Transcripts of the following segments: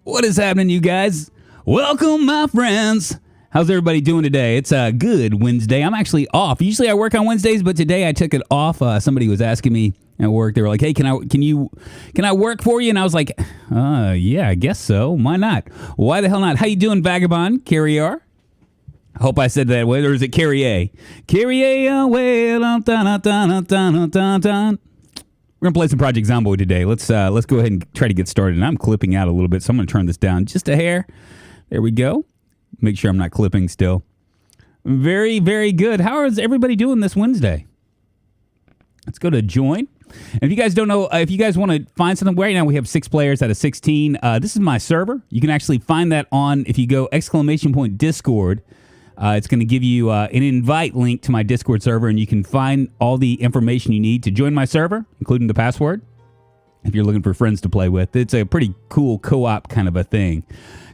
What is happening, you guys? Welcome, my friends. How's everybody doing today? It's a good Wednesday. I'm actually off. Usually I work on Wednesdays, but today I took it off. Somebody was asking me at work. They were like, "Hey, can I work for you?" And I was like, "Yeah, I guess so. Why not? Why the hell not?" How you doing, Vagabond? Carrie R. I hope I said that way, or is it Carrie A? Carrie A away. We're gonna play some Project Zomboid today. Let's go ahead and try to get started. And I'm clipping out a little bit, so I'm gonna turn this down just a hair. There we go. Make sure I'm not clipping still. Very, very good. How is everybody doing this Wednesday? Let's go to join. And if you guys don't know, if you guys want to find something, right now we have 6 players out of 16. This is my server. You can actually find that on, if you go !Discord. It's going to give you an invite link to my Discord server, and you can find all the information you need to join my server, including the password, if you're looking for friends to play with. It's a pretty cool co-op kind of a thing.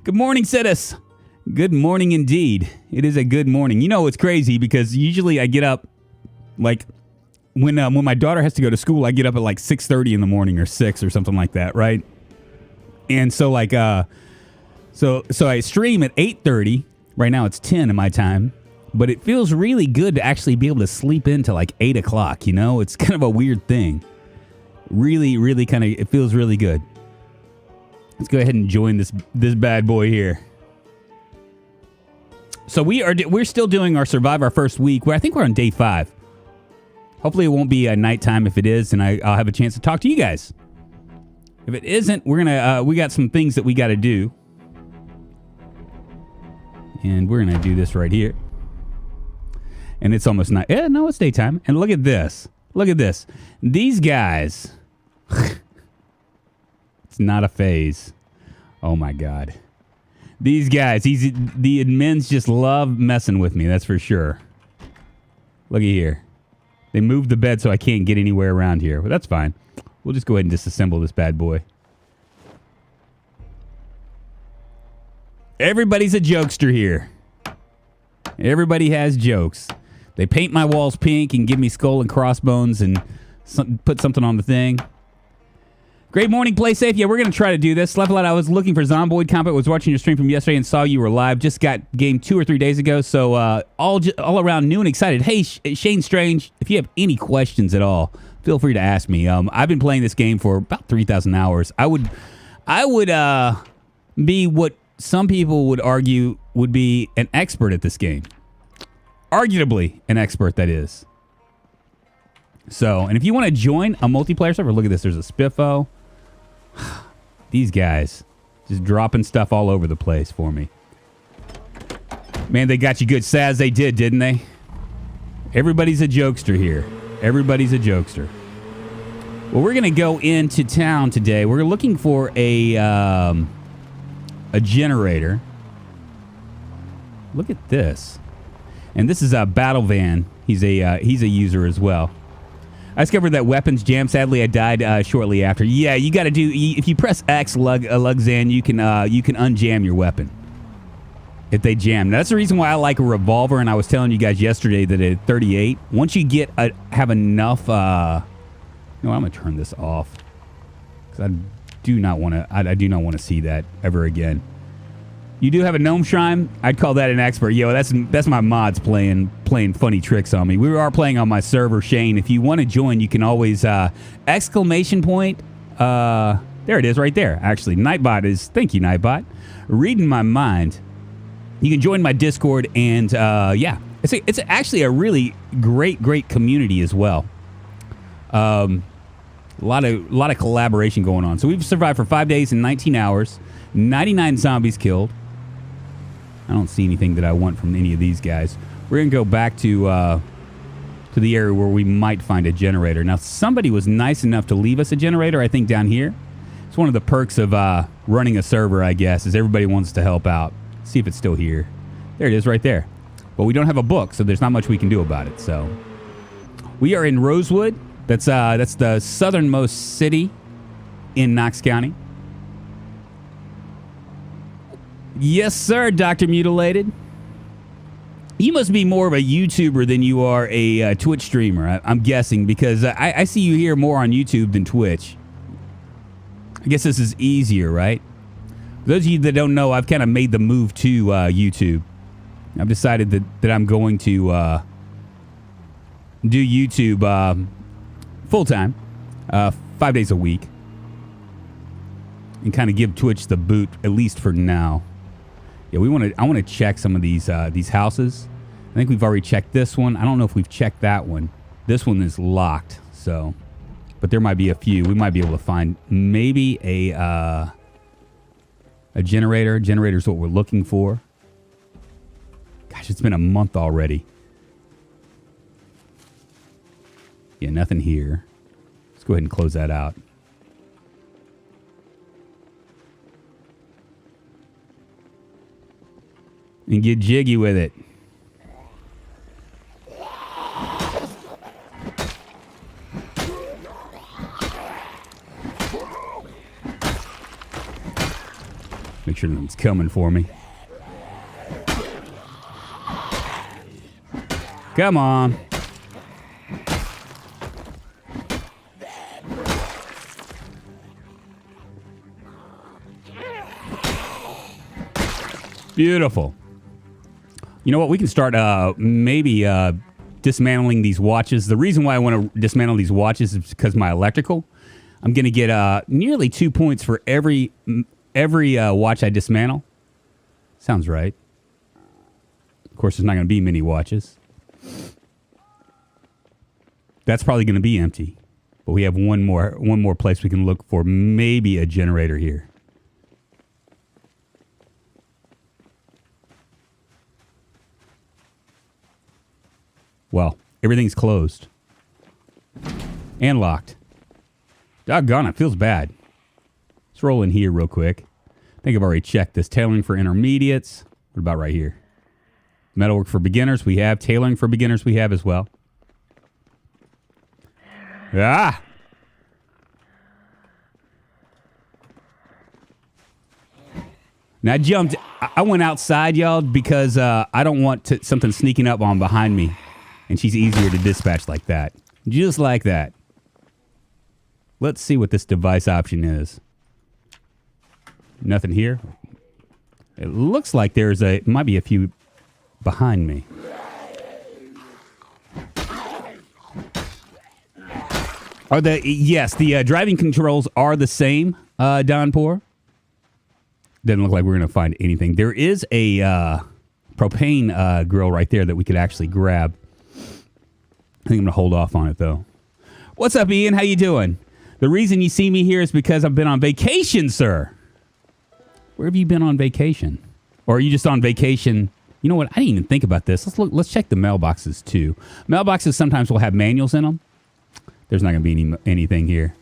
Good morning, Citus. Good morning indeed. It is a good morning. You know, it's crazy because usually I get up, like, when my daughter has to go to school, I get up at like 6:30 in the morning or 6 or something like that, right? And so, like, so I stream at 8:30. Right now it's 10 in my time, but it feels really good to actually be able to sleep into like 8 o'clock, you know? It's kind of a weird thing. Really, really kind of, it feels really good. Let's go ahead and join this bad boy here. So we're still doing our Survive Our First Week, where I think we're on day 5. Hopefully it won't be a nighttime. If it is, and I'll have a chance to talk to you guys. If it isn't, we got some things that we got to do. And we're going to do this right here. And it's almost night. Yeah, no, it's daytime. And look at this. Look at this. These guys. It's not a phase. Oh, my God. These guys. The admins just love messing with me. That's for sure. Look at here. They moved the bed so I can't get anywhere around here. But that's fine. We'll just go ahead and disassemble this bad boy. Everybody's a jokester here. Everybody has jokes. They paint my walls pink and give me skull and crossbones and put something on the thing. Great morning, play safe. Yeah, we're going to try to do this. Slept a lot. I was looking for Zomboid Combat. Was watching your stream from yesterday and saw you were live. Just got game 2 or 3 days ago, so all around new and excited. Hey, Shane Strange, if you have any questions at all, feel free to ask me. I've been playing this game for about 3,000 hours. I would be what some people would argue would be an expert at this game. Arguably an expert, that is. So, and if you want to join a multiplayer server, look at this. There's a Spiffo. These guys just dropping stuff all over the place for me. Man, they got you good. Saz, they did, didn't they? Everybody's a jokester here. Everybody's a jokester. Well, we're going to go into town today. We're looking for a generator. Look at this. And this is a Battle Van. He's a user as well. I discovered that weapons jam. Sadly, I died shortly after. Yeah, you got to do, if you press X, Luxan, you can unjam your weapon if they jam. Now, that's the reason why I like a revolver, and I was telling you guys yesterday that at 38, once you have enough, I'm going to turn this off because I do not want to see that ever again. You do have a gnome shrine. I'd call that an expert. Yo, that's my mods playing funny tricks on me. We are playing on my server, Shane. If you want to join, you can always exclamation point. There it is, right there. Actually, Nightbot is. Thank you, Nightbot. Reading my mind. You can join my Discord, and yeah, it's actually a really great community as well. A lot of collaboration going on. So we've survived for 5 days and 19 hours. 99 zombies killed. I don't see anything that I want from any of these guys. We're going to go back to the area where we might find a generator. Now, somebody was nice enough to leave us a generator, I think, down here. It's one of the perks of running a server, I guess, is everybody wants to help out. See if it's still here. There it is right there. But we don't have a book, so there's not much we can do about it. So we are in Rosewood. That's the southernmost city in Knox County. Yes, sir, Dr. Mutilated. You must be more of a YouTuber than you are a Twitch streamer, I'm guessing, because I see you here more on YouTube than Twitch. I guess this is easier, right? Those of you that don't know, I've kind of made the move to YouTube. I've decided that I'm going to do YouTube full-time, 5 days a week, and kind of give Twitch the boot, at least for now. Yeah, I want to check some of these houses. I think we've already checked this one. I don't know if we've checked that one. This one is locked, so... But there might be a few. We might be able to find maybe a generator. Generator's what we're looking for. Gosh, it's been a month already. Yeah, nothing here. Let's go ahead and close that out. And get jiggy with it. Make sure nothing's coming for me. Come on. Beautiful. You know what? We can start maybe dismantling these watches. The reason why I want to dismantle these watches is because my electrical. I'm going to get nearly 2 points for every watch I dismantle. Sounds right. Of course, there's not going to be many watches. That's probably going to be empty. But we have one more place we can look for maybe a generator here. Well, everything's closed. And locked. Doggone, it feels bad. Let's roll in here real quick. I think I've already checked this. Tailoring for intermediates. What about right here? Metalwork for beginners we have. Tailoring for beginners we have as well. Ah! Now I jumped. I went outside, y'all, because I don't want something sneaking up on behind me. And she's easier to dispatch like that. Just like that. Let's see what this device option is. Nothing here. It looks like might be a few behind me. Yes, the driving controls are the same, Downpour. Doesn't look like we're going to find anything. There is a propane grill right there that we could actually grab. I think I'm going to hold off on it, though. What's up, Ian? How you doing? The reason you see me here is because I've been on vacation, sir. Where have you been on vacation? Or are you just on vacation? You know what? I didn't even think about this. Let's check the mailboxes, too. Mailboxes sometimes will have manuals in them. There's not going to be anything here.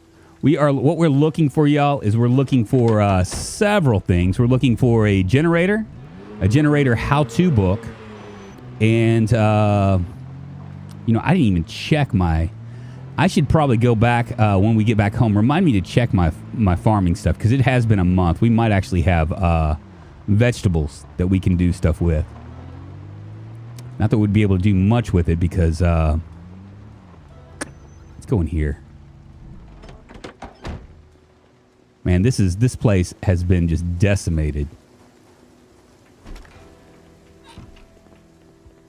What we're looking for, y'all, is we're looking for several things. We're looking for a generator how-to book, and I didn't even check I should probably go back when we get back home. Remind me to check my farming stuff, because it has been a month. We might actually have vegetables that we can do stuff with. Not that we'd be able to do much with it, because let's go in here. Man, this place has been just decimated.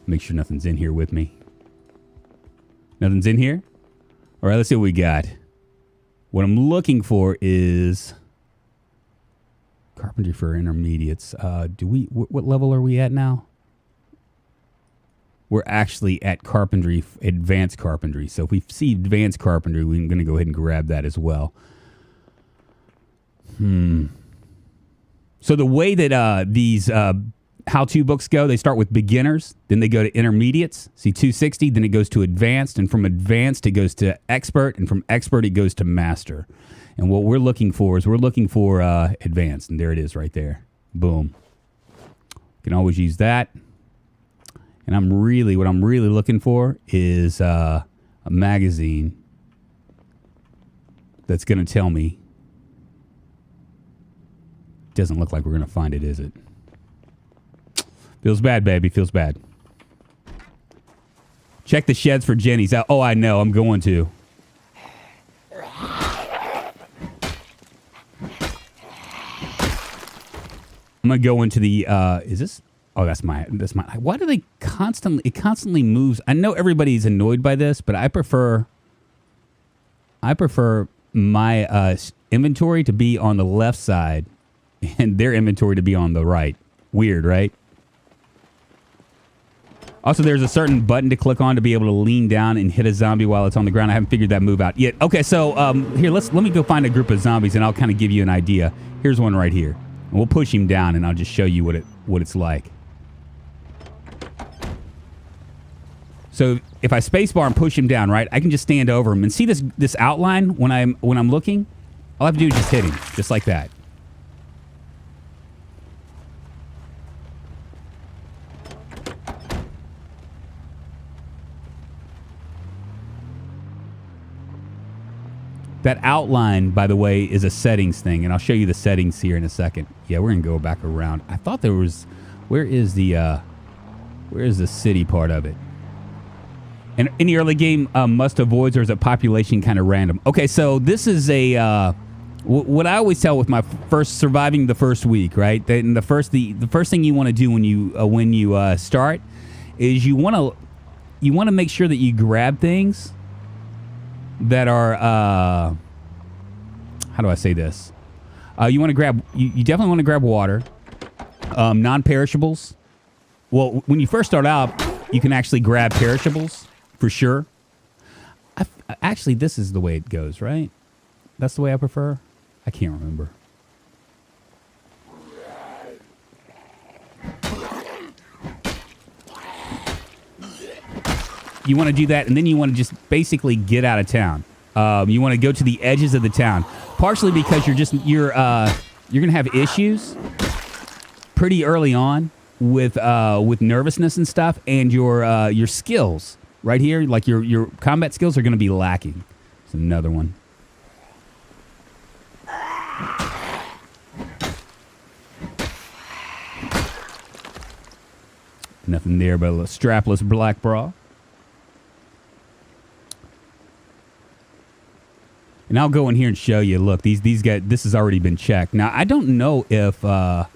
Make sure nothing's in here with me. Nothing's in here? All right, let's see what we got. What I'm looking for is carpentry for intermediates. What level are we at now? We're actually at carpentry, advanced carpentry. So if we see advanced carpentry, we're going to go ahead and grab that as well. So the way that these how-to books go, they start with beginners, then they go to intermediates. See, 260, then it goes to advanced, and from advanced it goes to expert, and from expert it goes to master. And what we're looking for is advanced, and there it is right there. Boom. Can always use that. And what I'm really looking for is a magazine that's going to tell me. Doesn't look like we're going to find it, is it? Feels bad, baby. Feels bad. Check the sheds for Jenny's. Oh, I know. I'm going to. I'm gonna go into the. Is this? Oh, that's my. Why do they constantly? It constantly moves. I know everybody's annoyed by this, but I prefer. My inventory to be on the left side, and their inventory to be on the right. Weird, right? Also, there's a certain button to click on to be able to lean down and hit a zombie while it's on the ground. I haven't figured that move out yet. Okay, so here, let me go find a group of zombies, and I'll kind of give you an idea. Here's one right here. And we'll push him down, and I'll just show you what it's like. So if I spacebar and push him down, right, I can just stand over him and see this outline when I'm looking. All I have to do is just hit him, just like that. That outline, by the way, is a settings thing, and I'll show you the settings here in a second. Yeah, we're gonna go back around. I thought there was. Where is the city part of it? And in the early game, must avoid, or is it population kind of random? Okay, so this is a what I always tell with my surviving the first week, right? The first thing you want to do when you start is you want to make sure that you grab things that are how do I say this? You definitely want to grab water, non-perishables. Well, when you first start out, you can actually grab perishables. For sure. Actually, this is the way it goes, right? That's the way I prefer? I can't remember. You want to do that, and then you want to just basically get out of town. You want to go to the edges of the town. Partially because you're going to have issues pretty early on with nervousness and stuff, and your skills. Right here, like your combat skills are going to be lacking. There's another one. Nothing there but a strapless black bra. And I'll go in here and show you. Look, these guys. This has already been checked. Now I don't know if. Ooh,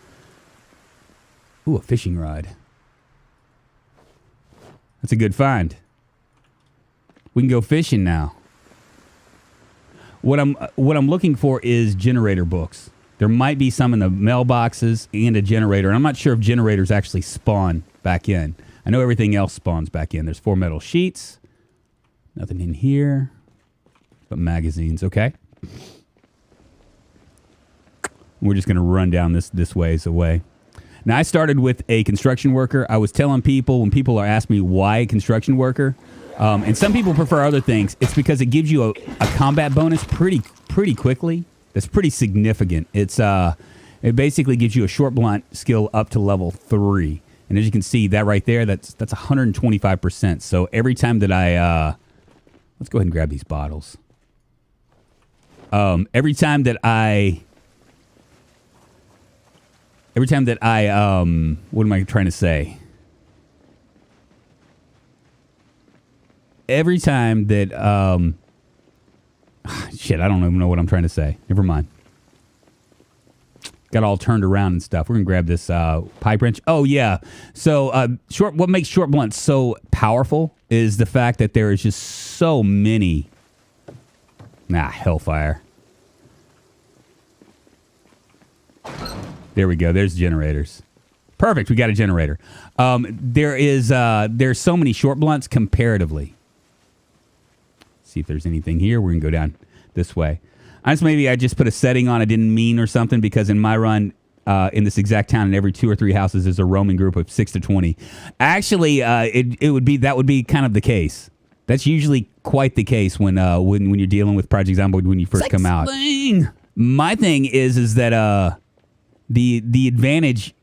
a fishing rod. That's a good find. We can go fishing now. What I'm looking for is generator books. There might be some in the mailboxes and a generator. And I'm not sure if generators actually spawn back in. I know everything else spawns back in. There's 4 metal sheets. Nothing in here but magazines. Okay. We're just going to run down this ways away. Now, I started with a construction worker. I was telling people, when people are asking me why a construction worker, and some people prefer other things, it's because it gives you a combat bonus pretty quickly. That's pretty significant. It basically gives you a short blunt skill up to level 3. And as you can see, that right there, that's 125%. So every time that let's go ahead and grab these bottles. Every time that I, what am I trying to say? Every time that, shit, I don't even know what I'm trying to say. Never mind. Got all turned around and stuff. We're going to grab this pipe wrench. Oh, yeah. So what makes short blunts so powerful is the fact that there is just so many. Hellfire. There we go. There's generators. Perfect. We got a generator. There's so many short blunts comparatively. See if there's anything here. We're going to go down this way. Maybe I just put a setting on I didn't mean or something, because in my run, in this exact town, in every 2 or 3 houses, there's a roaming group of 6 to 20. Actually, that would be kind of the case. That's usually quite the case when you're dealing with Project Zomboid when you first come out. My thing is that the advantage,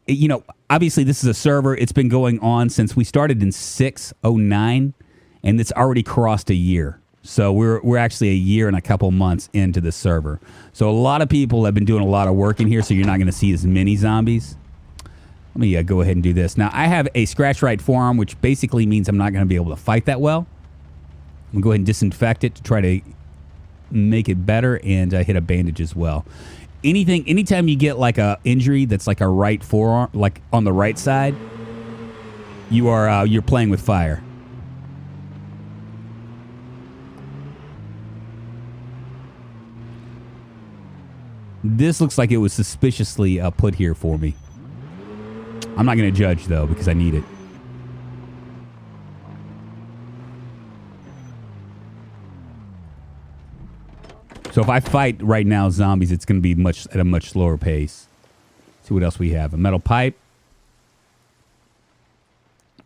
obviously this is a server. It's been going on since we started in 609, and it's already crossed a year. So we're actually a year and a couple months into the server. So a lot of people have been doing a lot of work in here, so you're not going to see as many zombies. Let me go ahead and do this. Now, I have a scratch right forearm, which basically means I'm not going to be able to fight that well. I'm going to go ahead and disinfect it to try to make it better, and hit a bandage as well. anytime you get like a injury that's like a right forearm, like on the right side, you're playing with fire. This looks like it was suspiciously put here for me. I'm not going to judge, though, because I need it. So if I fight right now zombies, it's going to be at a much slower pace. See what else we have. A metal pipe.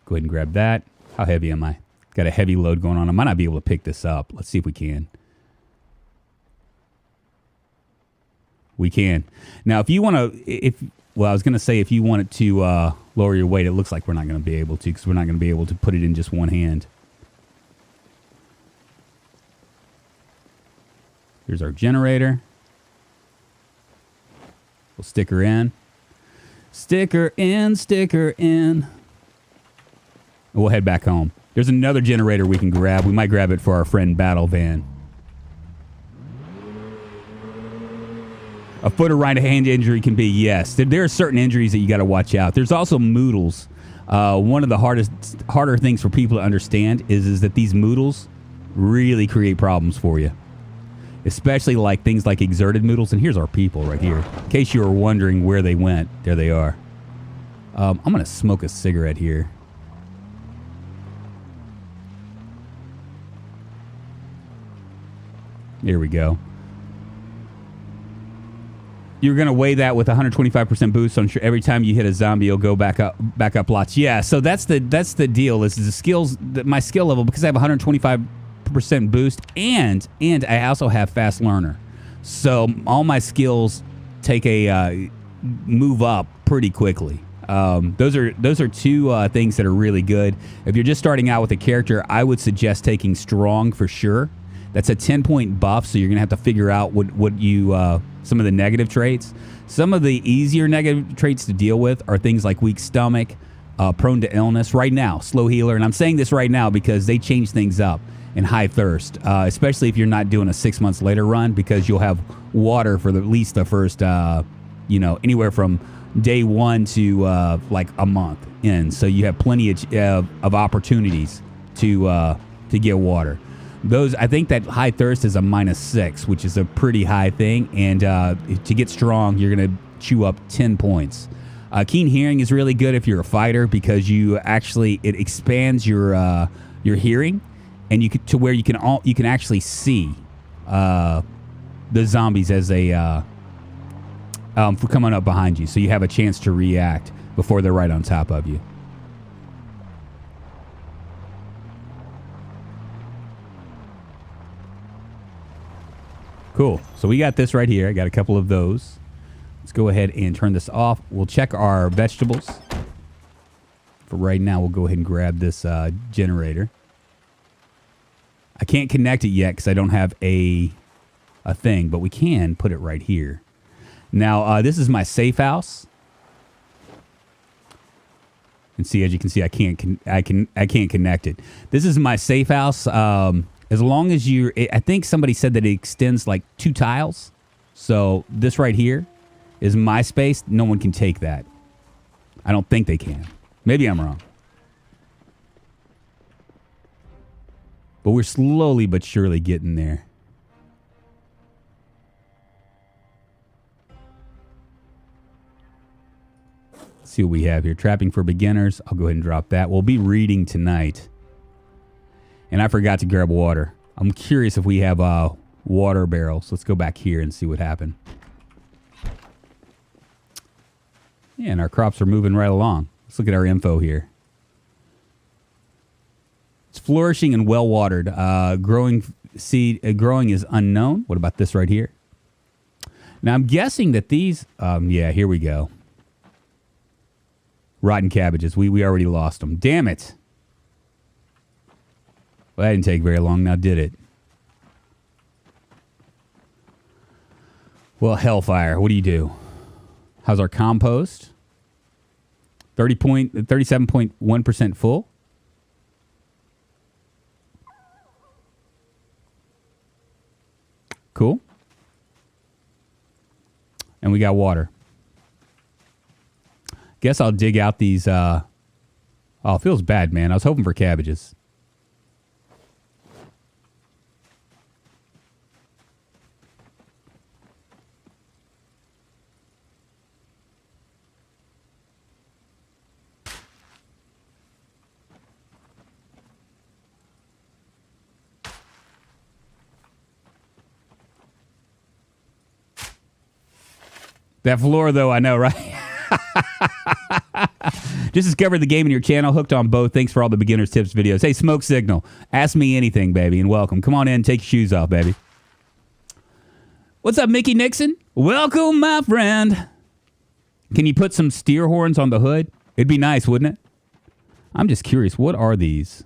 Go ahead and grab that. How heavy am I? Got a heavy load going on. I might not be able to pick this up. Let's see if we can. We can. Now, if you want to... Well, I was going to say if you wanted to lower your weight, it looks like we're not going to be able to because we're not going to be able to put it in just one hand. Here's our generator. We'll stick her in. Stick her in, stick her in. And we'll head back home. There's another generator we can grab. We might grab it for our friend Battle Van. A foot or right hand injury can be, yes. There are certain injuries that you got to watch out. There's also moodles. One of the harder things for people to understand is that these moodles really create problems for you. Especially like things like exerted moodles. And here's our people right here. In case you were wondering where they went, there they are. I'm going to smoke a cigarette here. There we go. You're going to weigh that with 125% boost. So I'm sure every time you hit a zombie, you'll go back up lots. Yeah, so that's the deal. Is the skills, my skill level, because I have 125% boost, and I also have fast learner. So all my skills take a move up pretty quickly. Those are two things that are really good. If you're just starting out with a character, I would suggest taking strong for sure. That's a 10-point buff, so you're going to have to figure out what you some of the negative traits. Some of the easier negative traits to deal with are things like weak stomach, prone to illness. Right now, slow healer, and I'm saying this right now because they change things up, and high thirst, especially if you're not doing a 6 months later run, because you'll have water for at least the first, anywhere from day 1 to like a month in. So you have plenty of opportunities to get water. I think that high thirst is a -6, which is a pretty high thing. And to get strong, you're going to chew up 10 points. Keen hearing is really good if you're a fighter because it expands your hearing, and to where you can actually see the zombies as they for coming up behind you, so you have a chance to react before they're right on top of you. Cool. So we got this right here. I got a couple of those. Let's go ahead and turn this off. We'll check our vegetables. For right now, we'll go ahead and grab this generator. I can't connect it yet because I don't have a thing, but we can put it right here. Now, this is my safe house. And see, as you can see, I can't connect it. This is my safe house. As long as I think somebody said that it extends like 2 tiles. So this right here is my space. No one can take that. I don't think they can. Maybe I'm wrong. But we're slowly but surely getting there. Let's see what we have here. Trapping for beginners. I'll go ahead and drop that. We'll be reading tonight. And I forgot to grab water. I'm curious if we have water barrels. Let's go back here and see what happened. Yeah, and our crops are moving right along. Let's look at our info here. It's flourishing and well watered. Growing is unknown. What about this right here? Now I'm guessing that these. Yeah, here we go. Rotten cabbages. We already lost them. Damn it. Well, that didn't take very long, now did it? Well, hellfire. What do you do? How's our compost? 37.1% full. Cool. And we got water. Guess I'll dig out these... oh, it feels bad, man. I was hoping for cabbages. That floor, though, I know, right? Just discovered the game in your channel. Hooked on both. Thanks for all the beginner's tips videos. Hey, Smoke Signal. Ask me anything, baby, and welcome. Come on in. Take your shoes off, baby. What's up, Mickey Nixon? Welcome, my friend. Can you put some steer horns on the hood? It'd be nice, wouldn't it? I'm just curious. What are these?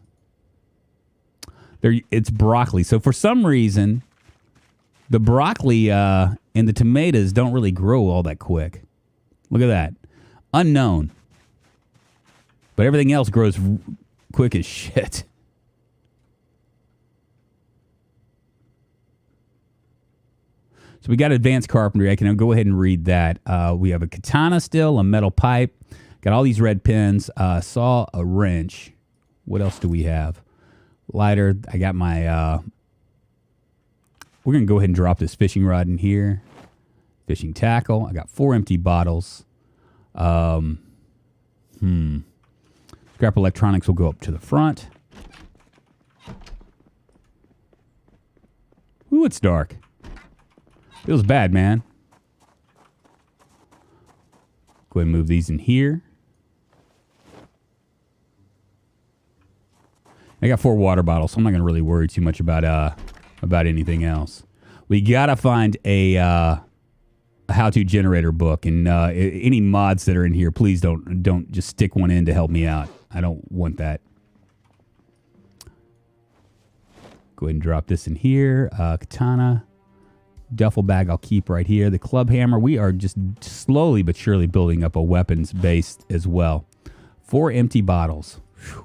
It's broccoli. So for some reason, the broccoli and the tomatoes don't really grow all that quick. Look at that. Unknown. But everything else grows quick as shit. So we got advanced carpentry. I can go ahead and read that. We have a katana still, a metal pipe. Got all these red pins. Saw, a wrench. What else do we have? Lighter. I got my... we're going to go ahead and drop this fishing rod in here. Fishing tackle. I got 4 empty bottles. Scrap electronics will go up to the front. Ooh, it's dark. Feels bad, man. Go ahead and move these in here. I got 4 water bottles, so I'm not going to really worry too much about anything else. We got to find a how-to generator book, and any mods that are in here, please don't just stick one in to help me out. I don't want that. Go ahead and drop this in here. Katana. Duffel bag I'll keep right here. The club hammer. We are just slowly but surely building up a weapons base as well. 4 empty bottles. Whew.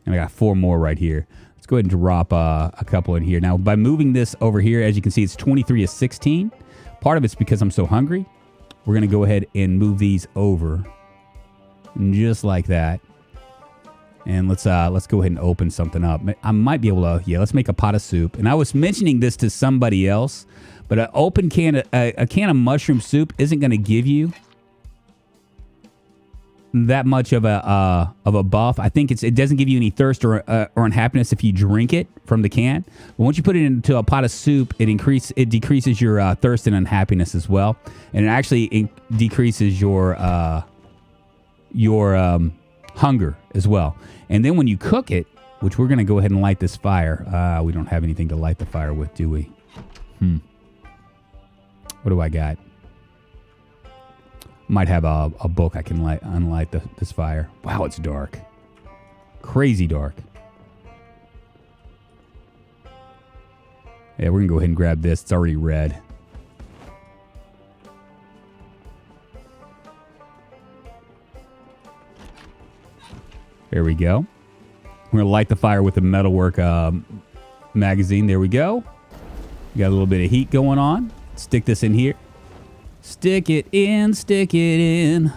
And I got 4 more right here. Let's go ahead and drop a couple in here. Now, by moving this over here, as you can see, it's 23 to 16. Part of it's because I'm so hungry. We're going to go ahead and move these over. Just like that. And let's go ahead and open something up. I might be able to, let's make a pot of soup. And I was mentioning this to somebody else, but an open can, a can of mushroom soup isn't going to give you that much of a buff. I think it doesn't give you any thirst or unhappiness if you drink it from the can. But once you put it into a pot of soup, it decreases your thirst and unhappiness as well, and it actually decreases your hunger as well. And then when you cook it, which we're going to go ahead and light this fire. We don't have anything to light the fire with, do we? What do I got? Might have a book I can unlight this fire. Wow, it's dark. Crazy dark. Yeah, we're going to go ahead and grab this. It's already red. There we go. We're going to light the fire with the metalwork magazine. There we go. We got a little bit of heat going on. Stick this in here. Stick it in, stick it in.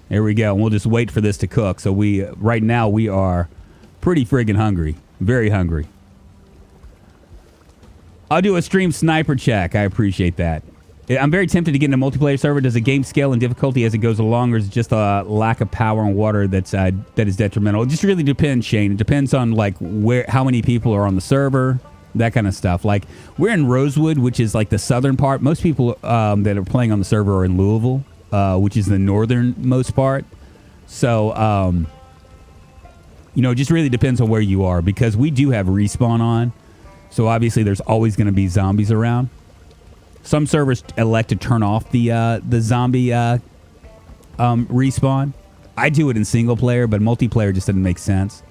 There we go. And we'll just wait for this to cook. So right now we are pretty friggin' hungry. Very hungry. I'll do a stream sniper check. I appreciate that. I'm very tempted to get into a multiplayer server. Does the game scale in difficulty as it goes along, or is it just a lack of power and water that is detrimental? It just really depends, Shane. It depends on like how many people are on the server. That kind of stuff. Like, we're in Rosewood, which is like the southern part. Most people that are playing on the server are in Louisville, which is the northernmost part. So, it just really depends on where you are, because we do have respawn on. So obviously there's always going to be zombies around. Some servers elect to turn off the zombie respawn. I do it in single player, but multiplayer just doesn't make sense.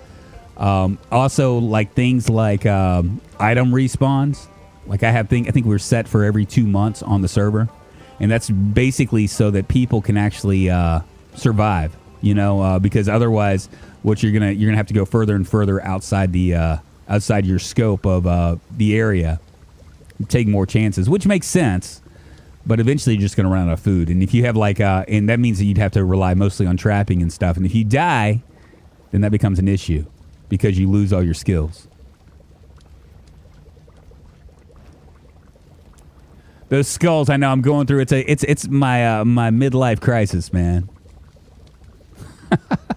Also, like things like item respawns. Like I think we're set for every 2 months on the server, and that's basically so that people can actually survive. Because otherwise, what you're gonna have to go further and further outside your scope of the area, take more chances, which makes sense. But eventually, you're just going to run out of food. And if you have and that means that you'd have to rely mostly on trapping and stuff. And if you die, then that becomes an issue because you lose all your skills. Those skulls, I know I'm going through. It's my my midlife crisis, man.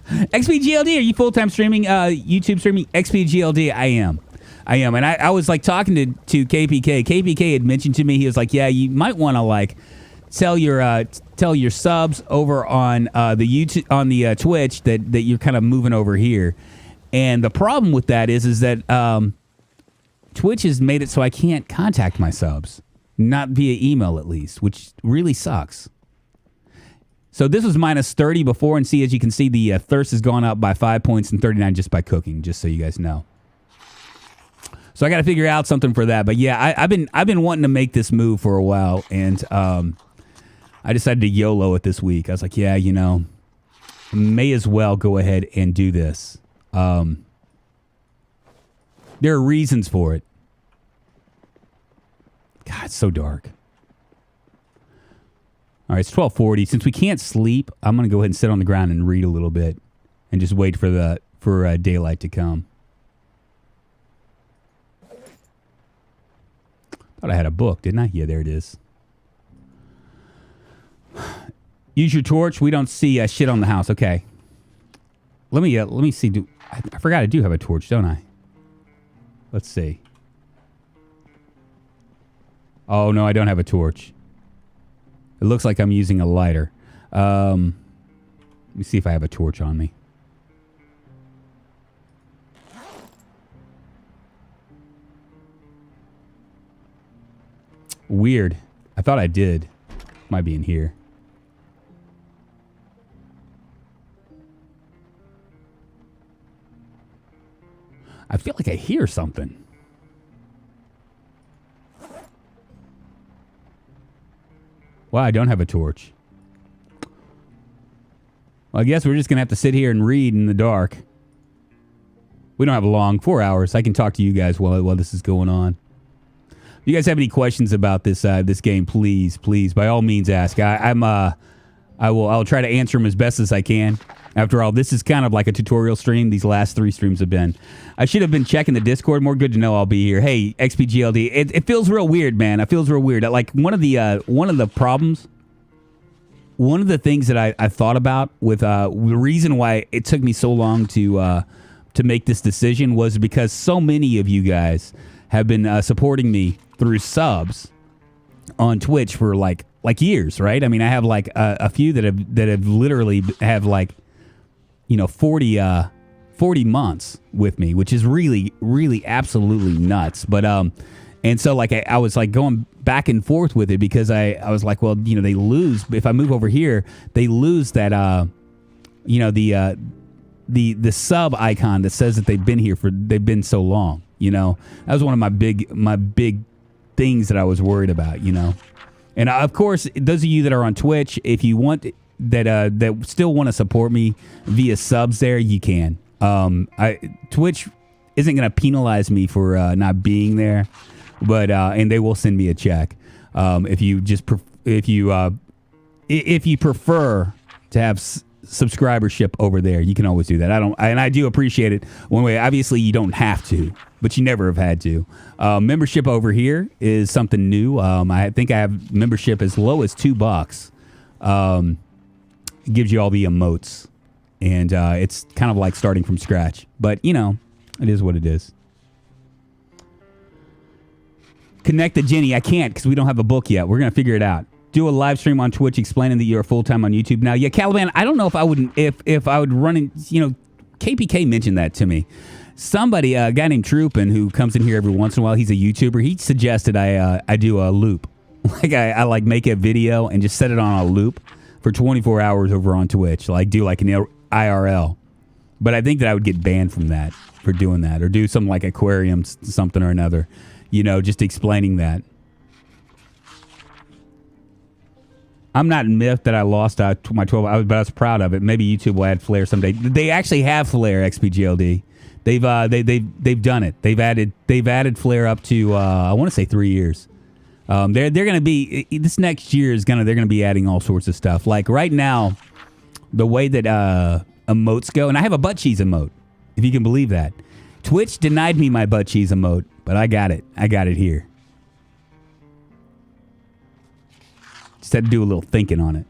XPGLD, are you full-time streaming, YouTube streaming? XPGLD, I am. And I was like talking to KPK. KPK had mentioned to me, he was like, yeah, you might want to like tell your subs over on the YouTube, on the Twitch that you're kind of moving over here. And the problem with that is that Twitch has made it so I can't contact my subs, not via email at least, which really sucks. So this was minus 30 before, and see, as you can see, the thirst has gone up by 5 points and 39 just by cooking, just so you guys know. So I got to figure out something for that. But yeah, I've been wanting to make this move for a while, and I decided to YOLO it this week. I was like, yeah, may as well go ahead and do this. There are reasons for it. God, it's so dark. All right, it's 12:40. Since we can't sleep, I'm going to go ahead and sit on the ground and read a little bit and just wait for daylight to come. Thought I had a book, didn't I? Yeah, there it is. Use your torch. We don't see shit on the house. Okay. Let me see. I forgot I do have a torch, don't I? Let's see. Oh, no, I don't have a torch. It looks like I'm using a lighter. Let me see if I have a torch on me. Weird. I thought I did. Might be in here. I feel like I hear something. Well, I don't have a torch. Well, I guess we're just going to have to sit here and read in the dark. We don't have long, 4 hours. I can talk to you guys while this is going on. If you guys have any questions about this game, please, by all means, ask. I'll try to answer them as best as I can. After all, this is kind of like a tutorial stream. These last 3 streams have been. I should have been checking the Discord more. Good to know I'll be here. Hey, XPGLD, it feels real weird, man. It feels real weird. Like one of the problems, one of the things that I thought about with the reason why it took me so long to make this decision was because so many of you guys have been supporting me through subs on Twitch for like years, right? I mean, I have like a few that have literally have like 40 months with me, which is really, really absolutely nuts. But and so like I was like going back and forth with it because I was like, well, they lose if I move over here, they lose that the sub icon that says that they've been so long. That was one of my big things that I was worried about. And of course, those of you that are on Twitch, if you want that still want to support me via subs, there you can. Twitch isn't going to penalize me for not being there, but and they will send me a check if you prefer to have subscribership over there. You can always do that. I do appreciate it. One way, obviously, you don't have to, but you never have had to. Membership over here is something new. I think I have membership as low as $2. It gives you all the emotes, and it's kind of like starting from scratch. But, it is what it is. Connect to Jenny. I can't because we don't have a book yet. We're going to figure it out. Do a live stream on Twitch explaining that you're full-time on YouTube. Now, yeah, Caliban, I don't know if I would run in, KPK mentioned that to me. Somebody, a guy named Troopin, who comes in here every once in a while, he's a YouTuber, he suggested I do a loop. Like I like make a video and just set it on a loop for 24 hours over on Twitch. Like do like an IRL. But I think that I would get banned from that for doing that, or do something like aquarium something or another, just explaining that. I'm not miffed that I lost my 12, but I was proud of it. Maybe YouTube will add Flare someday. They actually have Flare, XPGLD. They've done it. They've added Flare up to I want to say 3 years. They're going to be this next year is they're going to be adding all sorts of stuff. Like right now, the way that emotes go, and I have a butt cheese emote, if you can believe that. Twitch denied me my butt cheese emote, but I got it. I got it here. Just had to do a little thinking on it.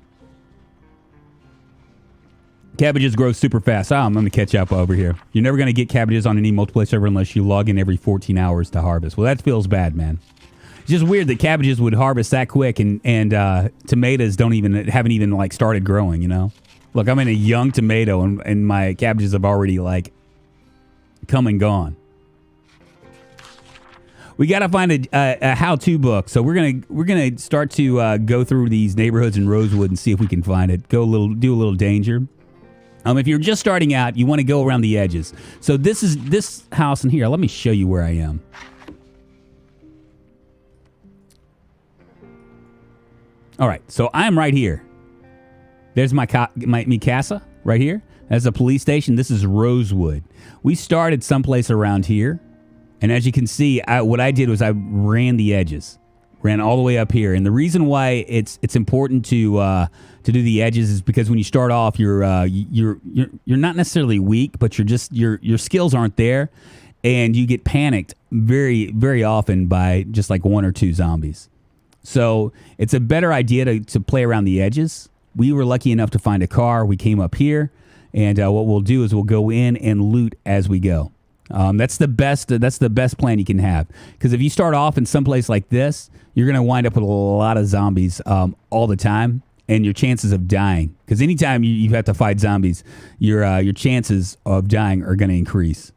Cabbages grow super fast. I'm going to catch up over here. You're never going to get cabbages on any multiplayer server unless you log in every 14 hours to harvest. Well, that feels bad, man. It's just weird that cabbages would harvest that quick, and tomatoes haven't even like started growing. You know, look, I'm in a young tomato, and my cabbages have already like come and gone. We got to find a how-to book, so we're gonna start to go through these neighborhoods in Rosewood and see if we can find it. Do a little danger. If you're just starting out, you want to go around the edges. So this is this house in here. Let me show you where I am. All right, so I'm right here. There's my casa right here. That's a police station. This is Rosewood. We started someplace around here, and as you can see, what I did was I ran the edges, ran all the way up here. And the reason why it's important to do the edges is because when you start off, you're not necessarily weak, but your skills aren't there, and you get panicked very, very often by just like one or two zombies. So it's a better idea to play around the edges. We were lucky enough to find a car. We came up here, and what we'll do is we'll go in and loot as we go. That's the best plan you can have. Because if you start off in someplace like this, you're going to wind up with a lot of zombies all the time, and your chances of dying. Because anytime you have to fight zombies, your chances of dying are going to increase.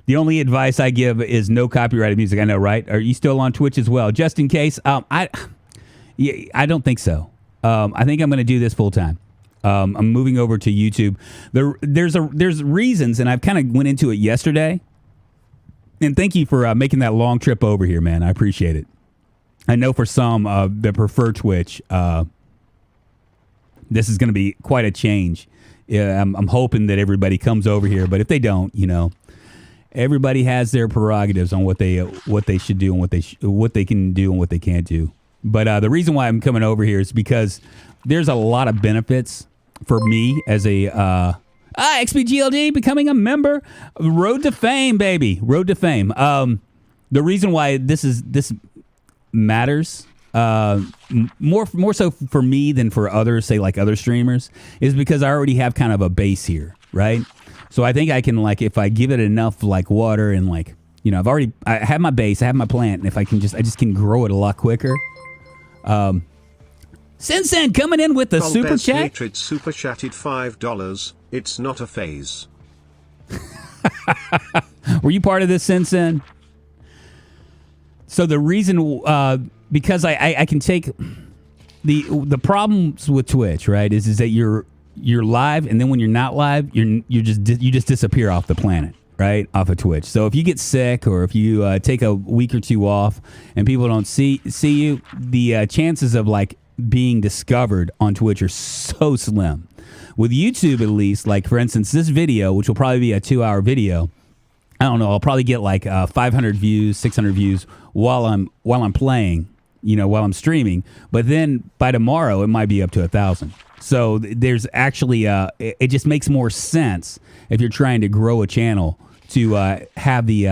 The only advice I give is no copyrighted music. I know, right? Are you still on Twitch as well? Just in case. I don't think so. I think I'm going to do this full time. I'm moving over to YouTube. There's reasons, and I've kind of went into it yesterday. And thank you for making that long trip over here, man. I appreciate it. I know for some that prefer Twitch, this is going to be quite a change. Yeah, I'm hoping that everybody comes over here, but if they don't, everybody has their prerogatives on what they should do and what they can do and what they can't do. But the reason why I'm coming over here is because there's a lot of benefits for me as a XPGLD becoming a member. Road to fame, baby. Road to fame. The reason why this matters more so for me than for others, say like other streamers, is because I already have kind of a base here, right? So I think I can, like, if I give it enough like water and like, I have my base, I have my plant, and if I just can grow it a lot quicker. Sen coming in with the super chat. Hatred super chatted $5. It's not a phase. Were you part of this, Sen? So the reason, because I can take the problems with Twitch, right, is that you're live, and then when you're not live, you just disappear off the planet, right, off of Twitch. So if you get sick or if you take a week or two off and people don't see you, the chances of like being discovered on Twitch are so slim. With YouTube, at least, like for instance, this video, which will probably be a 2-hour video, I don't know, I'll probably get like 500 views, 600 views while I'm playing, while I'm streaming. But then by tomorrow, it might be up to 1,000. So there's actually it just makes more sense if you're trying to grow a channel to have the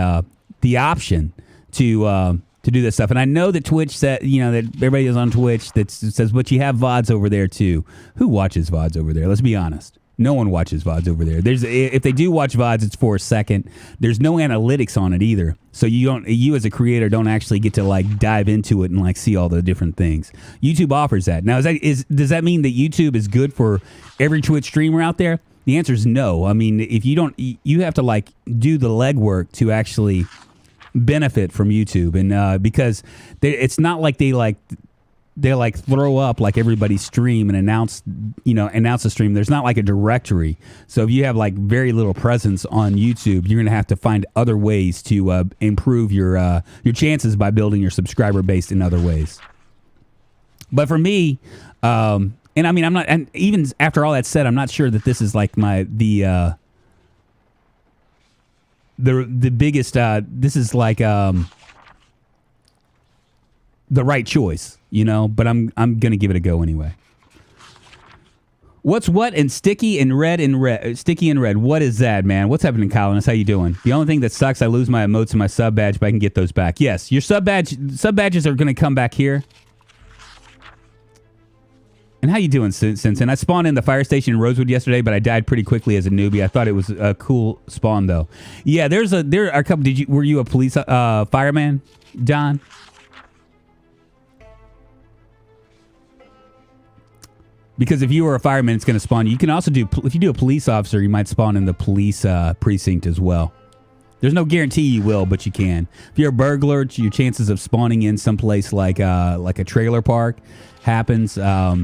option to do this stuff. And I know that Twitch said, that everybody is on Twitch that says, but you have VODs over there too. Who watches VODs over there? Let's be honest. No one watches VODs over there. If they do watch VODs, it's for a second. There's no analytics on it either. So you as a creator don't actually get to like dive into it and like see all the different things. YouTube offers that. Now, does that mean that YouTube is good for every Twitch streamer out there? The answer is no. I mean, if you don't, you have to like do the legwork to actually benefit from YouTube, and because it's not like they throw up like everybody's stream and announce a stream. There's not like a directory. So if you have like very little presence on YouTube, you're gonna have to find other ways to improve your chances by building your subscriber base in other ways. But for me, and I mean, I'm not, and even after all that said, I'm not sure that this is like the biggest. This is like the right choice, you know, but I'm going to give it a go anyway. What's what and sticky and red and red? Sticky and red. What is that, man? What's happening, Colin? How you doing? The only thing that sucks, I lose my emotes and my sub badge, but I can get those back. Yes, your sub badges are going to come back here. And how you doing, Simpson? I spawned in the fire station in Rosewood yesterday, but I died pretty quickly as a newbie. I thought it was a cool spawn, though. Yeah, there are a couple. Were you a police fireman, John? Because if you were a fireman, it's going to spawn you. You can also do, if you do a police officer, you might spawn in the police precinct as well. There's no guarantee you will, but you can. If you're a burglar, your chances of spawning in someplace like a trailer park happens. I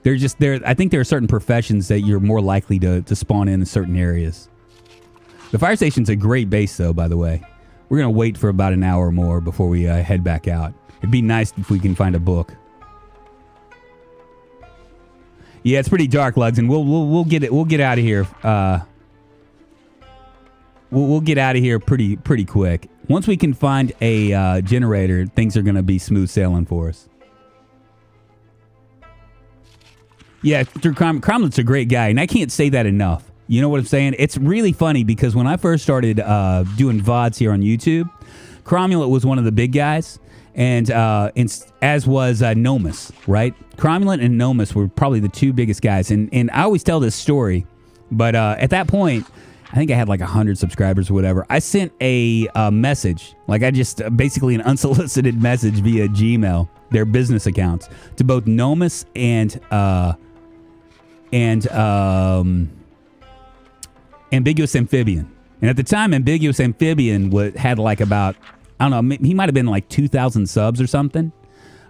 think there are certain professions that you're more likely to spawn in certain areas. The fire station's a great base, though, by the way. We're going to wait for about an hour more before we head back out. It'd be nice if we can find a book. Yeah, it's pretty dark, Lugs, and we'll get it. We'll get out of here. We'll get out of here pretty quick. Once we can find a generator, things are going to be smooth sailing for us. Yeah, Cromlet's a great guy, and I can't say that enough. You know what I'm saying? It's really funny because when I first started doing VODs here on YouTube, Cromlet was one of the big guys, and as was Nomus, right? Cromlet and Nomus were probably the two biggest guys, and I always tell this story, but at that point, I think I had like 100 subscribers or whatever. I sent a message, like I just basically an unsolicited message via Gmail, their business accounts, to both Nomus and Ambiguous Amphibian. And at the time, Ambiguous Amphibian had like about, I don't know, he might have been like 2,000 subs or something.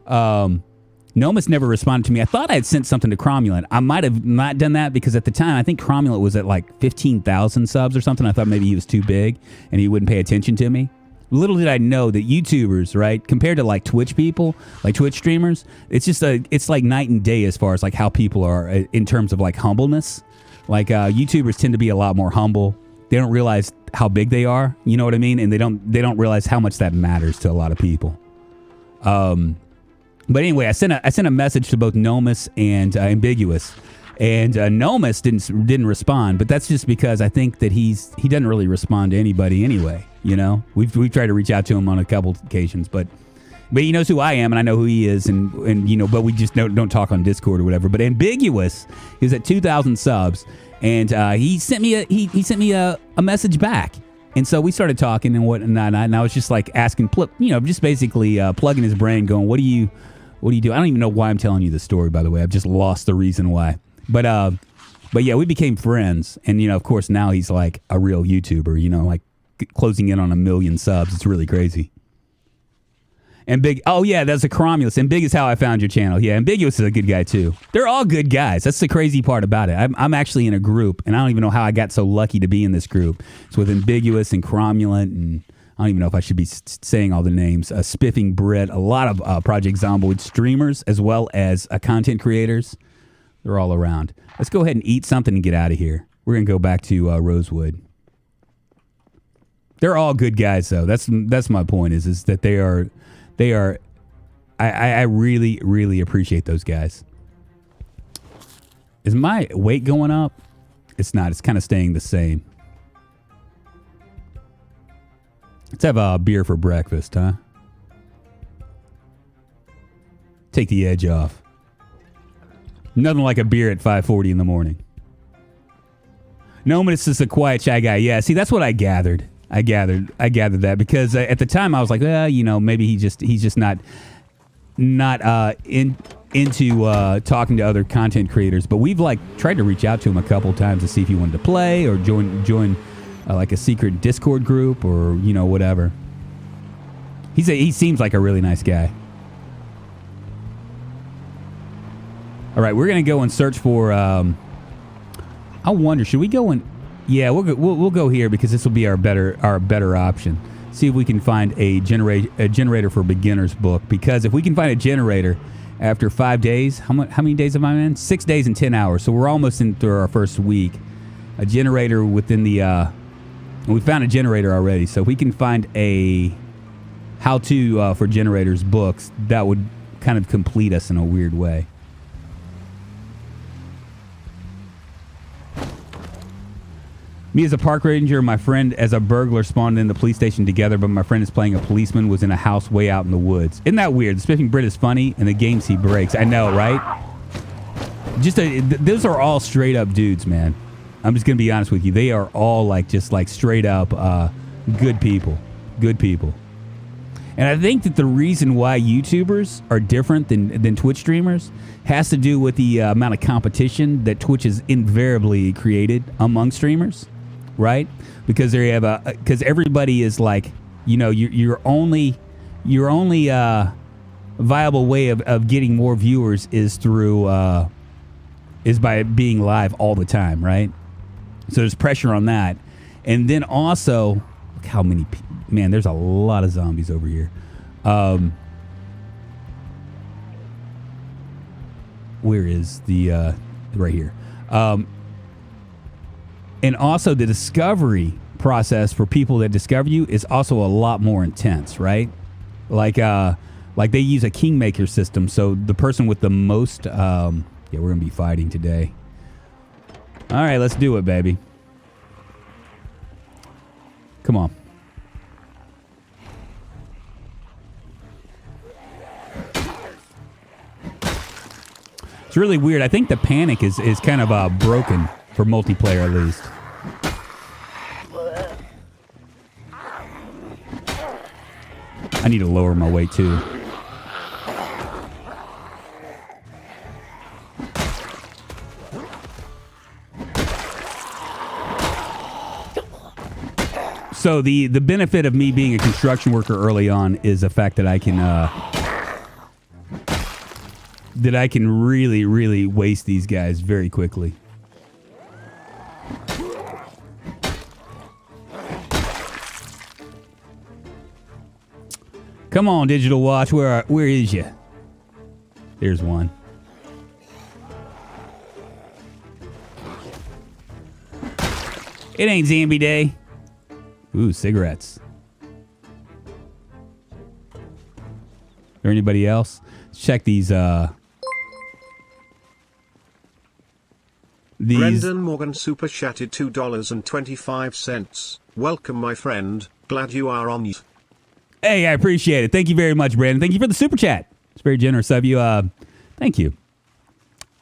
Nomus never responded to me. I thought I had sent something to Cromulent. I might have not done that because at the time, I think Cromulent was at like 15,000 subs or something. I thought maybe he was too big and he wouldn't pay attention to me. Little did I know that YouTubers, right, compared to like Twitch people, like Twitch streamers, it's like night and day as far as like how people are in terms of like humbleness. Like YouTubers tend to be a lot more humble. They don't realize how big they are, you know what I mean? And they don't realize how much that matters to a lot of people. But anyway, I sent a message to both Nomus and Ambiguous, and Nomus didn't respond. But that's just because I think that he doesn't really respond to anybody anyway. You know, we've tried to reach out to him on a couple occasions, but he knows who I am and I know who he is, and you know, but we just don't talk on Discord or whatever. But Ambiguous is at 2,000 subs, and he sent me a message back. And so we started talking and whatnot, and I was just like asking, you know, just basically plugging his brain, going, what do you do? I don't even know why I'm telling you this story, by the way. I've just lost the reason why. But yeah, we became friends, and you know, of course, now he's like a real YouTuber, you know, like closing in on 1 million subs. It's really crazy. And oh yeah, that's a Cromulus. And Big is how I found your channel. Yeah, Ambiguous is a good guy too. They're all good guys. That's the crazy part about it. I'm actually in a group, and I don't even know how I got so lucky to be in this group. It's with Ambiguous and Cromulent, and I don't even know if I should be saying all the names. Spiffing Brit, a lot of Project Zomboid streamers, as well as content creators. They're all around. Let's go ahead and eat something and get out of here. We're gonna go back to Rosewood. They're all good guys, though. That's my point. Is that they are. I really, really appreciate those guys. Is my weight going up? It's not. It's kind of staying the same. Let's have a beer for breakfast, huh? Take the edge off. Nothing like a beer at 5:40 in the morning. No, but it's just a quiet, shy guy. Yeah, see, that's what I gathered. I gathered that because at the time I was like, you know, maybe he's just not into talking to other content creators. But we've like tried to reach out to him a couple times to see if he wanted to play or join like a secret Discord group or you know whatever. He seems like a really nice guy. All right, we're gonna go and search for. I wonder, should we go and? Yeah, we'll go here because this will be our better option. See if we can find a generator for beginners book. Because if we can find a generator after 5 days, how many days am I in? 6 days and 10 hours. So we're almost into our first week. A generator within the. We found a generator already. So if we can find a how-to for generators books that would kind of complete us in a weird way. Me as a park ranger and my friend as a burglar spawned in the police station together, but my friend is playing a policeman, was in a house way out in the woods. Isn't that weird? The Spiffing Brit is funny, and the games he breaks. I know, right? Those are all straight up dudes, man. I'm just going to be honest with you. They are all like straight up good people. Good people. And I think that the reason why YouTubers are different than Twitch streamers has to do with the amount of competition that Twitch has invariably created among streamers, right? Because because everybody is like, your only viable way of getting more viewers is by being live all the time, right? So there's pressure on that. And then also, look how many people. Man, there's a lot of zombies over here. Where is the right here? And also the discovery process for people that discover you is also a lot more intense, right? Like they use a kingmaker system. So the person with the most, we're gonna be fighting today. All right, let's do it, baby. Come on. It's really weird. I think the panic is kind of broken for multiplayer, at least. I need to lower my weight, too. So the benefit of me being a construction worker early on is the fact that I can really, really waste these guys very quickly. Come on, Digital Watch. Where is you? There's one. It ain't Zombie Day. Ooh, cigarettes. Is there anybody else? Let's check these. Brendan Morgan super chatted $2.25. Welcome, my friend. Glad you are on. Hey, I appreciate it. Thank you very much, Brandon. Thank you for the super chat. It's very generous of you. Thank you.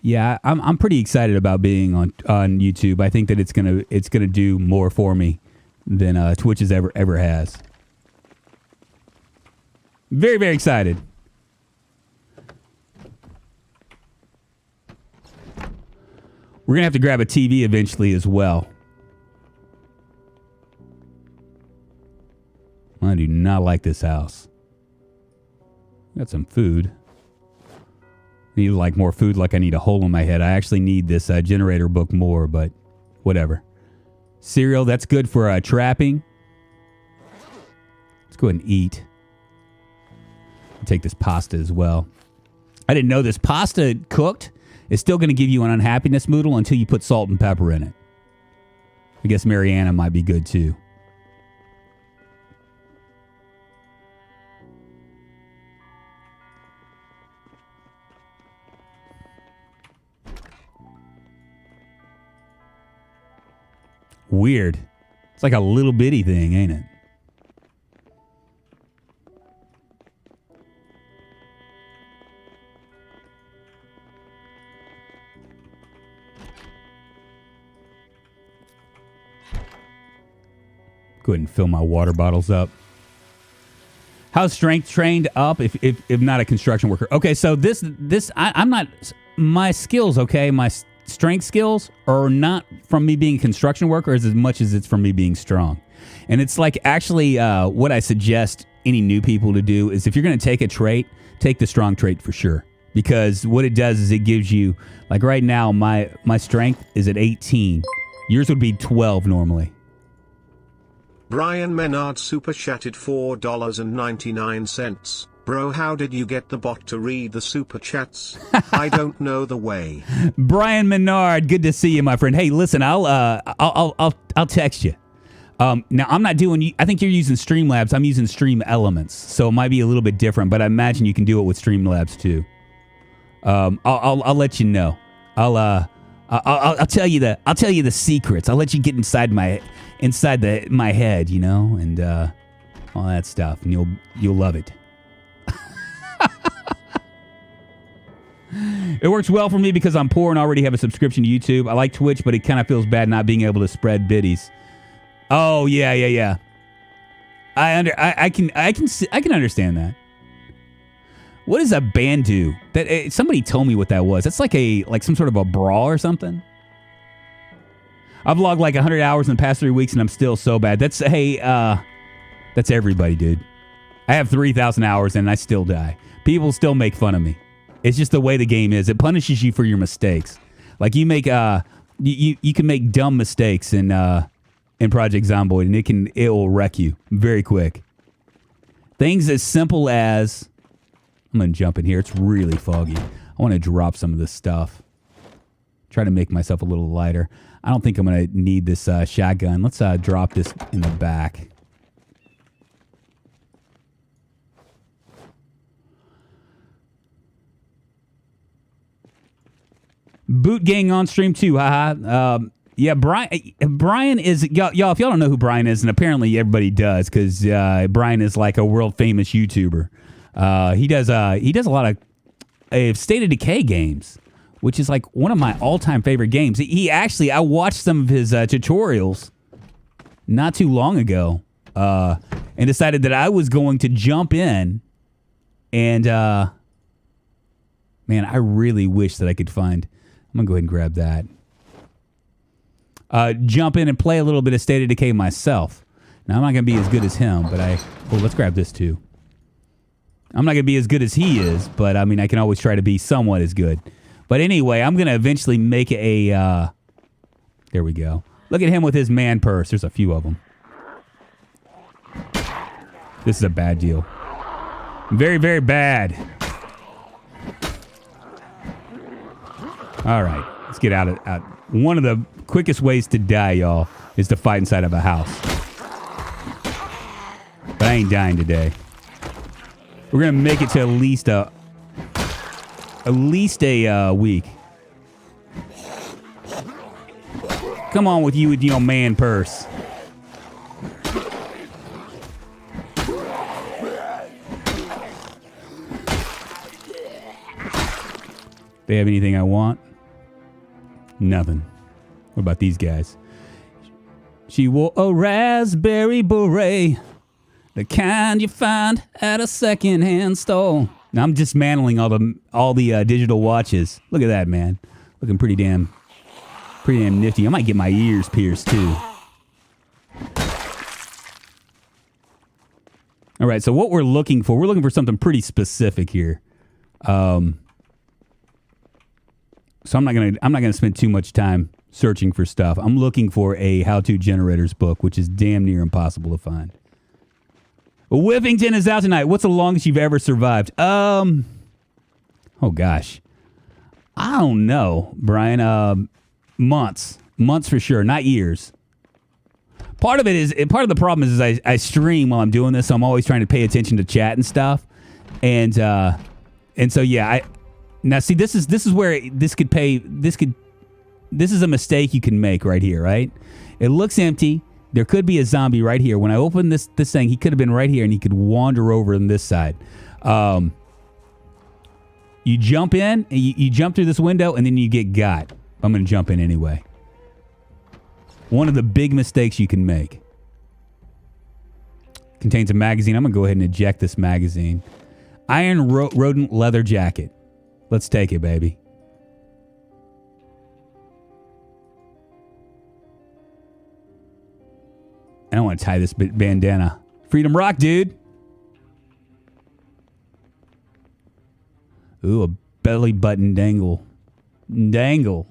Yeah, I'm pretty excited about being on YouTube. I think that it's gonna do more for me than Twitch has ever has. Very, very excited. We're going to have to grab a TV eventually as well. I do not like this house. Got some food. Need like more food, like I need a hole in my head. I actually need this generator book more, but whatever. Cereal, that's good for trapping. Let's go ahead and eat. I'll take this pasta as well. I didn't know this pasta cooked is still going to give you an unhappiness moodle until you put salt and pepper in it. I guess Mariana might be good too. Weird. It's like a little bitty thing, ain't it? Go ahead and fill my water bottles up. How's strength trained up if not a construction worker? Okay, so I'm not, my skills, okay, my strength skills are not from me being a construction worker as much as it's from me being strong. And it's like actually what I suggest any new people to do is if you're going to take a trait, take the strong trait for sure. Because what it does is it gives you, like right now, my strength is at 18. Yours would be 12 normally. Brian Menard super chatted $4.99. Bro, how did you get the bot to read the super chats? I don't know the way. Brian Menard, good to see you, my friend. Hey, listen, I'll text you. Now, I'm not doing... I think you're using Streamlabs. I'm using Stream Elements, so it might be a little bit different, but I imagine you can do it with Streamlabs, too. I'll let you know. I'll tell you the secrets. I'll let you get inside my head, you know, and all that stuff, and you'll love it. It works well for me because I'm poor and already have a subscription to YouTube. I like Twitch, but it kind of feels bad not being able to spread biddies. Oh yeah. I can understand that. What does a bandu? That somebody told me what that was. That's like some sort of a brawl or something. I've logged like 100 hours in the past 3 weeks and I'm still so bad. That's everybody, dude. I have 3,000 hours and I still die. People still make fun of me. It's just the way the game is. It punishes you for your mistakes. Like you make you can make dumb mistakes in Project Zomboid and it will wreck you very quick. Things as simple as... I'm going to jump in here. It's really foggy. I want to drop some of this stuff. Try to make myself a little lighter. I don't think I'm going to need this shotgun. Let's drop this in the back. Boot Gang on stream too. Haha. Yeah, Brian is... Y'all, if y'all don't know who Brian is, and apparently everybody does, because Brian is like a world-famous YouTuber. He does a lot of State of Decay games, which is like one of my all-time favorite games. I watched some of his tutorials not too long ago, and decided that I was going to jump in, and man, I really wish that I could find... I'm gonna go ahead and grab that. Jump in and play a little bit of State of Decay myself. Now, I'm not gonna be as good as him, but let's grab this too. I'm not going to be as good as he is, but I mean, I can always try to be somewhat as good. But anyway, I'm going to eventually make there we go. Look at him with his man purse. There's a few of them. This is a bad deal. Very, very bad. All right, let's get out. One of the quickest ways to die, y'all, is to fight inside of a house. But I ain't dying today. We're gonna make it to at least a week. Come on with you with your man purse. They have anything I want? Nothing. What about these guys? She wore a raspberry beret. The kind you find at a secondhand store. Now I'm dismantling all the digital watches. Look at that, man. Looking pretty damn nifty. I might get my ears pierced too. All right, so what we're looking for something pretty specific here. So I'm not gonna spend too much time searching for stuff. I'm looking for a how-to generators book, which is damn near impossible to find. Whiffington is out tonight. What's the longest you've ever survived? Oh gosh, I don't know, Brian. Months for sure, not years. Part of the problem is I stream while I'm doing this, so I'm always trying to pay attention to chat and stuff, and so yeah. Now see, this is where this is a mistake you can make right here, right? It looks empty. There could be a zombie right here. When I open this thing, he could have been right here, and he could wander over on this side. You jump in, and you jump through this window, and then you get got. I'm going to jump in anyway. One of the big mistakes you can make. Contains a magazine. I'm going to go ahead and eject this magazine. Iron rodent leather jacket. Let's take it, baby. I don't want to tie this bandana. Freedom Rock, dude. Ooh, a belly button dangle. Dangle.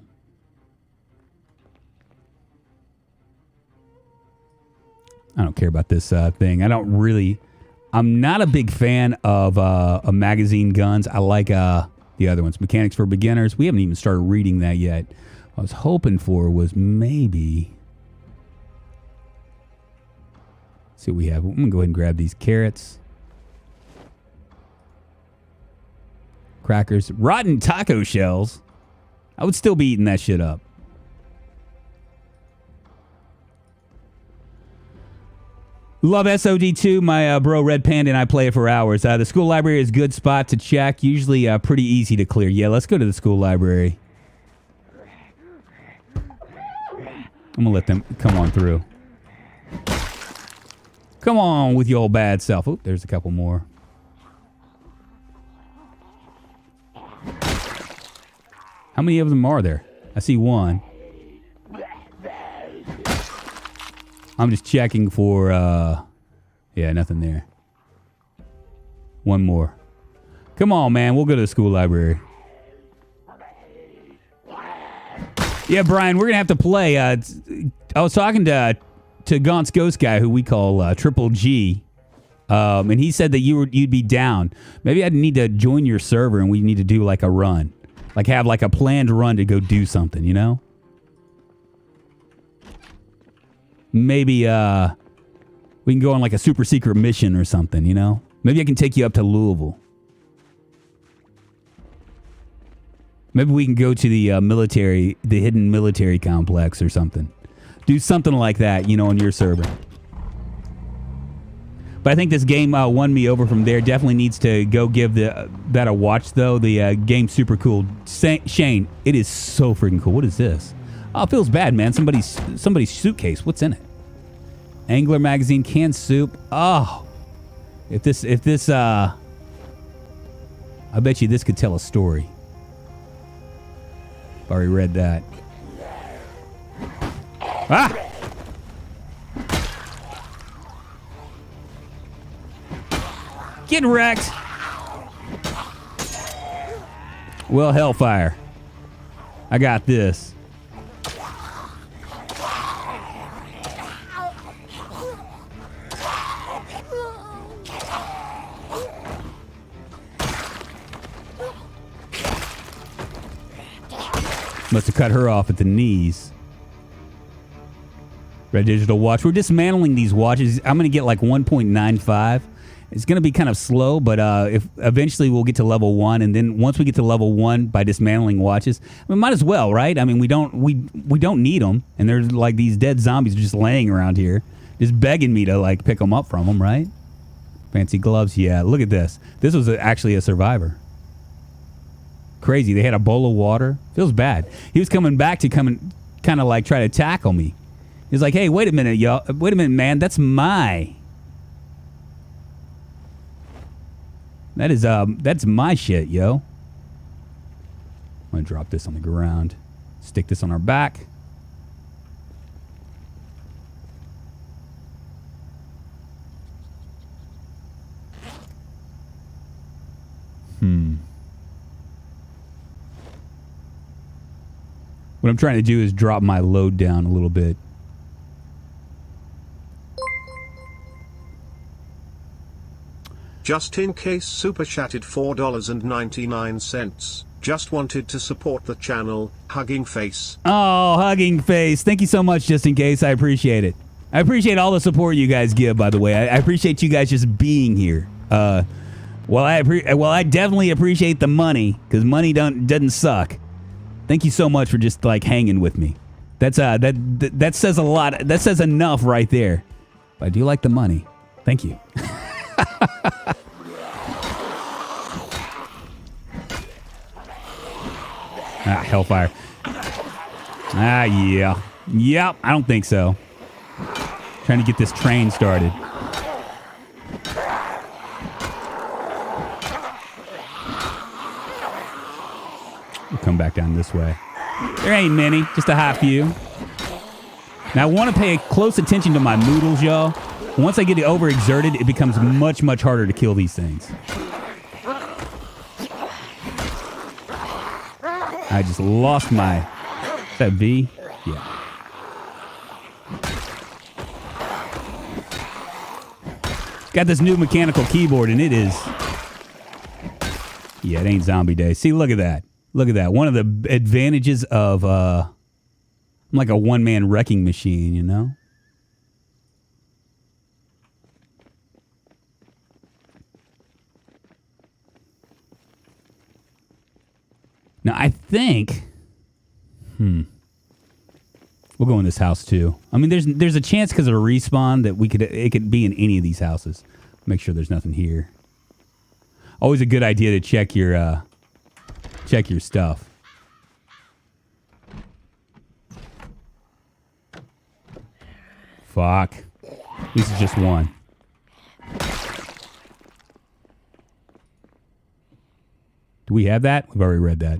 I don't care about this thing. I'm not a big fan of magazine guns. I like the other ones. Mechanics for Beginners. We haven't even started reading that yet. What I was hoping for was maybe... See what we have. I'm going to go ahead and grab these carrots. Crackers. Rotten taco shells. I would still be eating that shit up. Love SOD2. My bro Red Panda and I play it for hours. The school library is a good spot to check. Usually pretty easy to clear. Yeah, let's go to the school library. I'm going to let them come on through. Come on with your old bad self. Oh, there's a couple more. How many of them are there? I see one. I'm just checking for, yeah, nothing there. One more. Come on, man. We'll go to the school library. Yeah, Brian, we're going to have to play. I was talking to Gaunt's Ghost Guy, who we call Triple G, and he said that you'd be down. Maybe I'd need to join your server, and we need to do like a run. Like have like a planned run to go do something, you know? Maybe we can go on like a super secret mission or something, you know? Maybe I can take you up to Louisville. Maybe we can go to the the hidden military complex or something. Do something like that, you know, on your server. But I think this game won me over from there. Definitely needs to go give that a watch, though. The game's super cool. Shane, it is so freaking cool. What is this? Oh, it feels bad, man. Somebody's suitcase. What's in it? Angler magazine, canned soup. Oh, if this, I bet you this could tell a story. Already read that. Ah! Get wrecked. Well, hellfire. I got this. Must have cut her off at the knees. Red digital watch. We're dismantling these watches. I'm going to get like 1.95. It's going to be kind of slow, but if eventually we'll get to level 1, and then once we get to level 1 by dismantling watches, we might as well, right? I mean, we don't need them, and there's like these dead zombies just laying around here, just begging me to like pick them up from them, right? Fancy gloves, yeah. Look at this. This was actually a survivor. Crazy. They had a bowl of water. Feels bad. He was coming back to kind of like try to tackle me. He's like, "Hey, wait a minute, y'all. Wait a minute, man. That's my shit, yo." I'm gonna drop this on the ground. Stick this on our back. What I'm trying to do is drop my load down a little bit. Just in case super chatted $4.99. Just wanted to support the channel. Hugging face. Oh, hugging face. Thank you so much, just in case. I appreciate it. I appreciate all the support you guys give, by the way. I appreciate you guys just being here. Well, I definitely appreciate the money, because money doesn't suck. Thank you so much for just like hanging with me. That's that says a lot. That says enough right there. But I do like the money. Thank you. Hellfire. Yeah. Yep, I don't think so. Trying to get this train started. We'll come back down this way. There ain't many, just a high few. Now I want to pay close attention to my noodles, y'all. Once I get it overexerted, it becomes much, much harder to kill these things. I just lost my... Is that V? Yeah. Got this new mechanical keyboard, and it is... Yeah, it ain't zombie day. See, look at that. Look at that. One of the advantages of... I'm like a one-man wrecking machine, you know? Now, I think... We'll go in this house, too. I mean, there's a chance because of a respawn that it could be in any of these houses. Make sure there's nothing here. Always a good idea to check your stuff. Fuck. This is just one. Do we have that? We've already read that.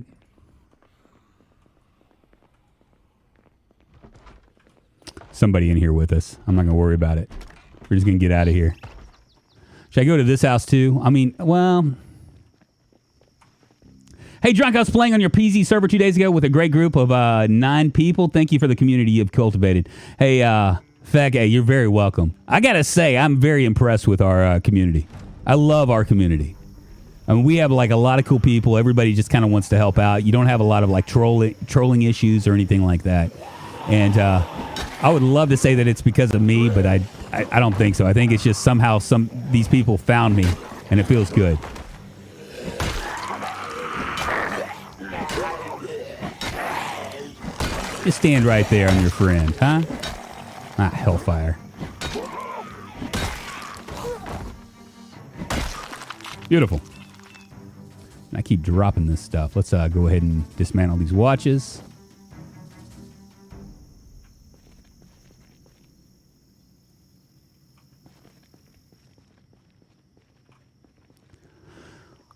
Somebody in here with us. I'm not going to worry about it. We're just going to get out of here. Should I go to this house too? I mean, well... Hey, Drunk, I was playing on your PZ server 2 days ago with a great group of 9 people. Thank you for the community you've cultivated. Hey, Fag, you're very welcome. I got to say, I'm very impressed with our community. I love our community. I mean, we have like a lot of cool people. Everybody just kind of wants to help out. You don't have a lot of like trolling issues or anything like that. And I would love to say that it's because of me, but I don't think so. I think it's just somehow these people found me, and it feels good. Just stand right there. I'm your friend, huh? Ah, hellfire. Beautiful. I keep dropping this stuff. Let's go ahead and dismantle these watches.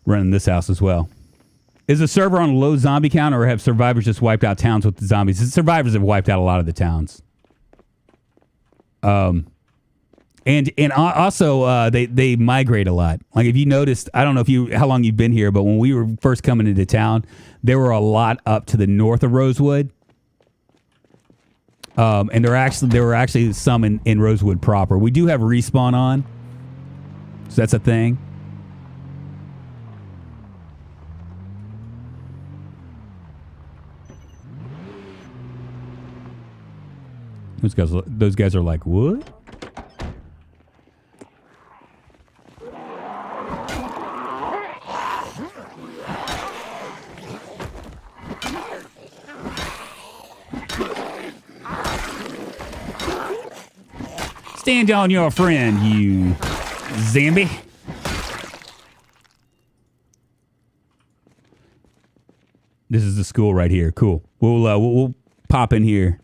Running this house as well. Is the server on a low zombie count, or have survivors just wiped out towns with the zombies? The survivors have wiped out a lot of the towns. And also they migrate a lot. Like if you noticed, I don't know how long you've been here, but when we were first coming into town, there were a lot up to the north of Rosewood. And there were actually some in Rosewood proper. We do have respawn on, so that's a thing. Those guys are like, what? Stand on your friend, you zombie. This is the school right here. Cool. We'll pop in here.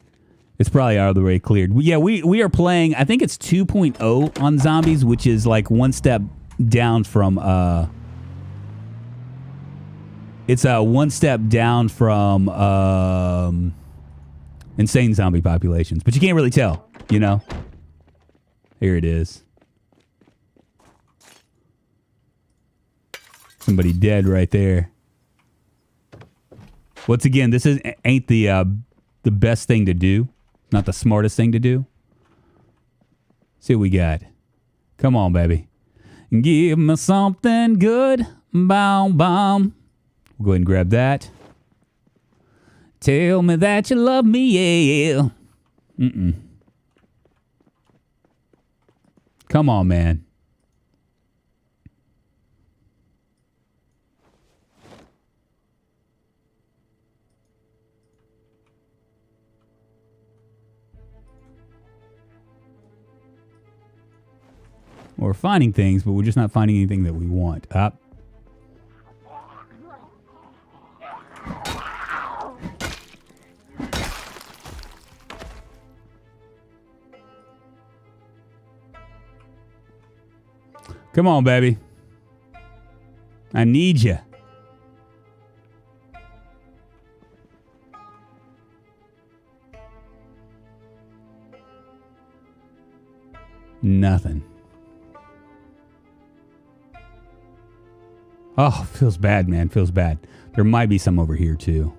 It's probably out of the way cleared. Yeah, we are playing, I think it's 2.0 on zombies, which is like one step down from, it's one step down from insane zombie populations. But you can't really tell, you know? Here it is. Somebody dead right there. Once again, this ain't the best thing to do. Not the smartest thing to do. See what we got. Come on, baby. Give me something good. Boom, boom. We'll go ahead and grab that. Tell me that you love me, yeah. Come on, man. We're finding things, but we're just not finding anything that we want. Up. Come on, baby. I need you. Nothing. Oh, feels bad, man. Feels bad. There might be some over here, too.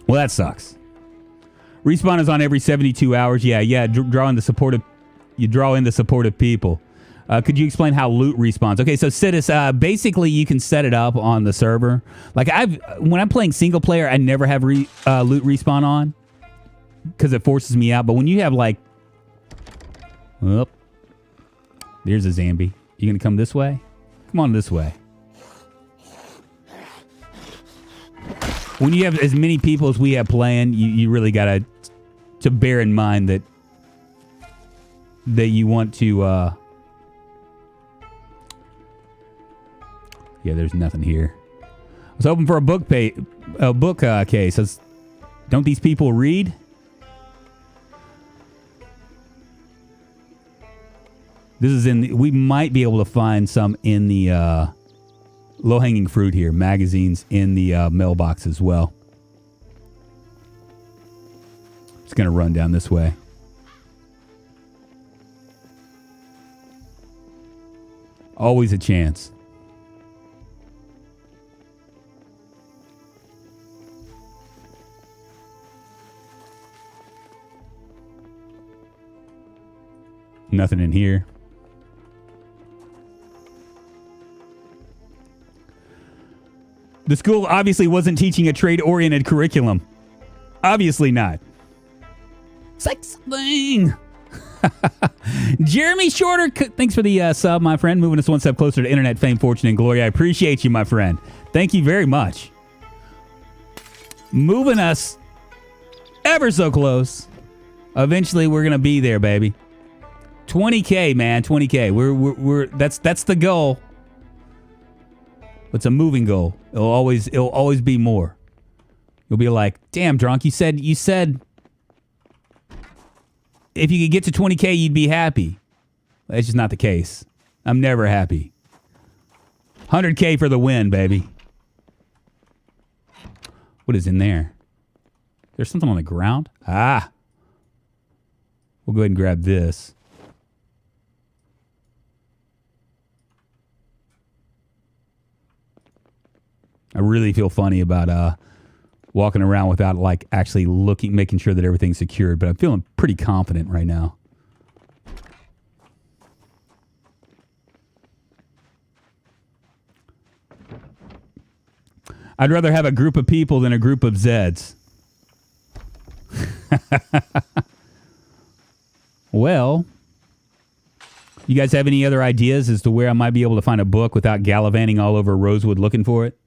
Well, that sucks. Respawn is on every 72 hours. Yeah. Draw in the supportive people. Could you explain how loot respawns? Okay, so Sidus, basically you can set it up on the server. Like when I'm playing single player, I never have loot respawn on because it forces me out. But when you have like, There's a Zambi. You gonna come this way? Come on this way. When you have as many people as we have playing, you really gotta to bear in mind that you want to. Yeah, there's nothing here. I was hoping for a book case. Don't these people read? This is we might be able to find some in the low-hanging fruit here. Magazines in the mailbox as well. Just going to run down this way. Always a chance. Nothing in here. The school obviously wasn't teaching a trade-oriented curriculum. Obviously not. Sex thing. Jeremy Shorter, thanks for the sub, my friend. Moving us one step closer to internet fame, fortune, and glory. I appreciate you, my friend. Thank you very much. Moving us ever so close. Eventually, we're gonna be there, baby. 20K, man, 20K. We're that's the goal. It's a moving goal. It'll always be more. You'll be like, damn, Drunk, you said if you could get to 20K, you'd be happy. That's just not the case. I'm never happy. 100K for the win, baby. What is in there? There's something on the ground? Ah. We'll go ahead and grab this. I really feel funny about walking around without like actually making sure that everything's secured, but I'm feeling pretty confident right now. I'd rather have a group of people than a group of Zeds. Well, you guys have any other ideas as to where I might be able to find a book without gallivanting all over Rosewood looking for it?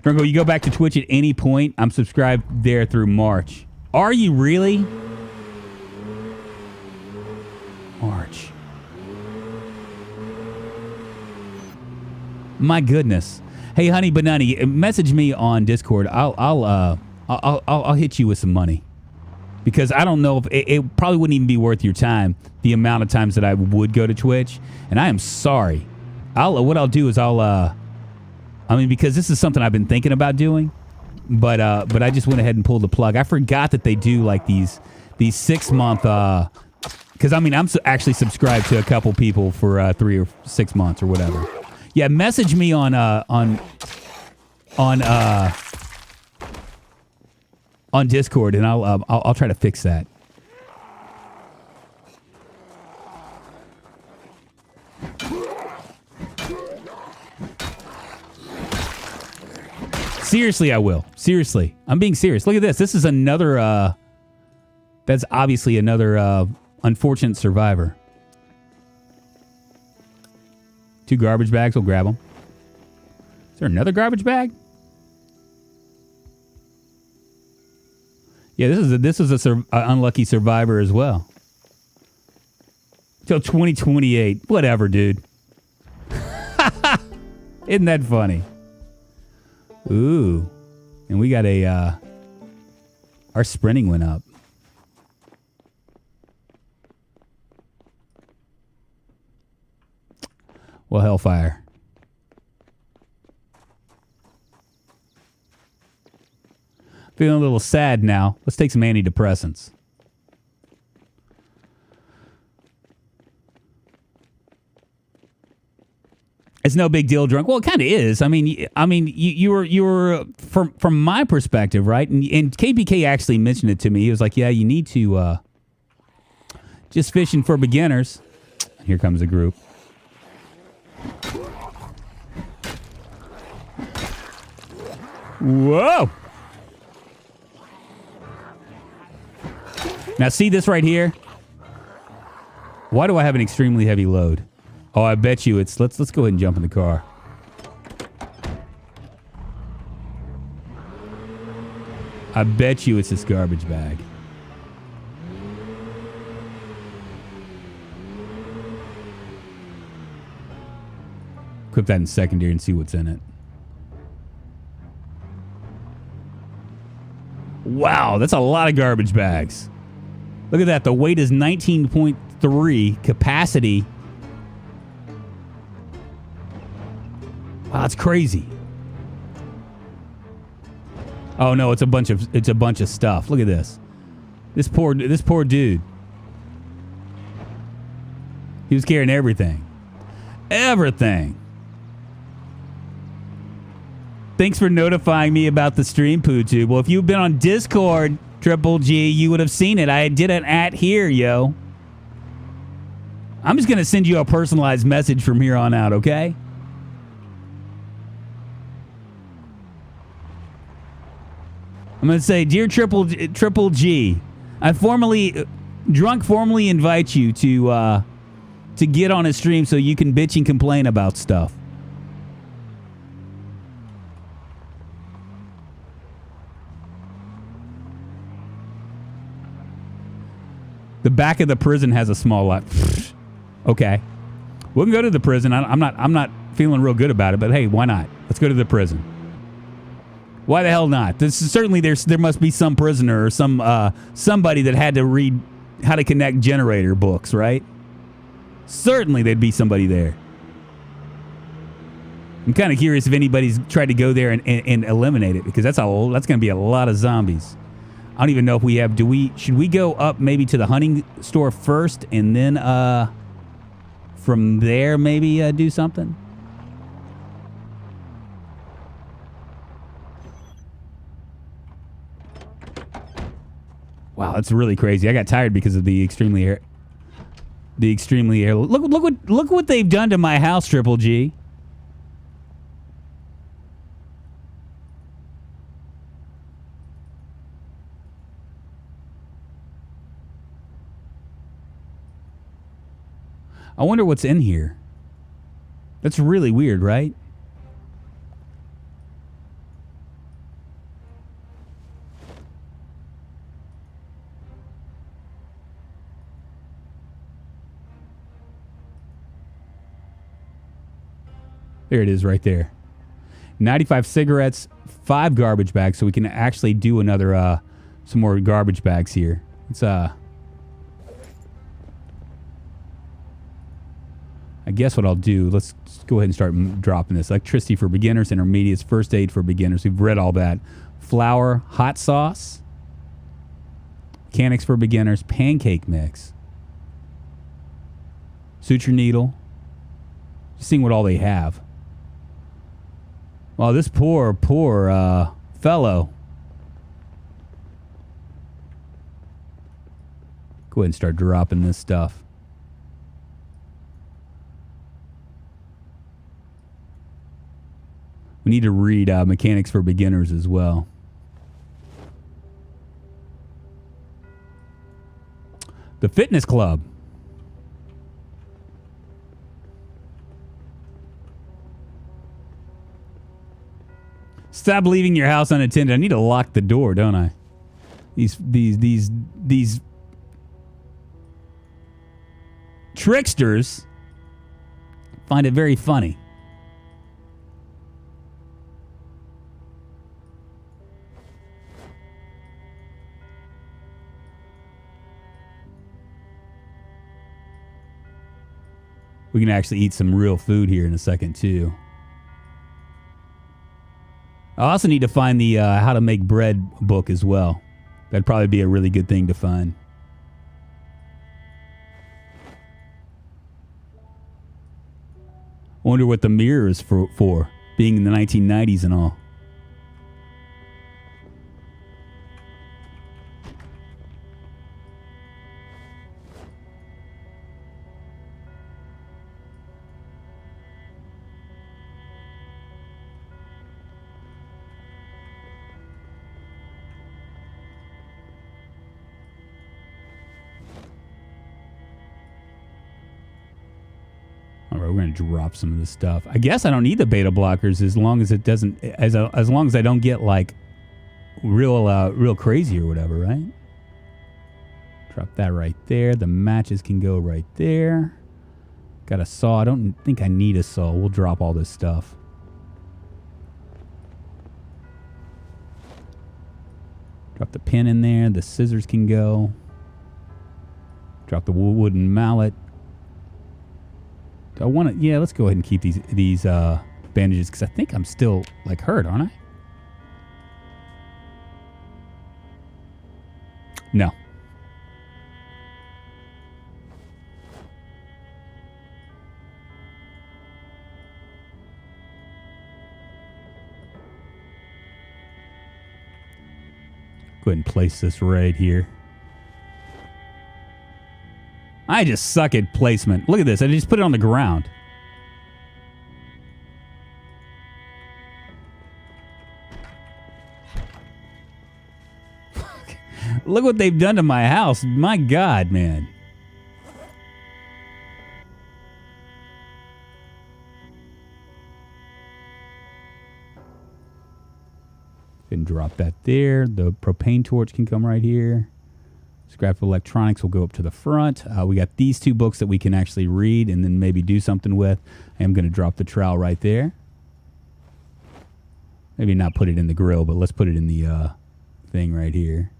Drunko, you go back to Twitch at any point. I'm subscribed there through March. Are you really? March. My goodness. Hey, honey Banani, message me on Discord. I'll hit you with some money. Because I don't know if it probably wouldn't even be worth your time, the amount of times that I would go to Twitch. And I am sorry. What I'll do is because this is something I've been thinking about doing, but I just went ahead and pulled the plug. I forgot that they do like these 6 month, because I'm actually subscribed to a couple people for 3 or 6 months or whatever. Yeah, message me on Discord, and I'll try to fix that. Seriously, I will. Seriously. I'm being serious. Look at this. This is another, that's obviously another unfortunate survivor. 2 garbage bags. We'll grab them. Is there another garbage bag? Yeah, this is a unlucky survivor as well. Till 2028. Whatever, dude. Isn't that funny? Ooh. And we got our sprinting went up. Well, hellfire. Feeling a little sad now. Let's take some antidepressants. It's no big deal, Drunk. Well, it kind of is. I mean, you were from my perspective, right? And KPK actually mentioned it to me. He was like, "Yeah, you need to just fishing for beginners." Here comes a group. Whoa! Now see this right here? Why do I have an extremely heavy load? Oh, I bet you it's... Let's go ahead and jump in the car. I bet you it's this garbage bag. Equip that in secondary and see what's in it. Wow, that's a lot of garbage bags. Look at that. The weight is 19.3. Capacity. Wow, that's crazy. Oh no, it's a bunch of stuff. Look at this. This poor dude. He was carrying everything. Everything. Thanks for notifying me about the stream, PooTube. Well, if you've been on Discord, Triple G, you would have seen it. I did an @ here, yo. I'm just going to send you a personalized message from here on out, okay? I'm going to say, Dear Triple G, Drunk formally invites you to get on his stream so you can bitch and complain about stuff. The back of the prison has a small lot. Okay. We can go to the prison. I'm not feeling real good about it, but hey, why not? Let's go to the prison. Why the hell not? Certainly there must be some prisoner or somebody that had to read how to connect generator books, right? Certainly there'd be somebody there. I'm kind of curious if anybody's tried to go there and eliminate it, because that's going to be a lot of zombies. I don't even know if we have... Should we go up maybe to the hunting store first and then from there maybe do something? Wow, that's really crazy. I got tired because of the extremely air. Look what they've done to my house, Triple G. I wonder what's in here. That's really weird, right? There it is right there. 95 cigarettes, 5 garbage bags, so we can actually do another some more garbage bags here. It's I guess what I'll do, let's go ahead and start dropping this. Electricity for beginners, intermediates, first aid for beginners. We've read all that. Flour, hot sauce, mechanics for beginners, pancake mix, suture needle. Just seeing what all they have. Well, this poor fellow. Go ahead and start dropping this stuff. We need to read Mechanics for Beginners as well. The Fitness Club. Stop leaving your house unattended. I need to lock the door, don't I? These tricksters find it very funny. We can actually eat some real food here in a second, too. I also need to find the how to make bread book as well. That'd probably be a really good thing to find. I wonder what the mirror is for being in the 1990s and all. All right, we're gonna drop some of this stuff. I guess I don't need the beta blockers as long as it doesn't, as long as I don't get like real crazy or whatever, right? Drop that right there. The matches can go right there. Got a saw. I don't think I need a saw. We'll drop all this stuff. Drop the pin in there. The scissors can go. Drop the wooden mallet. Do I want to? Yeah, let's go ahead and keep these bandages because I think I'm still like hurt, aren't I? No. Go ahead and place this right here. I just suck at placement. Look at this. I just put it on the ground. Look what they've done to my house. My God, man. Can drop that there. The propane torch can come right here. Scrap electronics will go up to the front. We got these two books that we can actually read and then maybe do something with. I am going to drop the trowel right there. Maybe not put it in the grill, but let's put it in the thing right here.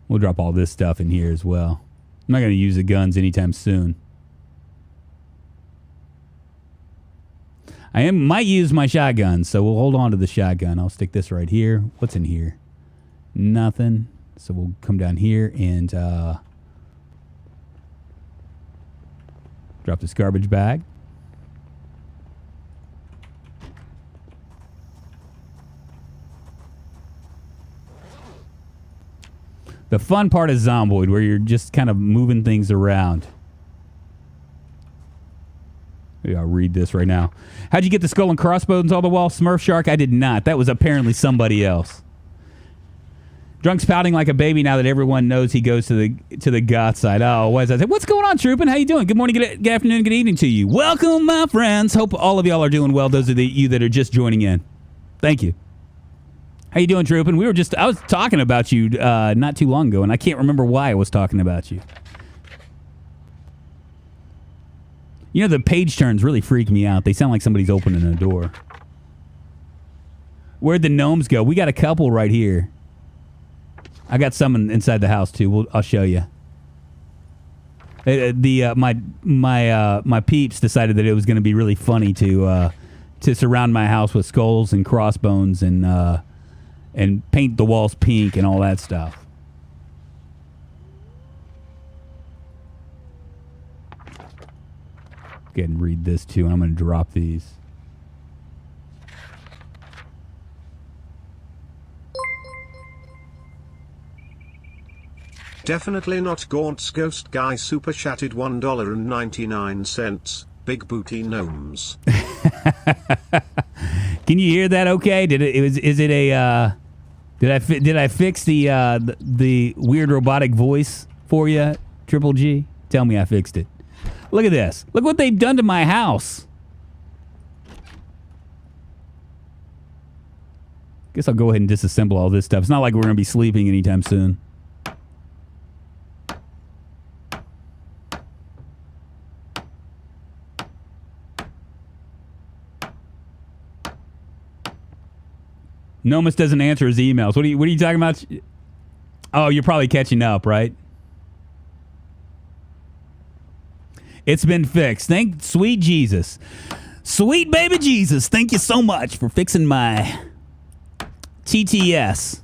We'll drop all this stuff in here as well. I'm not going to use the guns anytime soon. I might use my shotgun, so we'll hold on to the shotgun. I'll stick this right here. What's in here? Nothing. So we'll come down here and drop this garbage bag. The fun part is Zomboid, where you're just kind of moving things around. Maybe I'll read this right now. How'd you get the skull and crossbones on the wall? Smurf Shark? I did not. That was apparently somebody else. Drunk's pouting like a baby now that everyone knows he goes to the goth side. Oh, what is that? What's going on, Troopin'? How you doing? Good morning, good afternoon, good evening to you. Welcome, my friends. Hope all of y'all are doing well. Those of you that are just joining in. Thank you. How you doing, Troopin'? I was talking about you not too long ago, and I can't remember why I was talking about you. You know, the page turns really freak me out. They sound like somebody's opening a door. Where'd the gnomes go? We got a couple right here. I got some inside the house too. I'll show you. My peeps decided that it was going to be really funny to surround my house with skulls and crossbones and paint the walls pink and all that stuff. Go ahead and read this too, and I'm going to drop these. Definitely not Gaunt's Ghost Guy super chatted $1.99. Big booty gnomes. Can you hear that? Okay. Did I fix the weird robotic voice for you, Triple G? Tell me I fixed it. Look at this. Look what they've done to my house. Guess I'll go ahead and disassemble all this stuff. It's not like we're going to be sleeping anytime soon. Nomus doesn't answer his emails. What are you talking about? Oh, you're probably catching up, right? It's been fixed. Thank sweet Jesus. Sweet baby Jesus. Thank you so much for fixing my TTS.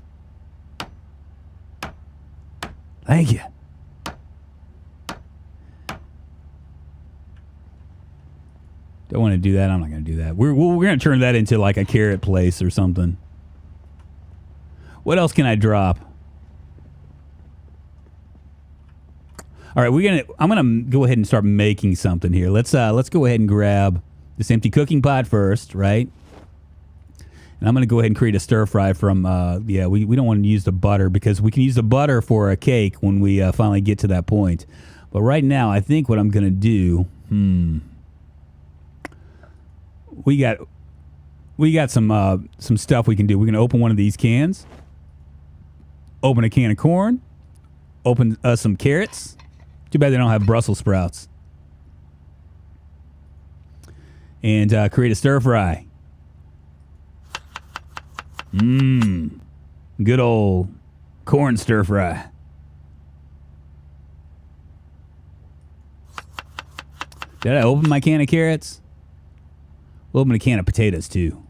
Thank you. Don't want to do that. I'm not going to do that. We're going to turn that into like a carrot place or something. What else can I drop? All right, I'm gonna go ahead and start making something here. Let's go ahead and grab this empty cooking pot first, right? And I'm going to go ahead and create a stir fry from, we don't want to use the butter because we can use the butter for a cake when we finally get to that point. But right now, I think what I'm going to do, we got some stuff we can do. We can open one of these cans, open a can of corn, open some carrots. Too bad they don't have Brussels sprouts. And create a stir fry. Good old corn stir fry. Did I open my can of carrots? We'll open a can of potatoes too.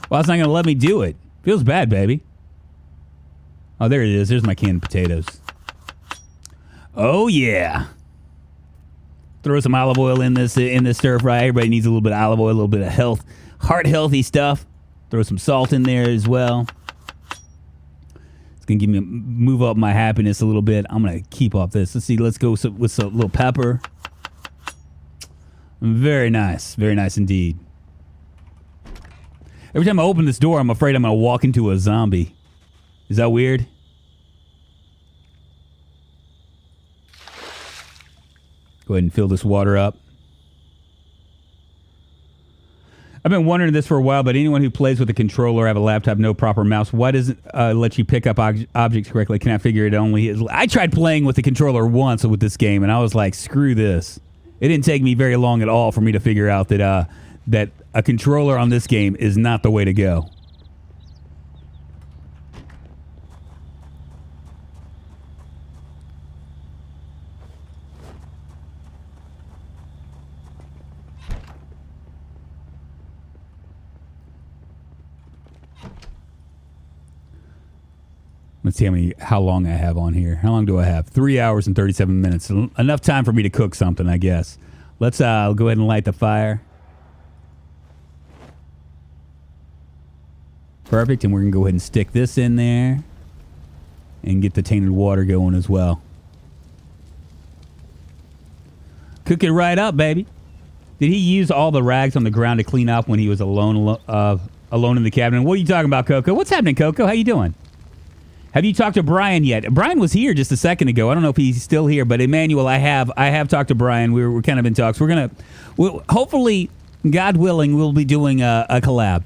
Well, it's not going to let me do it. Feels bad, baby. Oh, there it is. There's my canned potatoes. Oh, yeah. Throw some olive oil in this stir fry. Everybody needs a little bit of olive oil, a little bit of heart healthy stuff. Throw some salt in there as well. It's going to move up my happiness a little bit. I'm going to keep off this. Let's see. Let's go with a little pepper. Very nice. Very nice indeed. Every time I open this door, I'm afraid I'm going to walk into a zombie. Is that weird? Go ahead and fill this water up. I've been wondering this for a while, but anyone who plays with a controller, have a laptop, no proper mouse, why doesn't let you pick up objects correctly? Can I figure it only is? I tried playing with the controller once with this game, and I was like, screw this. It didn't take me very long at all for me to figure out that that a controller on this game is not the way to go. Let's see how long I have on here. How long do I have? 3 hours and 37 minutes. Enough time for me to cook something, I guess. Let's go ahead and light the fire. Perfect, and we're going to go ahead and stick this in there and get the tainted water going as well. Cook it right up, baby. Did he use all the rags on the ground to clean up when he was alone in the cabin? What are you talking about, Coco? What's happening, Coco? How you doing? Have you talked to Brian yet? Brian was here just a second ago. I don't know if he's still here, but Emmanuel, I have talked to Brian. We're kind of in talks. We'll hopefully, God willing, we'll be doing a collab.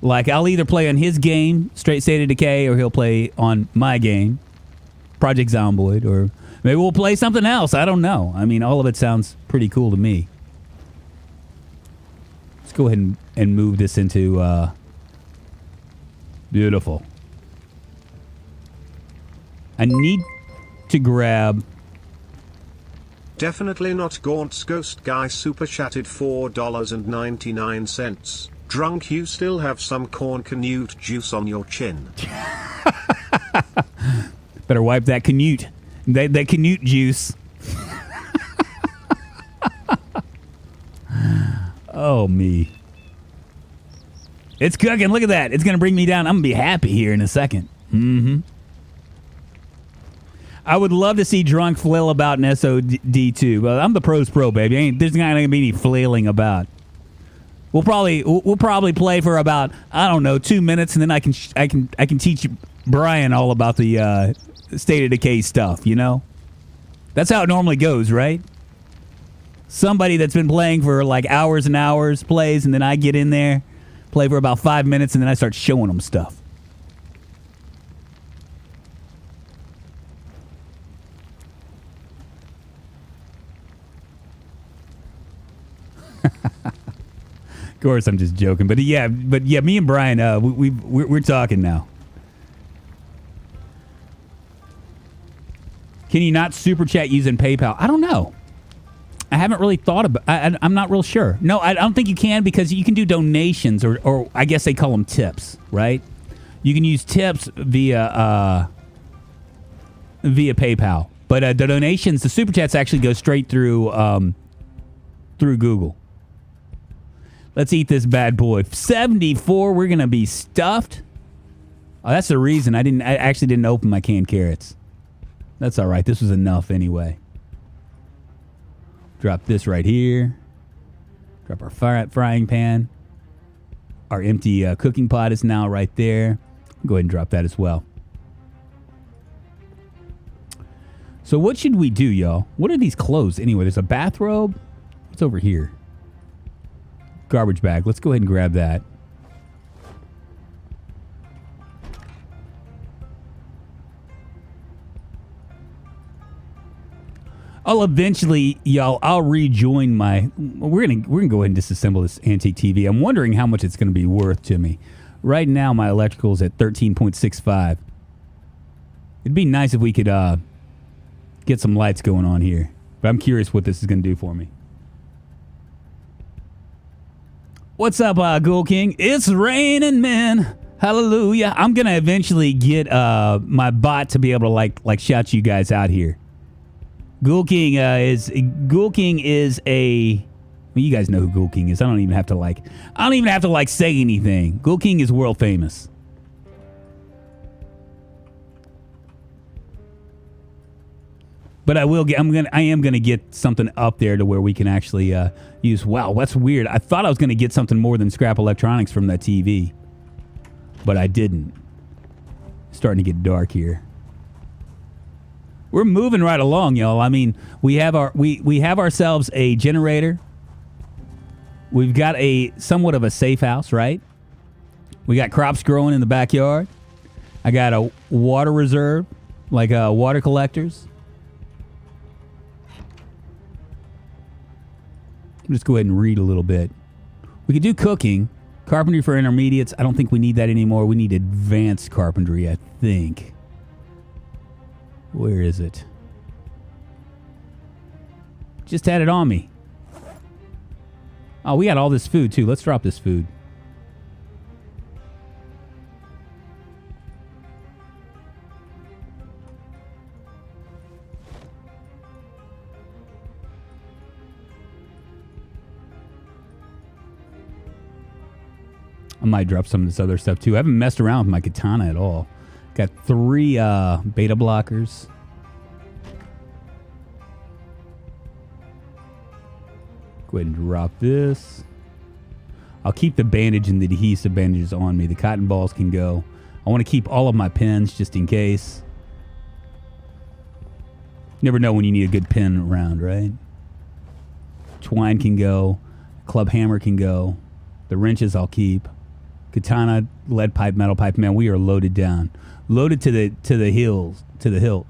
Like, I'll either play on his game, Straight State of Decay, or he'll play on my game, Project Zomboid, or maybe we'll play something else. I don't know. I mean, all of it sounds pretty cool to me. Let's go ahead and move this into beautiful. I need to grab... Definitely not Gaunt's Ghost Guy super chatted $4.99. Drunk, you still have some corn canute juice on your chin. Better wipe that canute. That canute juice. Oh, me. It's cooking. Look at that. It's going to bring me down. I'm going to be happy here in a second. Mm-hmm. I would love to see Drunk flail about in SOD2. But I'm the pro's pro, baby. There's not going to be any flailing about. We'll probably play for about, I don't know, 2 minutes, and then I can teach Brian all about the State of Decay stuff, you know? That's how it normally goes, right? Somebody that's been playing for like hours and hours plays, and then I get in there, play for about 5 minutes, and then I start showing them stuff. Of course, I'm just joking, but yeah, me and Brian, we're talking now. Can you not super chat using PayPal? I don't know. I haven't really thought about. I'm not real sure. No, I don't think you can, because you can do donations, or I guess they call them tips, right? You can use tips via PayPal, but the donations, the super chats actually go straight through Google. Let's eat this bad boy. 74. We're gonna be stuffed. Oh, that's the reason I actually didn't open my canned carrots. That's all right. This was enough anyway. Drop this right here. Drop our frying pan. Our empty cooking pot is now right there. Go ahead and drop that as well. So what should we do, y'all? What are these clothes anyway? There's a bathrobe. What's over here? Garbage bag. Let's go ahead and grab that. I'll eventually, y'all, I'll rejoin my... We're gonna go ahead and disassemble this antique TV. I'm wondering how much it's going to be worth to me. Right now, my electrical's at 13.65. It'd be nice if we could get some lights going on here. But I'm curious what this is going to do for me. What's up, Ghoul King? It's raining, man. Hallelujah. I'm going to eventually get my bot to be able to like shout you guys out here. Ghoul King is a... Well, you guys know who Ghoul King is. I don't even have to say anything. Ghoul King is world famous. But I am gonna get something up there to where we can actually use. Wow, that's weird. I thought I was gonna get something more than scrap electronics from that TV, but I didn't. It's starting to get dark here. We're moving right along, y'all. I mean, we have ourselves a generator. We've got a somewhat of a safe house, right? We got crops growing in the backyard. I got a water reserve, like water collectors. Just go ahead and read a little bit. We could do cooking. Carpentry for intermediates. I don't think we need that anymore. We need advanced carpentry, I think. Where is it? Just had it on me. Oh, we got all this food, too. Let's drop this food. I might drop some of this other stuff, too. I haven't messed around with my katana at all. Got 3 beta blockers. Go ahead and drop this. I'll keep the bandage and the adhesive bandages on me. The cotton balls can go. I want to keep all of my pins just in case. Never know when you need a good pin around, right? Twine can go. Club hammer can go. The wrenches I'll keep. Katana, lead pipe, metal pipe. Man, we are loaded down. Loaded to the hilt.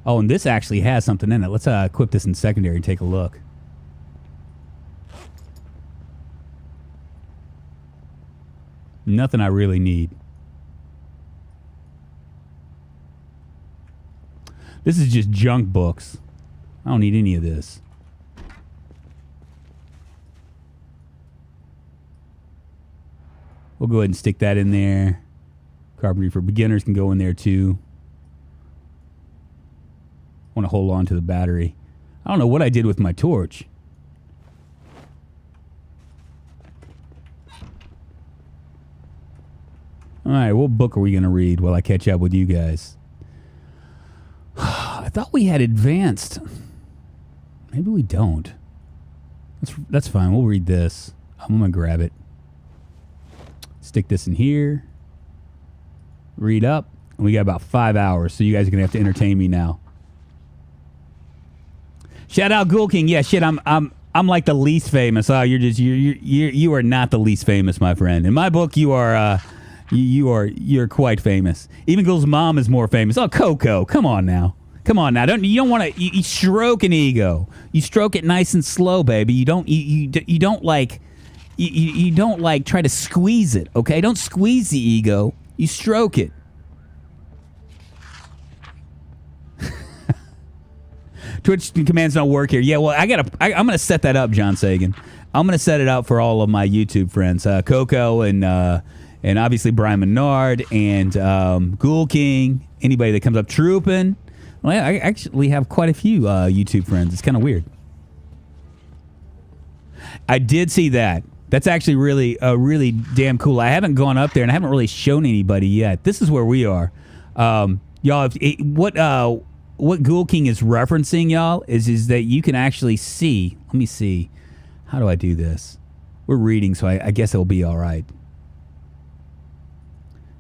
Oh, and this actually has something in it. Let's equip this in secondary and take a look. Nothing I really need. This is just junk books. I don't need any of this. We'll go ahead and stick that in there. Carpentry for beginners can go in there too. I want to hold on to the battery. I don't know what I did with my torch. All right, what book are we going to read while I catch up with you guys? I thought we had advanced. Maybe we don't. That's fine. We'll read this. I'm going to grab it. Stick this in here. Read up. And we got about 5 hours, so you guys are going to have to entertain me now. Shout out Ghoul King. Yeah, shit, I'm like the least famous. Oh, you are not the least famous, my friend. In my book, you're quite famous. Even Ghoul's mom is more famous. Oh, Coco, come on now. You don't want to. You stroke an ego. You stroke it nice and slow, baby. You don't try to squeeze it. Okay, don't squeeze the ego. You stroke it. Twitch commands don't work here. Yeah, well, I'm gonna set that up, John Sagan. I'm gonna set it up for all of my YouTube friends, Coco and obviously Brian Menard and Ghoul King. Anybody that comes up trooping. Well, I actually have quite a few YouTube friends. It's kind of weird. I did see that. That's actually really damn cool. I haven't gone up there and I haven't really shown anybody yet. This is where we are, y'all. what Ghoul King is referencing, y'all, is that you can actually see. Let me see. How do I do this? We're reading, so I guess it'll be all right.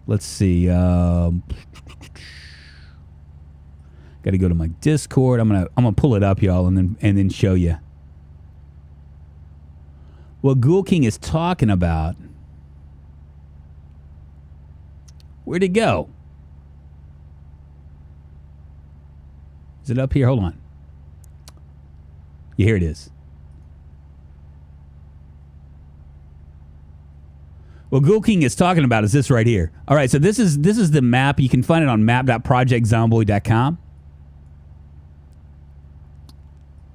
Let's see. Got to go to my Discord. I'm gonna pull it up, y'all, and then show you what Ghoul King is talking about. Where'd it go? Is it up here? Hold on. Yeah, here it is. What Ghoul King is talking about is this right here. All right, so this is the map. You can find it on map.projectzomboid.com.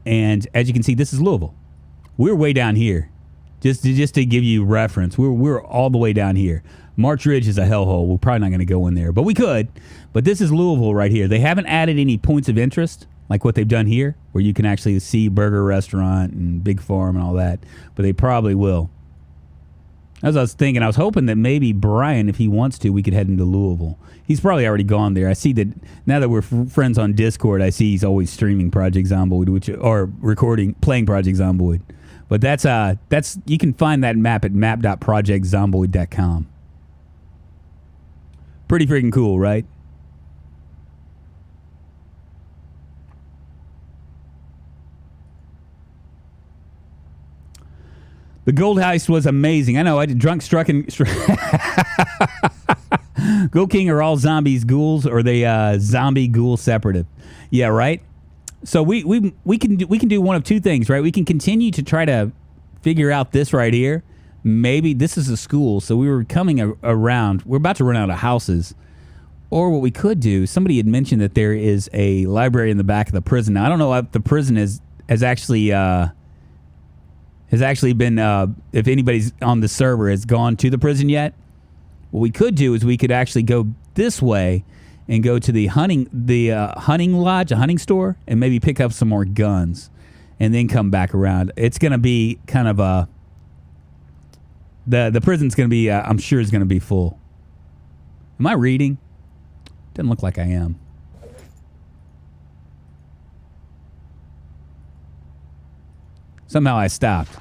And as you can see, this is Louisville. We're way down here. Just to give you reference, we're all the way down here. March Ridge is a hellhole. We're probably not going to go in there, but we could. But this is Louisville right here. They haven't added any points of interest like what they've done here, where you can actually see Burger Restaurant and Big Farm and all that. But they probably will. As I was thinking, I was hoping that maybe Brian, if he wants to, we could head into Louisville. He's probably already gone there. I see that now that we're friends on Discord, I see he's always streaming Project Zomboid, or playing Project Zomboid. But that's you can find that map at map.projectzomboid.com. Pretty freaking cool, right? The gold heist was amazing. I know. I did drunk struck and Ghoul King are all zombies, ghouls, or they zombie ghoul separative. Yeah, right. So we can do one of two things, right? We can continue to try to figure out this right here. Maybe this is a school, so we were coming around. We're about to run out of houses. Or what we could do, somebody had mentioned that there is a library in the back of the prison. Now, I don't know if the prison has actually been, if anybody's on the server has gone to the prison yet. What we could do is we could actually go this way and go to the hunting lodge, a hunting store, and maybe pick up some more guns, and then come back around. It's going to be kind of the prison's going to be, I'm sure, is going to be full. Am I reading? Doesn't look like I am. Somehow I stopped.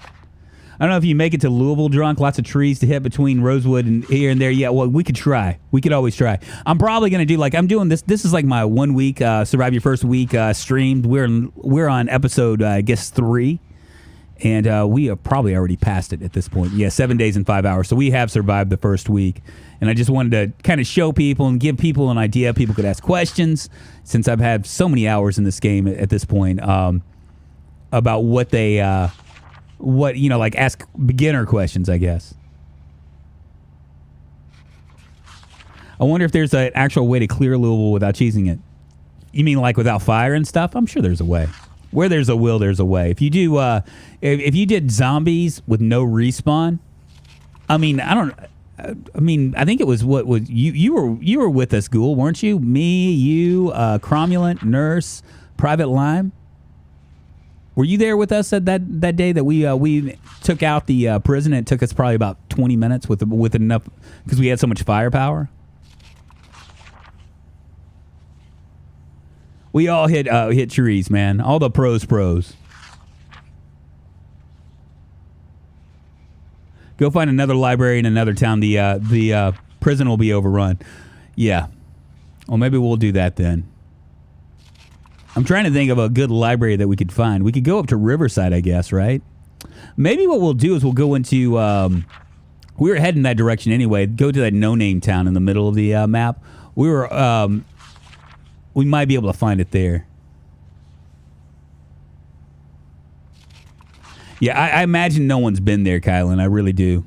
I don't know if you make it to Louisville drunk. Lots of trees to hit between Rosewood and here and there. Yeah, well, we could try. We could always try. I'm probably going to do, like, I'm doing this. This is like my 1 week, survive your first week streamed. We're on episode, I guess, 3. And we have probably already passed it at this point. Yeah, 7 days and 5 hours. So we have survived the first week. And I just wanted to kind of show people and give people an idea. People could ask questions, since I've had so many hours in this game at this point, about what they, like ask beginner questions, I guess. I wonder if there's an actual way to clear Louisville without cheesing it. You mean like without fire and stuff? I'm sure there's a way. Where there's a will, there's a way. If you do, if you did zombies with no respawn, I think it was you were with us, Ghoul, weren't you? Me, you, Cromulent, Nurse, Private Lime. Were you there with us at that day that we took out the prison? It took us probably about 20 minutes with enough, because we had so much firepower. We all hit trees, man. All the pros. Go find another library in another town. The prison will be overrun. Yeah. Well, maybe we'll do that then. I'm trying to think of a good library that we could find. We could go up to Riverside, I guess, right? Maybe what we'll do is we'll go into... we were heading that direction anyway. Go to that no-name town in the middle of the map. We might be able to find it there. Yeah, I imagine no one's been there, Kylan. I really do.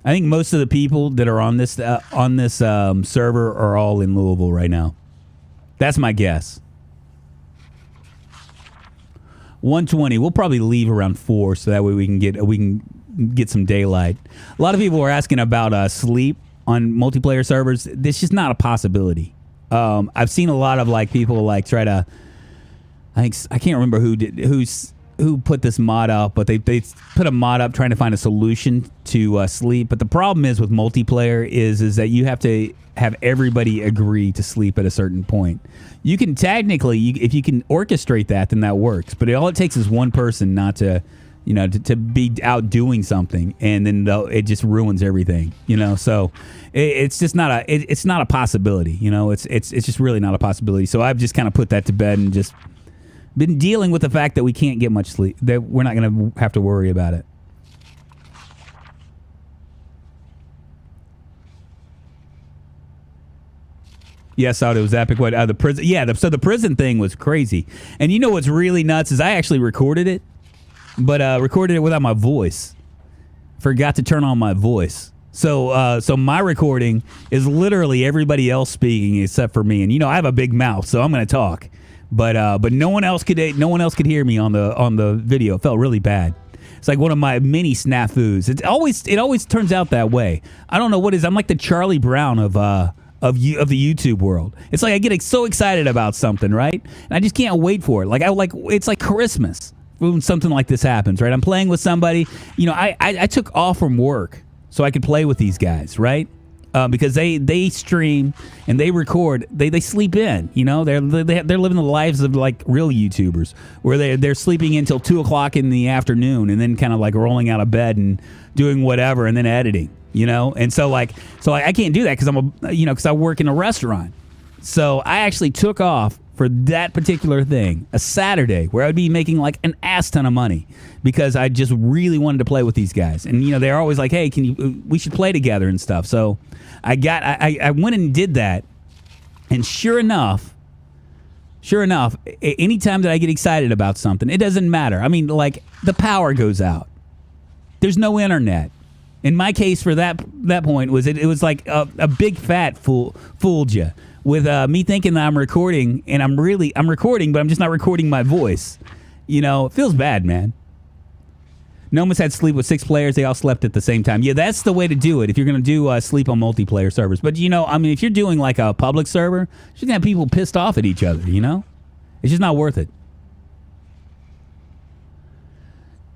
I think most of the people that are on this server are all in Louisville right now. That's my guess. 1:20. We'll probably leave around 4, so that way we can get some daylight. A lot of people are asking about sleep on multiplayer servers. It's just not a possibility. I've seen a lot of like people like try to. I can't remember who's who put this mod up, but they put a mod up trying to find a solution to sleep. But the problem is with multiplayer is that you have to have everybody agree to sleep at a certain point. You can technically, if you can orchestrate that, then that works. But all it takes is one person not to, to be out doing something, and then it just ruins everything. So it's just not it's not a possibility. It's just really not a possibility. So I've just kind of put that to bed and just been dealing with the fact that we can't get much sleep, that we're not going to have to worry about it. Yes, it was epic. What the prison? Yeah, so the prison thing was crazy. And you know what's really nuts is I actually recorded it, but recorded it without my voice. Forgot to turn on my voice. So my recording is literally everybody else speaking except for me. And I have a big mouth, so I'm going to talk. But no one else could hear me on the video. It felt really bad. It's like one of my mini snafus. It always turns out that way. I don't know what it is. I'm like the Charlie Brown of the YouTube world. It's like I get so excited about something, right? And I just can't wait for it. It's like Christmas when something like this happens, right? I'm playing with somebody. I took off from work so I could play with these guys, right? Because they stream and they record, they sleep in. They're living the lives of like real YouTubers, where they're sleeping until 2:00 in the afternoon and then kind of like rolling out of bed and doing whatever and then editing. And so I can't do that because because I work in a restaurant. So I actually took off for that particular thing, a Saturday where I would be making like an ass ton of money because I just really wanted to play with these guys. And they're always like, hey, we should play together and stuff. So I went and did that. And sure enough, anytime that I get excited about something, it doesn't matter. I mean, like the power goes out. There's no internet. In my case, for that point, it was like a big fat fooled you with me thinking that I'm recording, and I'm recording, but I'm just not recording my voice. It feels bad, man. Noma's had sleep with 6 players. They all slept at the same time. Yeah, that's the way to do it if you're going to do sleep on multiplayer servers. But, if you're doing like a public server, you're just going to have people pissed off at each other, It's just not worth it.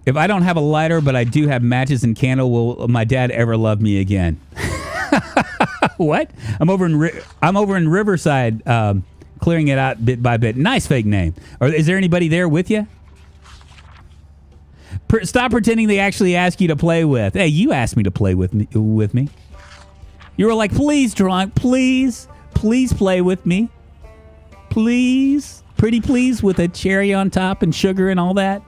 If I don't have a lighter, but I do have matches and candle, will my dad ever love me again? What? I'm over in Riverside, clearing it out bit by bit. Nice fake name. Or is there anybody there with you? Stop pretending they actually ask you to play with. Hey, you asked me to play with me. You were like, please, Drunk, please play with me. Please. Pretty please with a cherry on top and sugar and all that.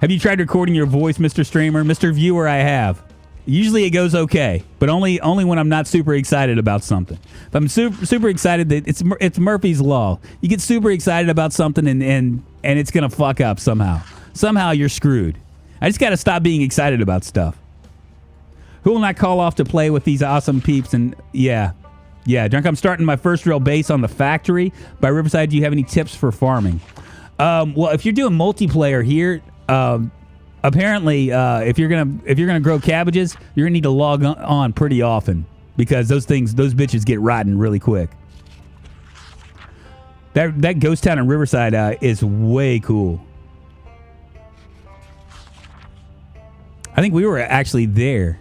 Have you tried recording your voice, Mr. Streamer? Mr. Viewer, I have. Usually it goes okay, but only when I'm not super excited about something. If I'm super excited, it's Murphy's Law. You get super excited about something and it's going to fuck up somehow. Somehow you're screwed. I just got to stop being excited about stuff. Who will not call off to play with these awesome peeps? And yeah, Drunk, I'm starting my first real base on the factory by Riverside. Do you have any tips for farming? Well, if you're doing multiplayer here, apparently, if you're gonna grow cabbages, you're gonna need to log on pretty often because those bitches get rotten really quick. That ghost town in Riverside is way cool. I think we were actually there.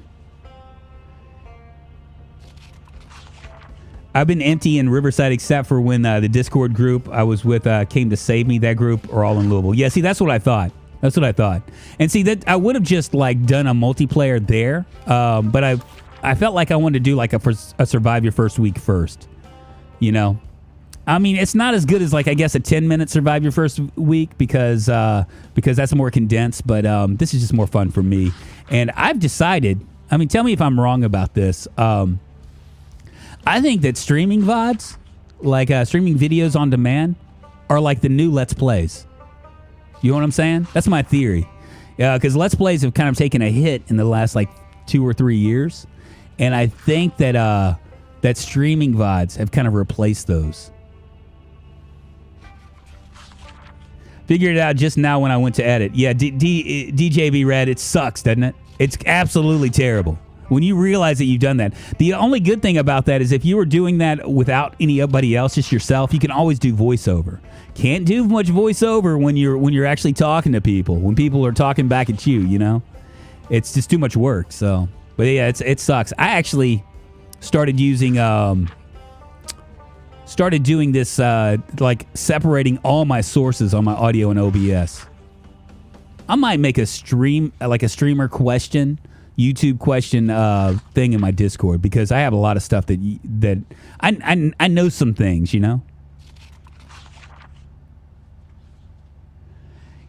I've been empty in Riverside except for when the Discord group I was with came to save me. That group are all in Louisville. Yeah, see, that's what I thought. And see, that I would have just like done a multiplayer there, but I felt like I wanted to do like a survive your first week first. I mean, it's not as good as like I guess a 10-minute survive your first week because that's more condensed. But this is just more fun for me, and I've decided. I mean, tell me if I'm wrong about this. I think that streaming VODs, like streaming videos on demand, are like the new Let's Plays. You know what I'm saying? That's my theory. Because Let's Plays have kind of taken a hit in the last like 2 or 3 years. And I think that that streaming VODs have kind of replaced those. Figured it out just now when I went to edit. Yeah, DJB Red, it sucks, doesn't it? It's absolutely terrible. When you realize that you've done that. The only good thing about that is if you were doing that without anybody else, just yourself, you can always do voiceover. Can't do much voiceover when you're actually talking to people. When people are talking back at you, you know, it's just too much work. So, but yeah, it sucks. I actually started using started doing this like separating all my sources on my audio and OBS. I might make a stream, like a streamer question, YouTube question thing in my Discord, because I have a lot of stuff that I know some things, you know.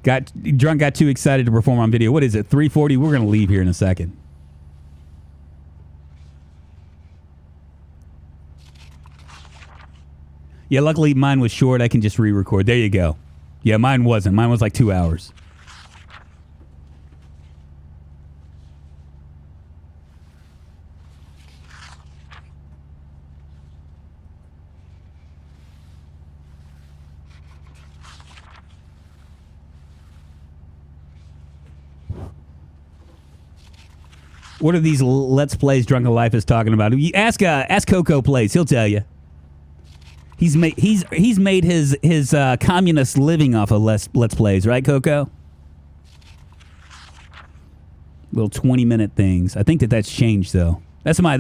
Drunk got too excited to perform on video. What is it? 3:40. We're gonna leave here in a second. Yeah, luckily mine was short. I can just re-record. There you go. Yeah, mine wasn't. Mine was like 2 hours. What are these Let's Plays Drunkonlife is talking about? You ask Coco Plays. He'll tell you. He's made his communist living off of Let's Plays, right, Coco? Little 20-minute things. I think that's changed though. That's my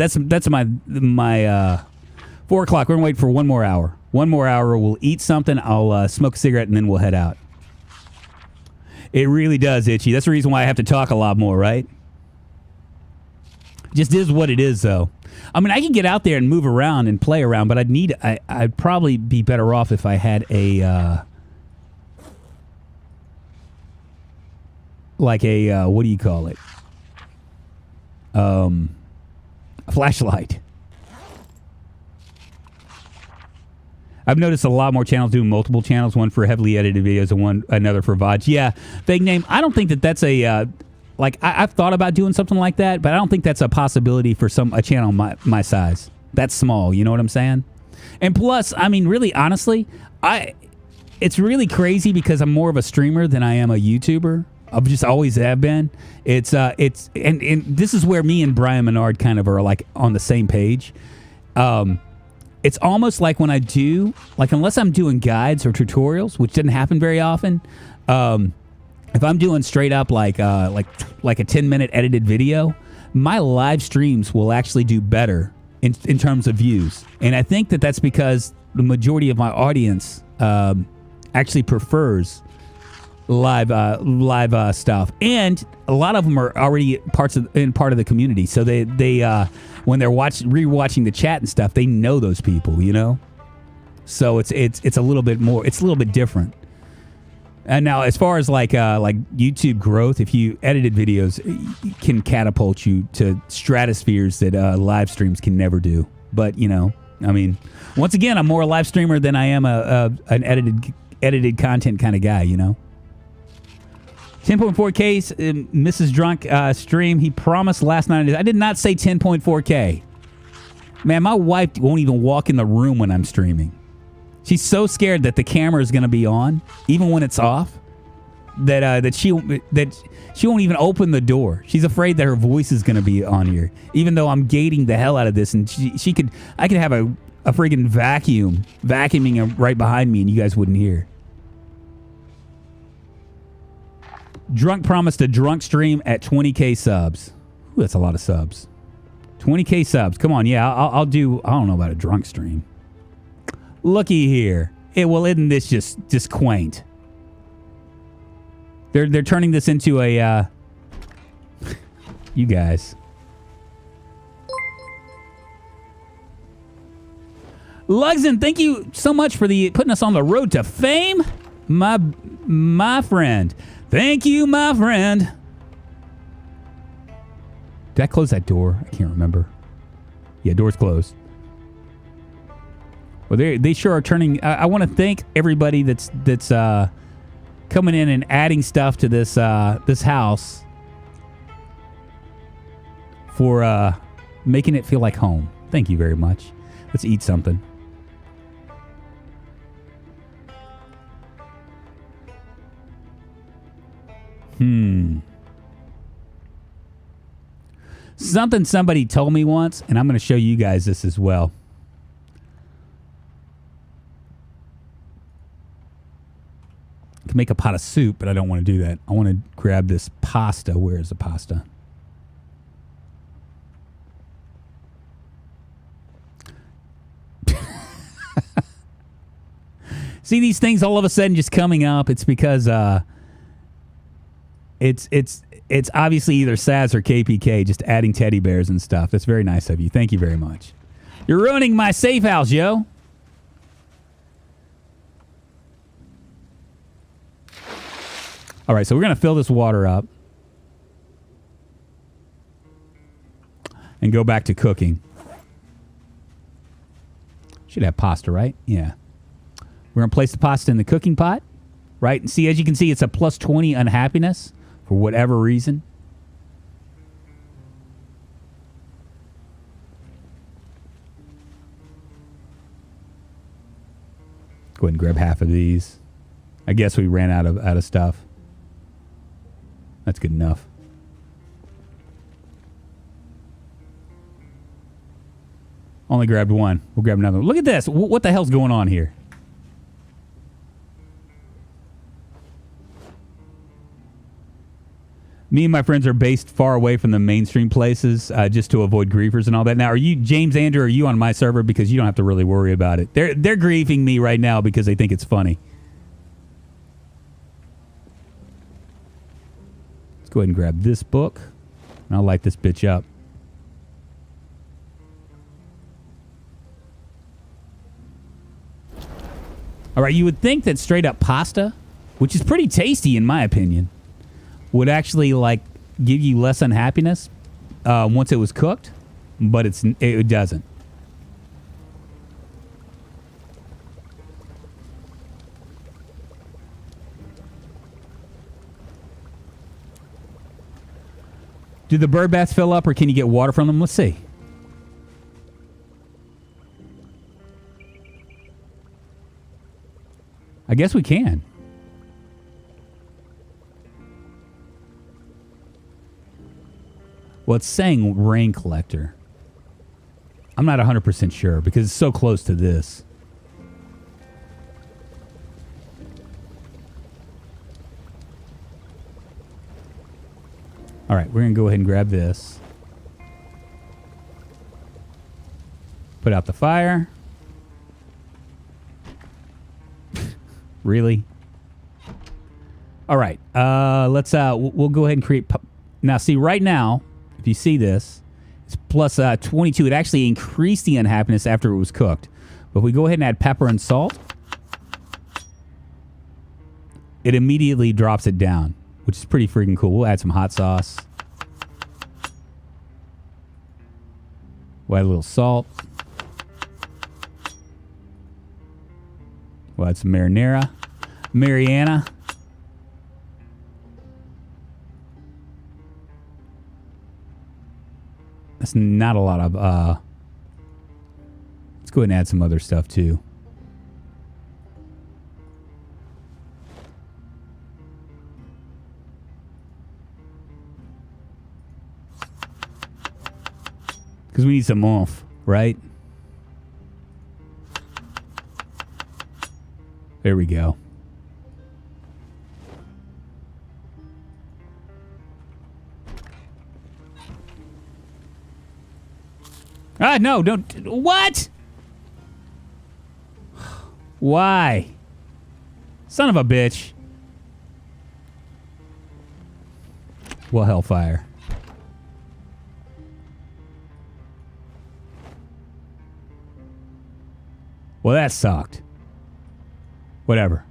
4 o'clock. We're gonna wait for 1 more hour. 1 more hour. We'll eat something. I'll smoke a cigarette and then we'll head out. It really does, Itchy. That's the reason why I have to talk a lot more, right? Just is what it is, though. I mean, I can get out there and move around and play around, but I'd probably be better off if I had a what do you call it? A flashlight. I've noticed a lot more channels doing multiple channels, one for heavily edited videos and another for VODs. Yeah, fake name. I don't think that's a I've thought about doing something like that, but I don't think that's a possibility for a channel my size. That's small, you know what I'm saying? And plus, I mean, really, honestly, it's really crazy because I'm more of a streamer than I am a YouTuber. I've just always have been. And this is where me and Brian Menard kind of are like on the same page. It's almost like when I do, like, unless I'm doing guides or tutorials, which doesn't happen very often. If I'm doing straight up like a 10-minute edited video, my live streams will actually do better in terms of views. And I think that's because the majority of my audience actually prefers live stuff, and a lot of them are already part of the community. So they when they're rewatching the chat and stuff, they know those people, you know. So it's a little bit more. It's a little bit different. And now, as far as like YouTube growth, if you edited videos, it can catapult you to stratospheres that live streams can never do. But you know, I mean, once again, I'm more a live streamer than I am an edited content kind of guy. You know, 10.4K Mrs. Drunk stream. He promised last night. I did not say 10.4K. Man, my wife won't even walk in the room when I'm streaming. She's so scared that the camera is going to be on, even when it's off, that she won't even open the door. She's afraid that her voice is going to be on here, even though I'm gating the hell out of this. And I could have a friggin' vacuuming right behind me, and you guys wouldn't hear. Drunk promised a drunk stream at 20K subs. Ooh, that's a lot of subs. 20K subs. Come on, yeah, I'll do. I don't know about a drunk stream. Looky here. Isn't this just quaint? They're turning this into a you guys. Luxon, thank you so much for putting us on the road to fame, my friend. Thank you, my friend. Did I close that door? I can't remember. Yeah, door's closed. Well, they sure are turning. I want to thank everybody that's coming in and adding stuff to this house for making it feel like home. Thank you very much. Let's eat something. something somebody told me once, and I'm going to show you guys this as well. I can make a pot of soup, but I don't want to do that. I want to grab this pasta. Where is the pasta? See these things all of a sudden just coming up. It's because it's obviously either Saz or KPK just adding teddy bears and stuff. That's very nice of you. Thank you very much. You're ruining my safe house, yo. All right, so we're going to fill this water up and go back to cooking. Should have pasta, right? Yeah. We're going to place the pasta in the cooking pot, right? And see, as you can see, it's a plus 20 unhappiness for whatever reason. Go ahead and grab half of these. I guess we ran out of stuff. That's good enough. Only grabbed one. We'll grab another one. Look at this. What the hell's going on here? Me and my friends are based far away from the mainstream places just to avoid griefers and all that. Now, are you, James Andrew, are you on my server? Because you don't have to really worry about it. They're griefing me right now because they think it's funny. Let's go ahead and grab this book. And I'll light this bitch up. All right, you would think that straight up pasta, which is pretty tasty in my opinion, would actually like give you less unhappiness once it was cooked, but it doesn't. Do the bird baths fill up, or can you get water from them? Let's see. I guess we can. Well, it's saying rain collector. I'm not 100% sure because it's so close to this. All right, we're going to go ahead and grab this. Put out the fire. Really? All right, let's, we'll go ahead and create... Now, see, right now... If you see this, it's plus 22. It actually increased the unhappiness after it was cooked. But if we go ahead and add pepper and salt, it immediately drops it down, which is pretty freaking cool. We'll add some hot sauce. We'll add a little salt. We'll add some marinara. Mariana. That's not a lot of, let's go ahead and add some other stuff too. Because we need some oomph, right? There we go. Ah, no, don't. What? Why? Son of a bitch. Well, hellfire. Well, that sucked. Whatever.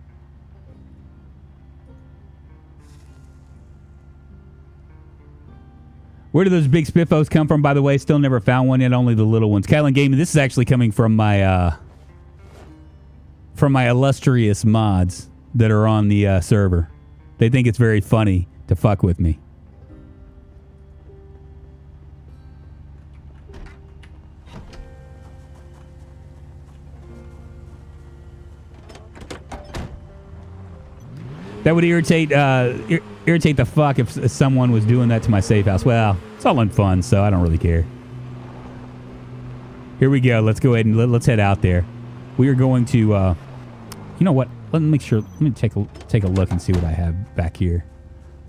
Where do those big spiffos come from, by the way? Still never found one yet, only the little ones. Kylan Gaming, this is actually coming from my illustrious mods that are on the server. They think it's very funny to fuck with me. That would irritate the fuck if someone was doing that to my safe house. Well, It's all in fun, so I don't really care. Here we go. Let's go ahead and let's head out there. We are going to, you know what? Let me make sure. Let me take a look and see what I have back here.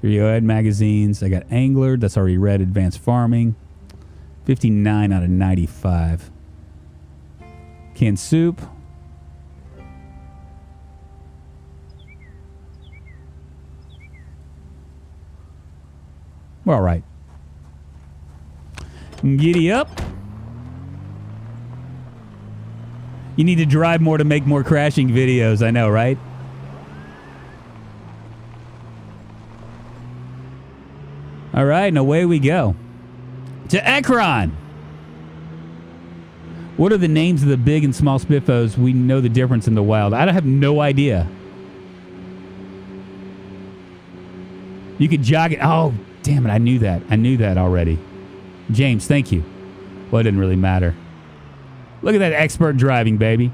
Here you go. Ed magazines. I got Angler. That's already read. Advanced Farming. 59 out of 95. Canned soup. We're all right. Giddy up. You need to drive more to make more crashing videos. I know, right? All right, and away we go. To Akron. What are the names of the big and small spiffos? We know the difference in the wild. I have no idea. You could jog it. Oh, damn it. I knew that. I knew that already. James, thank you. Well, it didn't really matter. Look at that expert driving, baby.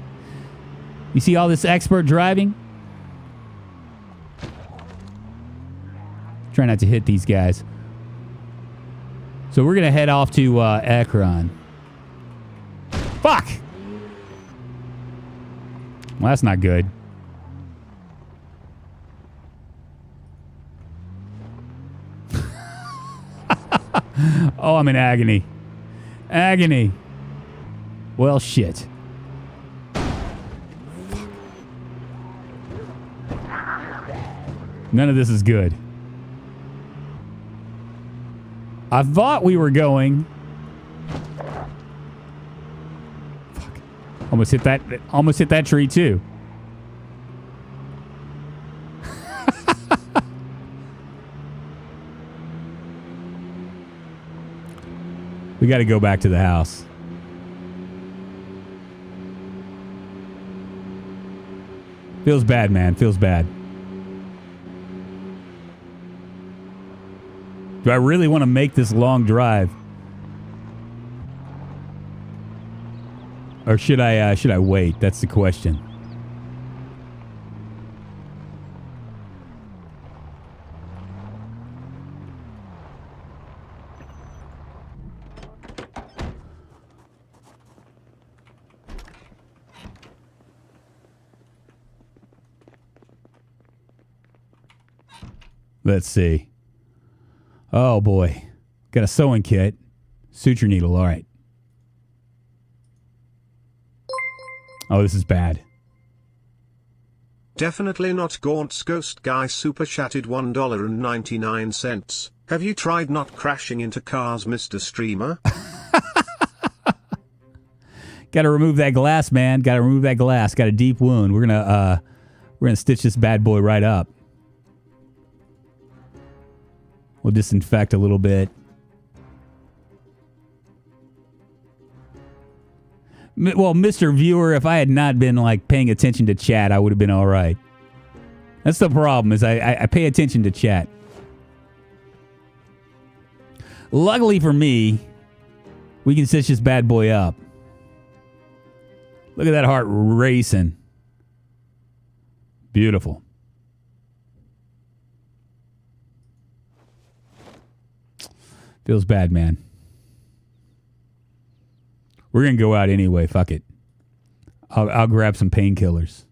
You see all this expert driving? Try not to hit these guys. So we're going to head off to Akron. Fuck! Well, that's not good. Oh, I'm in agony. Agony. Well, shit. Fuck. None of this is good. I thought we were going... Fuck. Almost hit that tree, too. We got to go back to the house. Feels bad, man. Feels bad. Do I really want to make this long drive? Or should I wait? That's the question. Let's see. Oh, boy. Got a sewing kit. Suture needle. All right. Oh, this is bad. Definitely not Gaunt's Ghost Guy super chatted $1.99. Have you tried not crashing into cars, Mr. Streamer? Got to remove that glass, man. Got to remove that glass. Got a deep wound. We're gonna stitch this bad boy right up. We'll disinfect a little bit. Well, Mr. Viewer, if I had not been like paying attention to chat, I would have been all right. That's the problem, is I pay attention to chat. Luckily for me, we can stitch this bad boy up. Look at that heart racing. Beautiful. Feels bad, man. We're going to go out anyway. Fuck it. I'll grab some painkillers.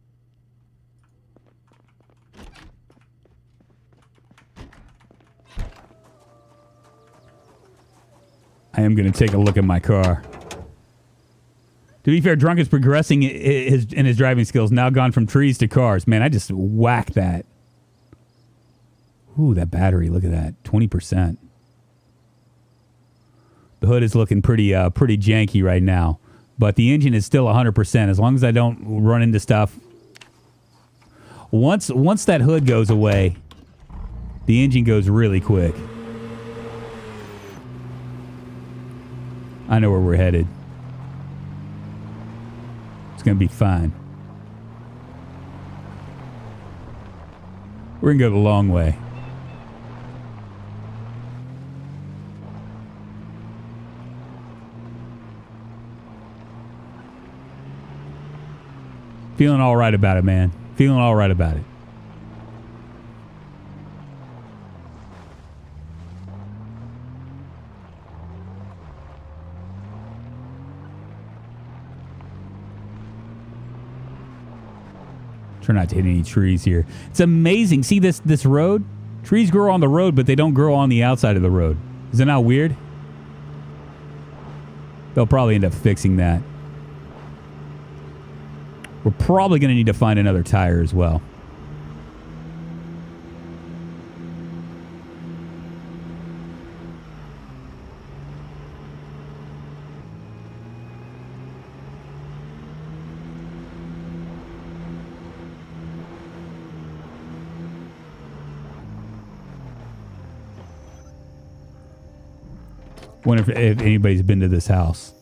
I am going to take a look at my car. To be fair, Drunk is progressing in his driving skills. Now gone from trees to cars. Man, I just whacked that. Ooh, that battery. Look at that. 20%. The hood is looking pretty janky right now. But the engine is still 100%. As long as I don't run into stuff. Once that hood goes away, the engine goes really quick. I know where we're headed. It's going to be fine. We're going to go the long way. Feeling all right about it, man. Feeling all right about it. Try not to hit any trees here. It's amazing. See this road? Trees grow on the road, but they don't grow on the outside of the road. Is it not weird? They'll probably end up fixing that. We're probably going to need to find another tire as well. Wonder if anybody's been to this house.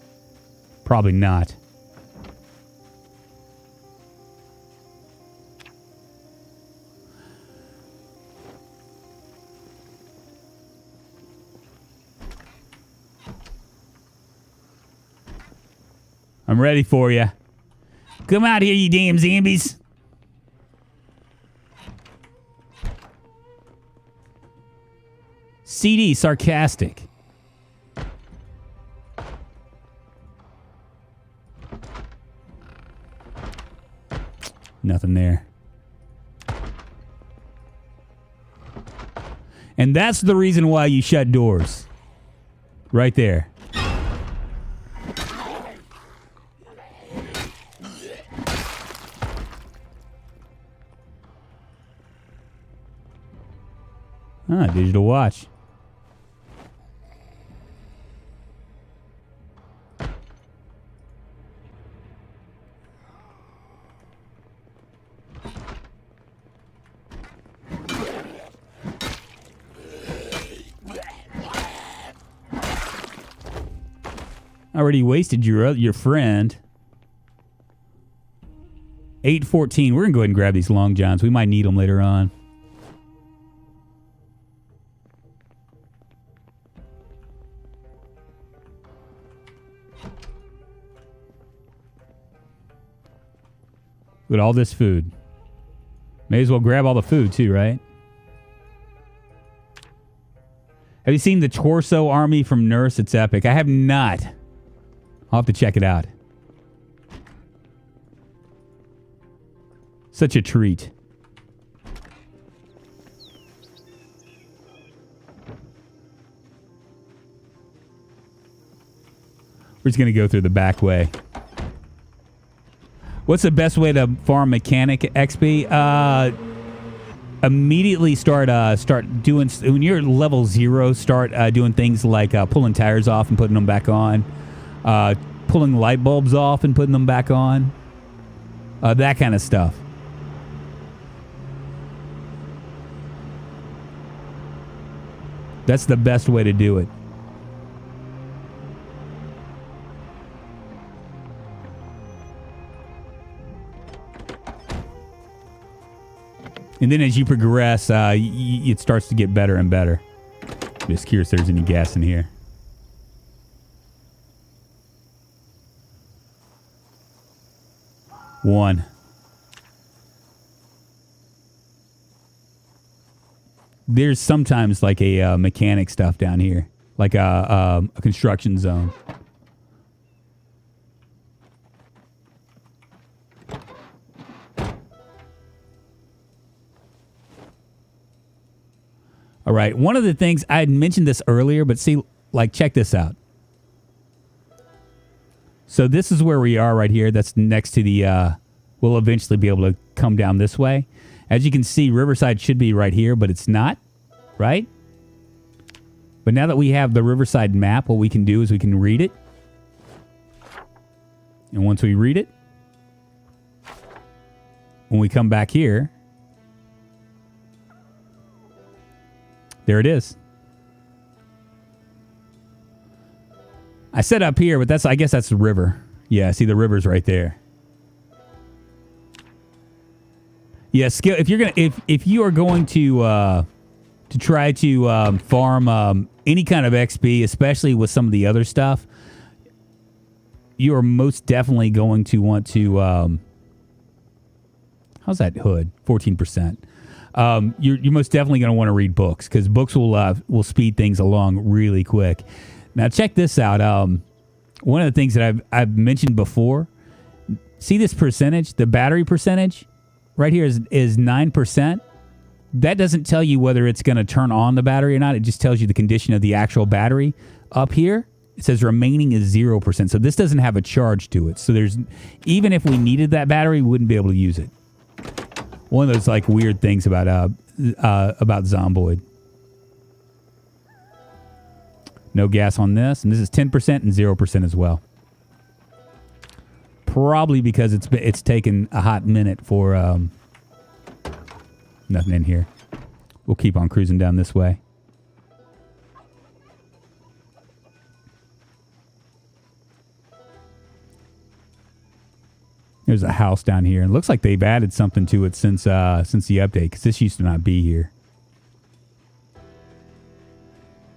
Probably not. I'm ready for you. Come out here, you damn zombies. CD, sarcastic. Nothing there. And that's the reason why you shut doors. Right there. Ah, digital watch. Already wasted your friend. 8:14. We're going to go ahead and grab these long johns. We might need them later on. Look at all this food. May as well grab all the food too, right? Have you seen the Torso Army from Nurse? It's epic. I have not. I'll have to check it out. Such a treat. We're just going to go through the back way. What's the best way to farm mechanic XP? Immediately start doing, when you're level 0, start doing things like pulling tires off and putting them back on. Pulling light bulbs off and putting them back on. That kind of stuff. That's the best way to do it. And then as you progress, it starts to get better and better. Just curious if there's any gas in here. One. There's sometimes like a mechanic stuff down here. Like a construction zone. All right, one of the things, I had mentioned this earlier, but see, like, check this out. So this is where we are right here. That's next to the, we'll eventually be able to come down this way. As you can see, Riverside should be right here, but it's not, right? But now that we have the Riverside map, what we can do is we can read it. And once we read it, when we come back here, there it is. I said up here, but I guess that's the river. Yeah, see the river's right there. Yeah, skill. If you are going to try to farm any kind of XP, especially with some of the other stuff, you are most definitely going to want to. How's that hood? 14%. You're most definitely going to want to read books because books will speed things along really quick. Now check this out. One of the things that I've mentioned before. See this percentage, the battery percentage. right here is 9%. That doesn't tell you whether it's going to turn on the battery or not. It just tells you the condition of the actual battery. Up here, it says remaining is 0%. So this doesn't have a charge to it. So there's, even if we needed that battery, we wouldn't be able to use it. One of those like weird things about Zomboid. No gas on this, and this is 10% and 0% as well. Probably because it's taken a hot minute for nothing in here. We'll keep on cruising down this way. There's a house down here. It looks like they've added something to it since the update, because this used to not be here.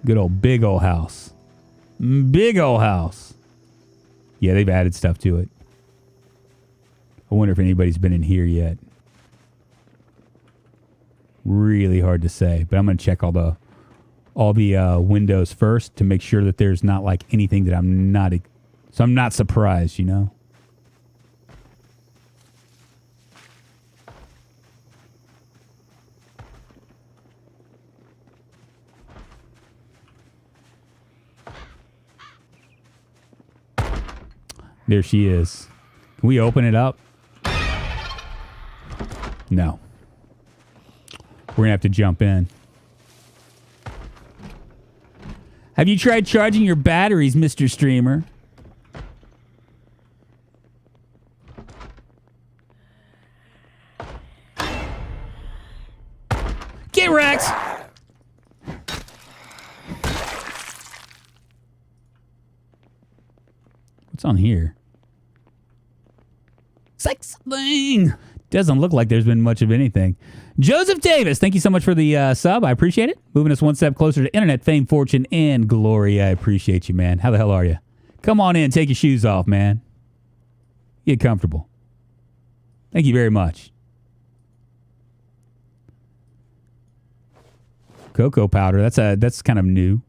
Good old big old house. Big old house. Yeah, they've added stuff to it. I wonder if anybody's been in here yet. Really hard to say, but I'm going to check all the windows first to make sure that there's not like anything that I'm not surprised, you know. There she is. Can we open it up? No. We're going to have to jump in. Have you tried charging your batteries, Mr. Streamer? Get wrecked! What's on here? Sex thing. Doesn't look like there's been much of anything. Joseph Davis, thank you so much for the sub. I appreciate it. Moving us one step closer to internet fame, fortune, and glory. I appreciate you, man. How the hell are you? Come on in. Take your shoes off, man. Get comfortable. Thank you very much. Cocoa powder. That's kind of new.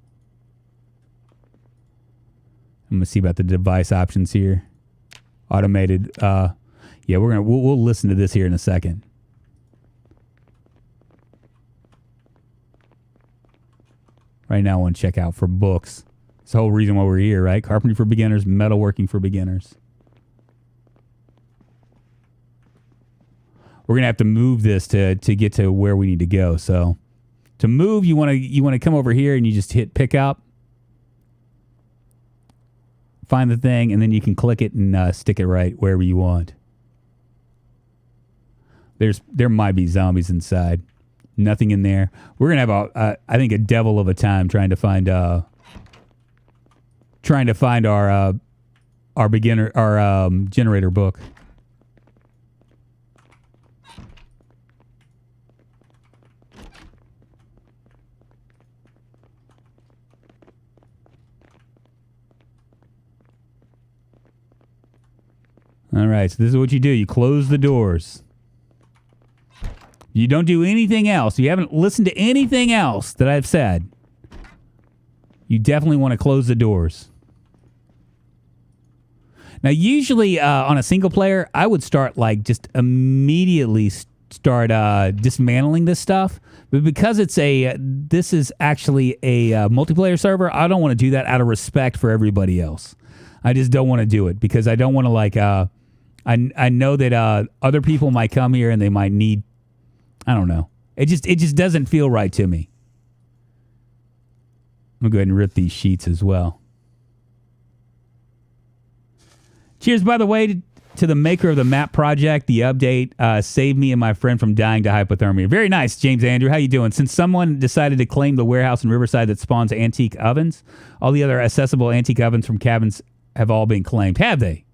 I'm gonna see about the device options here. Automated. Yeah, we'll listen to this here in a second. Right now, I want to check out for books. It's the whole reason why we're here, right? Carpentry for beginners, metalworking for beginners. We're gonna have to move this to get to where we need to go. So, to move, you want to come over here and you just hit pick up, find the thing, and then you can click it and stick it right wherever you want. There might be zombies inside. Nothing in there. We're gonna have I think a devil of a time trying to find our generator book. All right, so this is what you do. You close the doors. You don't do anything else. You haven't listened to anything else that I've said. You definitely want to close the doors. Now, usually on a single player, I would start like just immediately start dismantling this stuff. But because this is actually a multiplayer server, I don't want to do that out of respect for everybody else. I just don't want to do it because I don't want to like. I know that other people might come here and they might need. I don't know. It just doesn't feel right to me. I'm gonna go ahead and rip these sheets as well. Cheers, by the way, to the maker of the map project. The update saved me and my friend from dying to hypothermia. Very nice, James Andrew. How you doing? Since someone decided to claim the warehouse in Riverside that spawns antique ovens, all the other accessible antique ovens from cabins have all been claimed. Have they?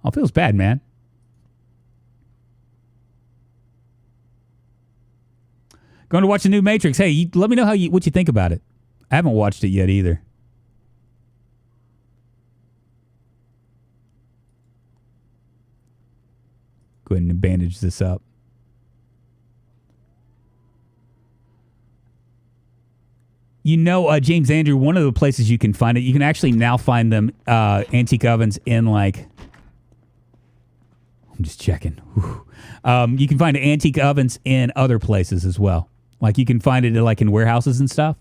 Oh, feels bad, man. Going to watch the new Matrix. Hey, let me know what you think about it. I haven't watched it yet either. Go ahead and bandage this up. You know, James Andrew, one of the places you can find it, you can actually now find them, antique ovens in like, I'm just checking. You can find antique ovens in other places as well. Like you can find it like in warehouses and stuff.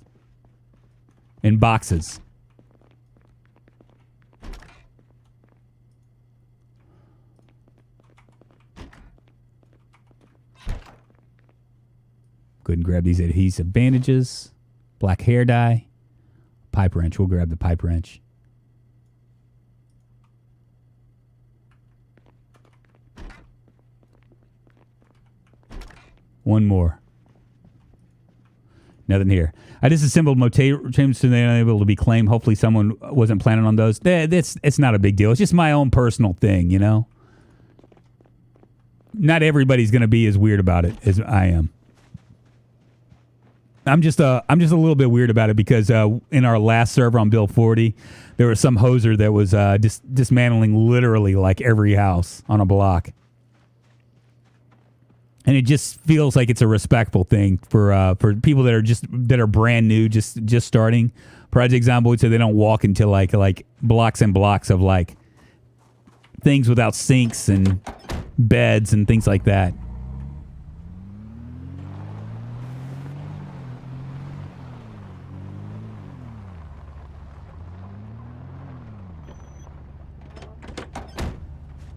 In boxes. Go ahead and grab these adhesive bandages. Black hair dye. Pipe wrench. We'll grab the pipe wrench. One more. Nothing here. I disassembled motor trims so they're unable to be claimed. Hopefully someone wasn't planning on those. It's not a big deal. It's just my own personal thing, you know? Not everybody's going to be as weird about it as I am. I'm just a little bit weird about it because in our last server on Build 40, there was some hoser that was dismantling literally like every house on a block. And it just feels like it's a respectful thing for people that are brand new, just starting Project Zomboid, so they don't walk into like blocks and blocks of like things without sinks and beds and things like that.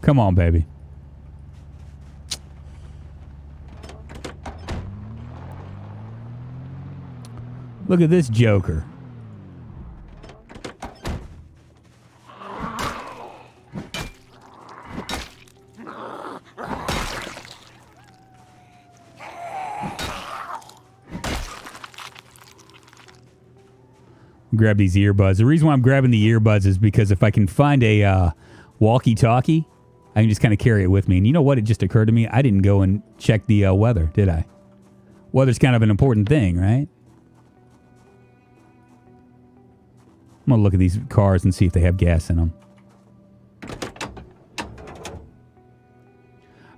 Come on, baby. Look at this joker. Grab these earbuds. The reason why I'm grabbing the earbuds is because if I can find a walkie-talkie, I can just kind of carry it with me. And you know what? It just occurred to me. I didn't go and check the weather, did I? Weather's kind of an important thing, right? I'm going to look at these cars and see if they have gas in them.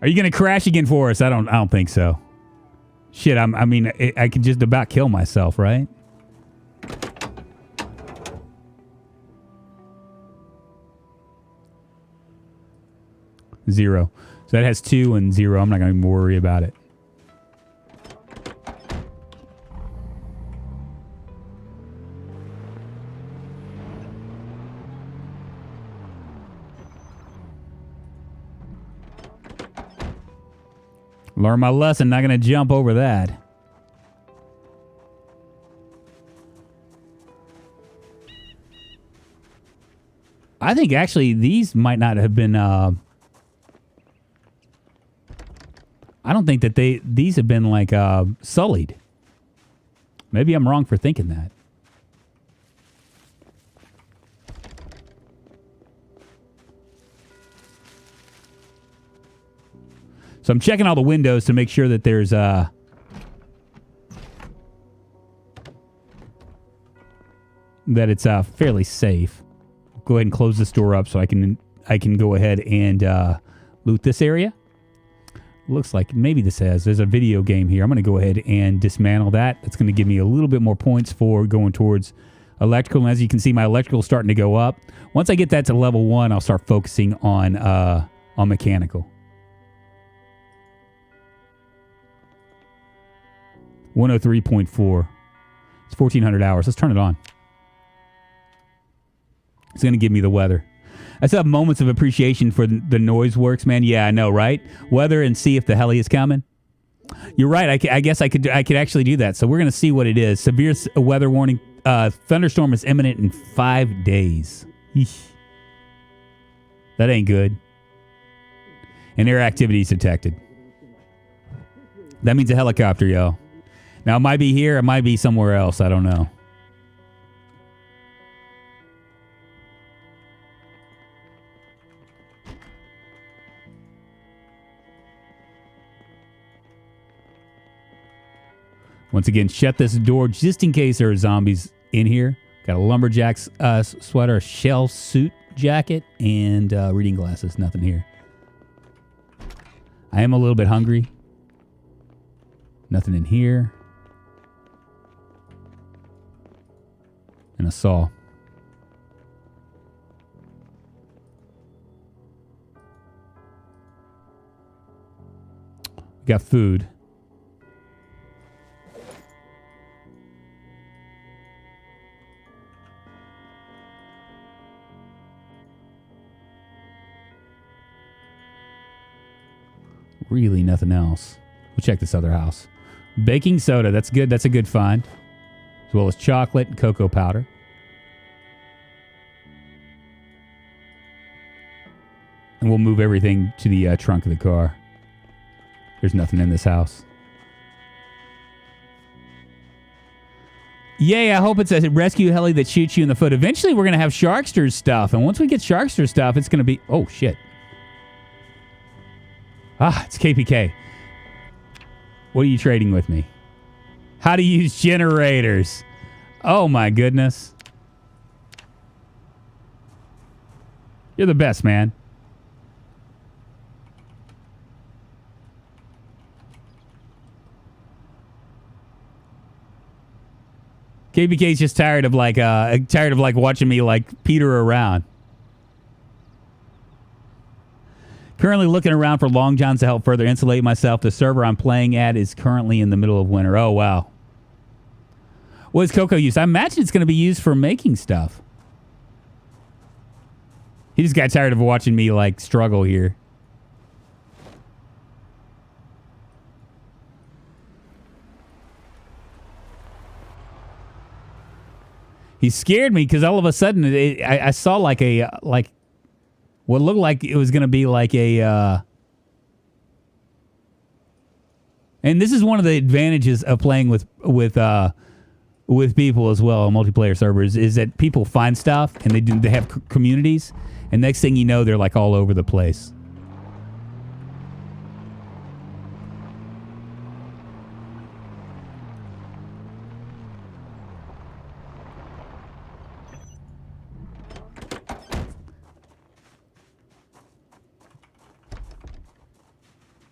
Are you going to crash again for us? I don't think so. Shit, I could just about kill myself, right? Zero. So that has 2 and 0. I'm not going to worry about it. Learn my lesson. Not going to jump over that. I think actually these might not have been... I don't think that these have been like sullied. Maybe I'm wrong for thinking that. So I'm checking all the windows to make sure that there's that it's fairly safe. Go ahead and close this door up so I can go ahead and loot this area. Looks like maybe there's a video game here. I'm going to go ahead and dismantle that. That's going to give me a little bit more points for going towards electrical. And as you can see, my electrical is starting to go up. Once I get that to level 1, I'll start focusing on mechanical. 103.4. It's 1,400 hours. Let's turn it on. It's going to give me the weather. I still have moments of appreciation for the noise works, man. Yeah, I know, right? Weather and see if the heli is coming. You're right. I guess I could actually do that. So we're going to see what it is. Severe weather warning. Thunderstorm is imminent in 5 days. Eesh. That ain't good. And air activity is detected. That means a helicopter, yo. Now, it might be here. It might be somewhere else. I don't know. Once again, shut this door just in case there are zombies in here. Got a lumberjack's sweater, a shell suit jacket, and reading glasses. Nothing here. I am a little bit hungry. Nothing in here. And a saw. We got food. Really nothing else. We'll check this other house. Baking soda. That's good. That's a good find. As well as chocolate and cocoa powder. And we'll move everything to the trunk of the car. There's nothing in this house. Yay, I hope it's a rescue heli that shoots you in the foot. Eventually, we're going to have Sharkster's stuff. And once we get Sharkster's stuff, it's going to be... Oh, shit. Ah, it's KPK. What are you trading with me? How to use generators. Oh, my goodness. You're the best, man. KBK's just tired of watching me like peter around. Currently looking around for long johns to help further insulate myself. The server I'm playing at is currently in the middle of winter. Oh, wow. What is cocoa used? I imagine it's going to be used for making stuff. He just got tired of watching me, like, struggle here. He scared me because all of a sudden I saw like what looked like it was going to be like a... and this is one of the advantages of playing with people as well on multiplayer servers is that people find stuff and they have communities, and next thing you know, they're like all over the place.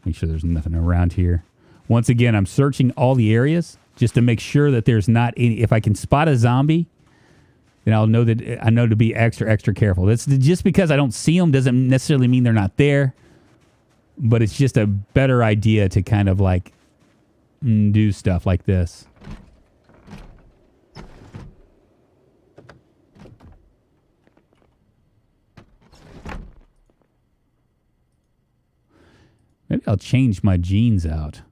Make sure there's nothing around here. Once again, I'm searching all the areas just to make sure that there's not any. If I can spot a zombie, then I'll know that I know to be extra careful. That's just because I don't see them doesn't necessarily mean they're not there. But it's just a better idea to kind of like do stuff like this. Maybe I'll change my jeans out.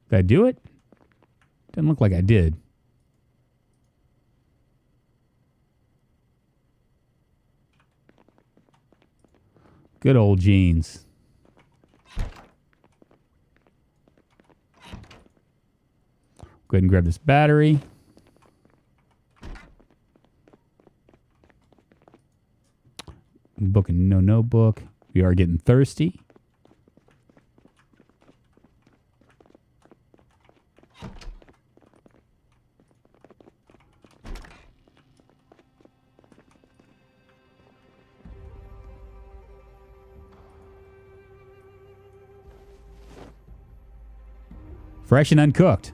Did I do it? Doesn't look like I did. Good old jeans. Go ahead and grab this battery. Book and no notebook. We are getting thirsty. Fresh and uncooked.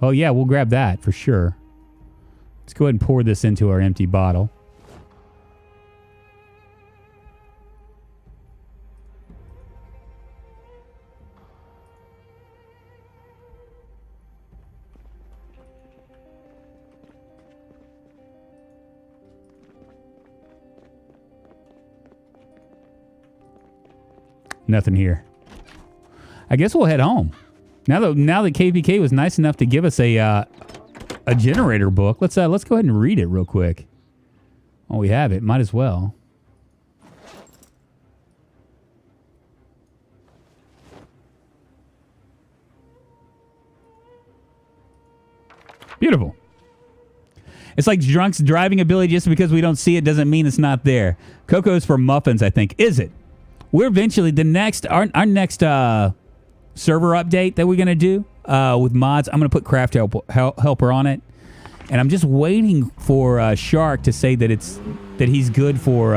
Oh yeah, we'll grab that for sure. Let's go ahead and pour this into our empty bottle. Nothing here. I guess we'll head home. Now that KPK was nice enough to give us a generator book, let's go ahead and read it real quick. Oh, we have it. Might as well. Beautiful. It's like Drunk's driving ability. Just because we don't see it doesn't mean it's not there. Coco's for muffins, I think. Is it? We're eventually our next server update that we're gonna do with mods. I'm gonna put Craft Helper on it, and I'm just waiting for Shark to say that he's good for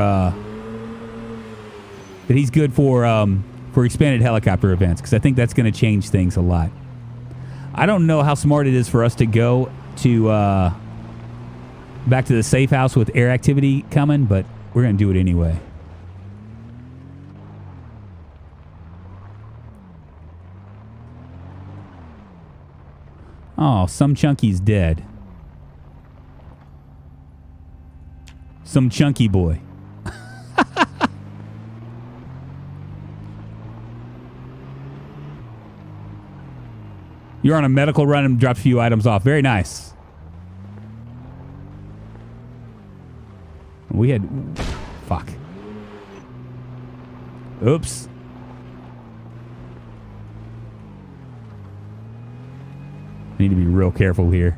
expanded helicopter events, because I think that's gonna change things a lot. I don't know how smart it is for us to go to back to the safe house with air activity coming, but we're going to do it anyway. Oh, some chunky's dead. Some chunky boy. You're on a medical run and dropped a few items off. Very nice. We had... Fuck. Oops. I need to be real careful here.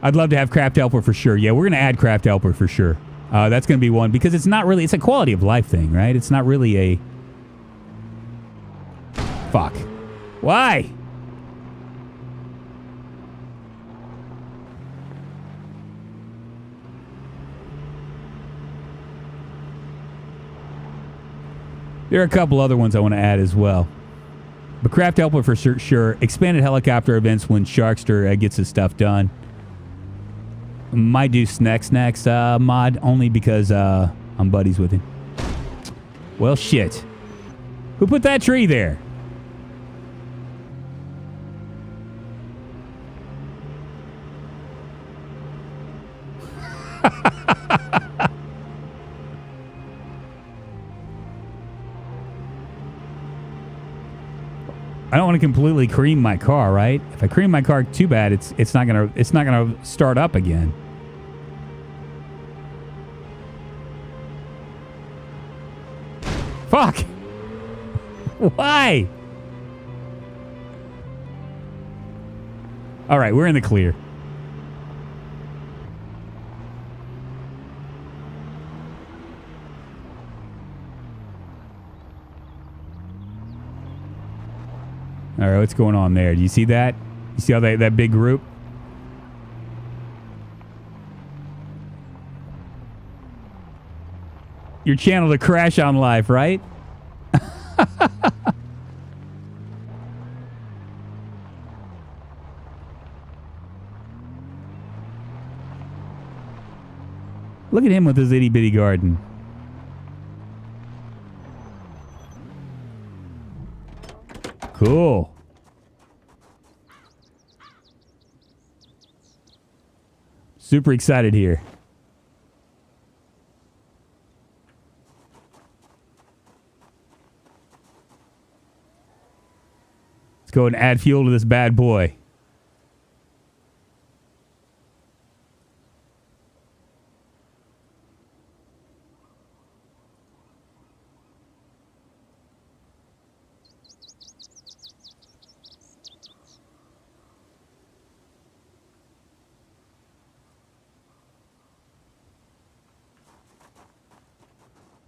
I'd love to have Craft Helper for sure. Yeah, we're going to add Craft Helper for sure. That's going to be one because it's not really... It's a quality of life thing, right? It's not really a... Fuck. Why? There are a couple other ones I want to add as well. But Craft Helper for sure. Expanded helicopter events when Sharkster gets his stuff done. Might do Snacks mod only because I'm buddies with him. Well, shit. Who put that tree there? I don't want to completely cream my car, right? If I cream my car too bad, it's not gonna start up again. Fuck! Why? All right, we're in the clear. All right, what's going on there? Do you see that? You see how that big group? Your channel to crash on live, right? Look at him with his itty bitty garden. Cool. Super excited here. Let's go and add fuel to this bad boy.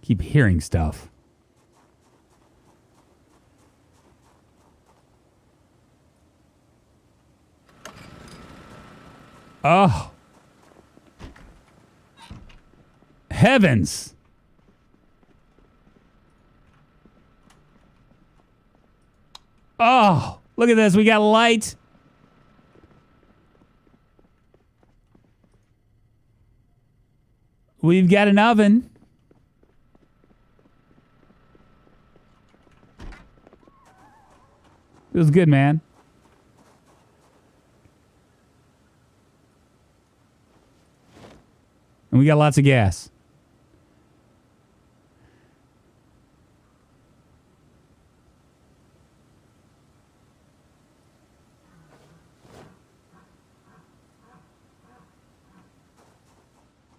Keep hearing stuff. Oh. Heavens. Oh, look at this. We got light. We've got an oven. It was good, man. And we got lots of gas.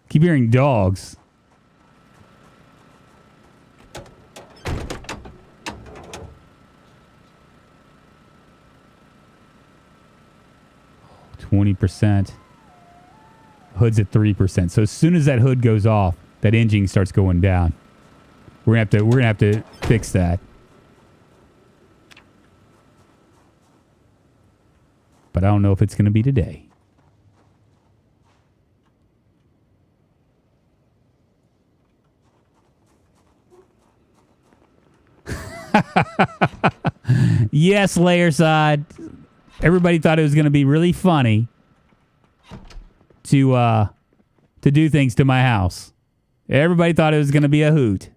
Keep hearing dogs. %. Hood's at 3%. So as soon as that hood goes off, that engine starts going down. We're gonna have to fix that. But I don't know if it's gonna be today. Yes, Layerside. Everybody thought it was going to be really funny. to do things to my house. Everybody thought it was going to be a hoot.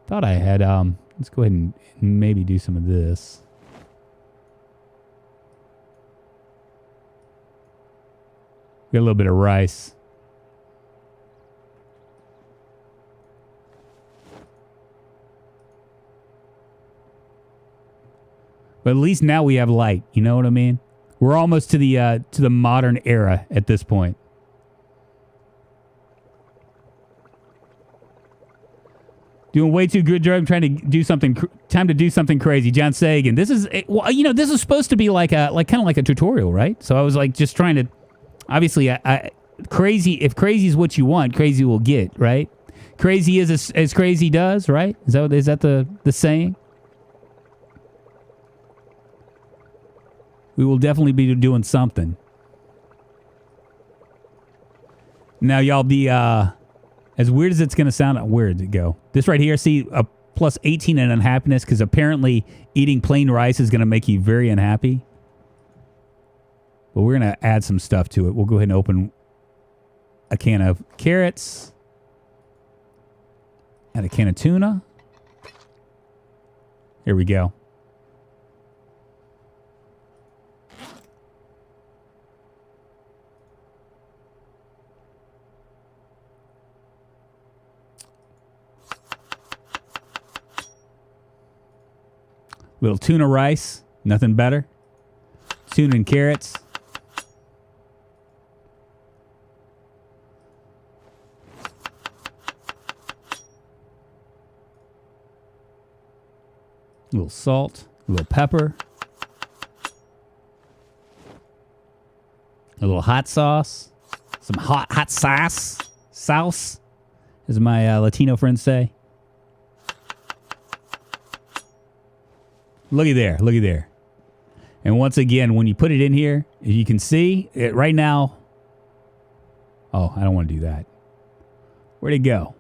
Thought I had, let's go ahead and maybe do some of this. Get a little bit of rice. But at least now we have light. You know what I mean? We're almost to the modern era at this point. Doing way too good, Joe. I'm trying to do something. Time to do something crazy. John Sagan. This is, well, you know, this is supposed to be like kind of like a tutorial, right? So I was like just trying to. Obviously, crazy. If crazy is what you want, crazy will get, right? Crazy is as crazy does, right? Is that the saying? We will definitely be doing something. Now, y'all be as weird as it's going to sound. Where did it go? This right here, see, a plus 18 in unhappiness, because apparently eating plain rice is going to make you very unhappy. But we're going to add some stuff to it. We'll go ahead and open a can of carrots. And a can of tuna. Here we go. Little tuna rice. Nothing better. Tuna and carrots. A little salt, a little pepper, a little hot sauce, some hot sauce, as my Latino friends say. Looky there. And once again, when you put it in here, you can see it right now. Oh, I don't want to do that. Where'd it go?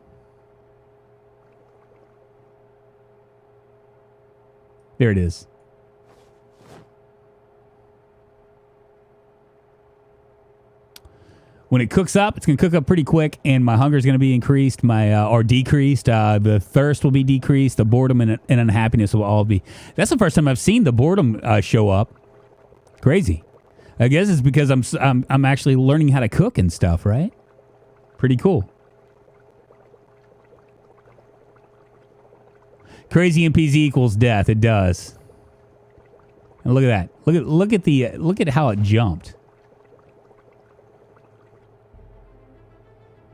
There it is. When it cooks up, it's going to cook up pretty quick, and my hunger is going to be increased, or decreased. The thirst will be decreased. The boredom and unhappiness will all be. That's the first time I've seen the boredom show up. Crazy. I guess it's because I'm actually learning how to cook and stuff, right? Pretty cool. Crazy MPZ equals death. It does. And look at that. Look at how it jumped.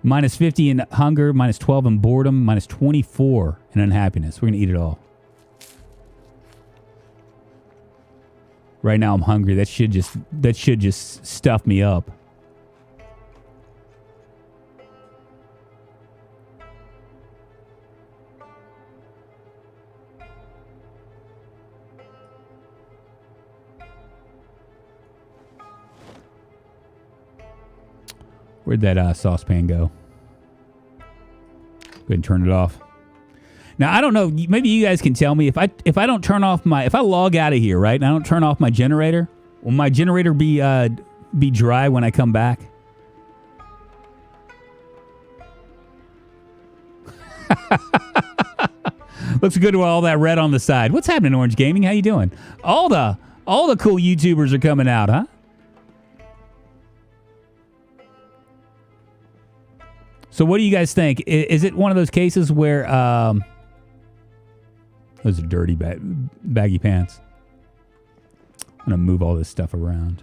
Minus 50 in hunger, minus 12 in boredom, minus 24 in unhappiness. We're going to eat it all. Right now I'm hungry. That should just stuff me up. Where'd that saucepan go? Go ahead and turn it off. Now, I don't know. Maybe you guys can tell me if I don't turn off if I log out of here, right, and I don't turn off my generator, will my generator be dry when I come back? Looks good with all that red on the side. What's happening, Orange Gaming? How you doing? All the cool YouTubers are coming out, huh? So what do you guys think? Is it one of those cases where those are dirty baggy pants? I'm going to move all this stuff around.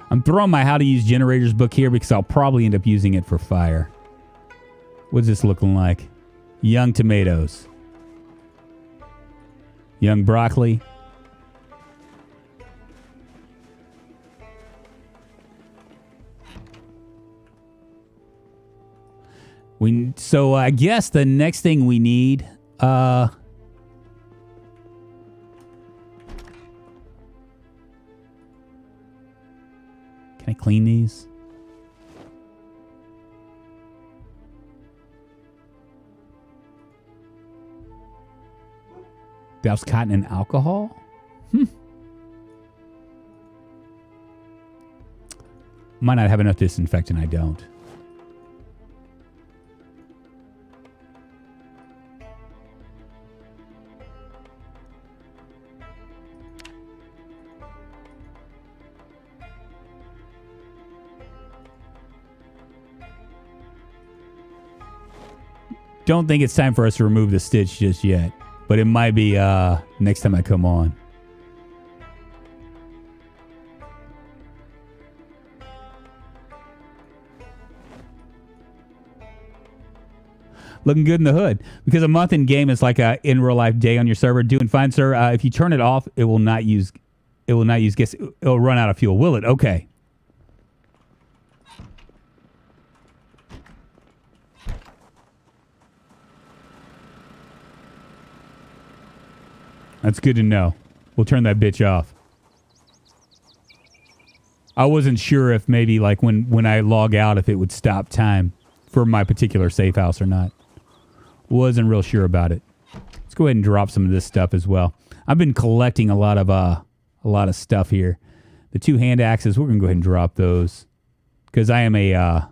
I'm throwing my how to use generators book here because I'll probably end up using it for fire. What's this looking like? Young tomatoes. Young broccoli. So I guess the next thing we need, Can I clean these? Douse cotton and alcohol? Might not have enough disinfectant. I don't. Don't think it's time for us to remove the stitch just yet, but it might be next time I come on. Looking good in the hood. Because a month in game is like a in real life day on your server. Doing fine, sir. If you turn it off, it will not use gas. It'll run out of fuel. Will it? Okay. That's good to know. We'll turn that bitch off. I wasn't sure if maybe like when I log out if it would stop time for my particular safe house or not. Wasn't real sure about it. Let's go ahead and drop some of this stuff as well. I've been collecting a lot of stuff here. The 2 hand axes, we're gonna go ahead and drop those because I am a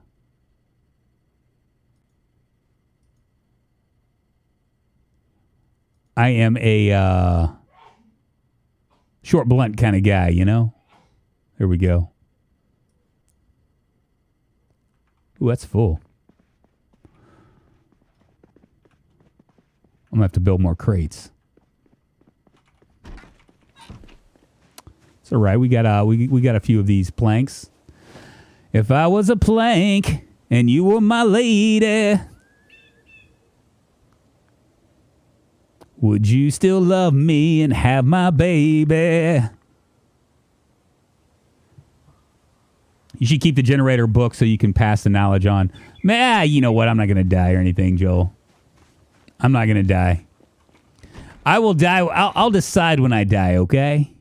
short blunt kind of guy, you know. There we go. Ooh, that's full. I'm gonna have to build more crates. It's all right. We got we got a few of these planks. If I was a plank and you were my lady, would you still love me and have my baby? You should keep the generator book so you can pass the knowledge on. Man, you know what? I'm not gonna die or anything, Joel. I'm not going to die. I will die. I'll decide when I die, okay?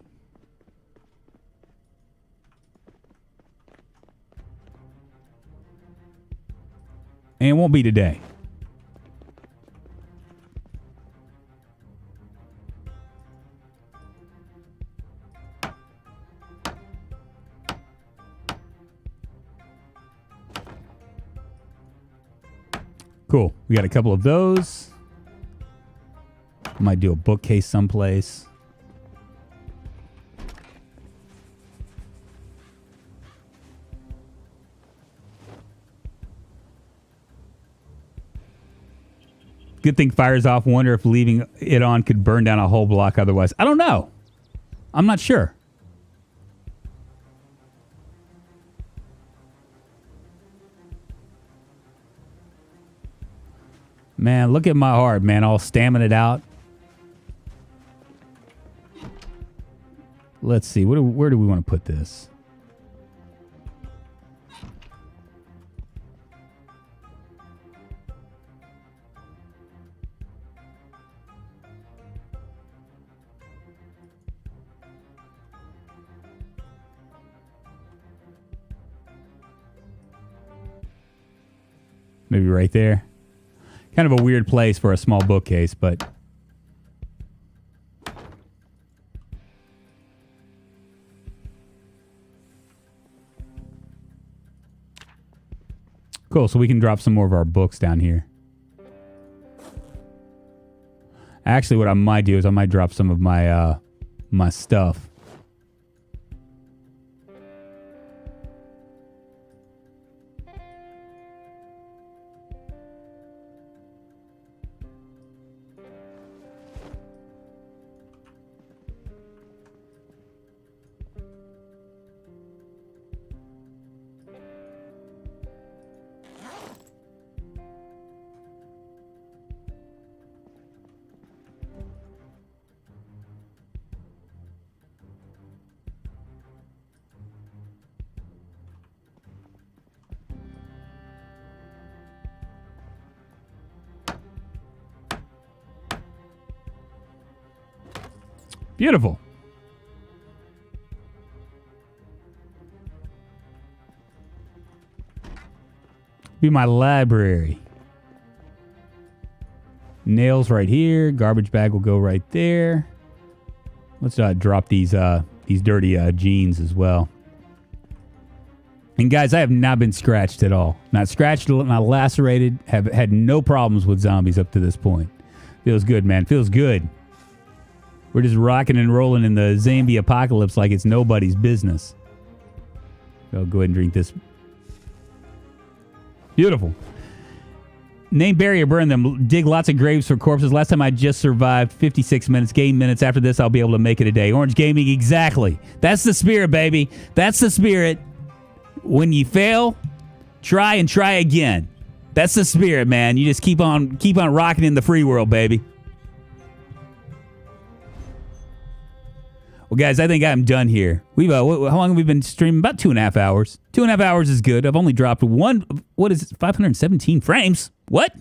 And it won't be today. Cool. We got a couple of those. Might do a bookcase someplace. Good thing fire's off. Wonder if leaving it on could burn down a whole block otherwise. I don't know. I'm not sure. Man, look at my heart, man. All stamming it out. Let's see. Where do we want to put this? Maybe right there. Kind of a weird place for a small bookcase, but... Cool, so we can drop some more of our books down here. Actually, what I might do is I might drop some of my my stuff. Beautiful. Be my library. Nails right here. Garbage bag will go right there. Let's drop these dirty jeans as well. And guys, I have not been scratched at all. Not scratched, not lacerated. Have had no problems with zombies up to this point. Feels good, man. Feels good. We're just rocking and rolling in the zombie apocalypse like it's nobody's business. I'll go ahead and drink this. Beautiful. Name, bury, or burn them. Dig lots of graves for corpses. Last time I just survived 56 minutes. Game minutes. After this, I'll be able to make it a day. Orange Gaming, exactly. That's the spirit, baby. That's the spirit. When you fail, try and try again. That's the spirit, man. You just keep on rocking in the free world, baby. Well, guys, I think I'm done here. We've how long have we been streaming? About 2.5 hours. 2.5 hours is good. I've only dropped 517 frames. What?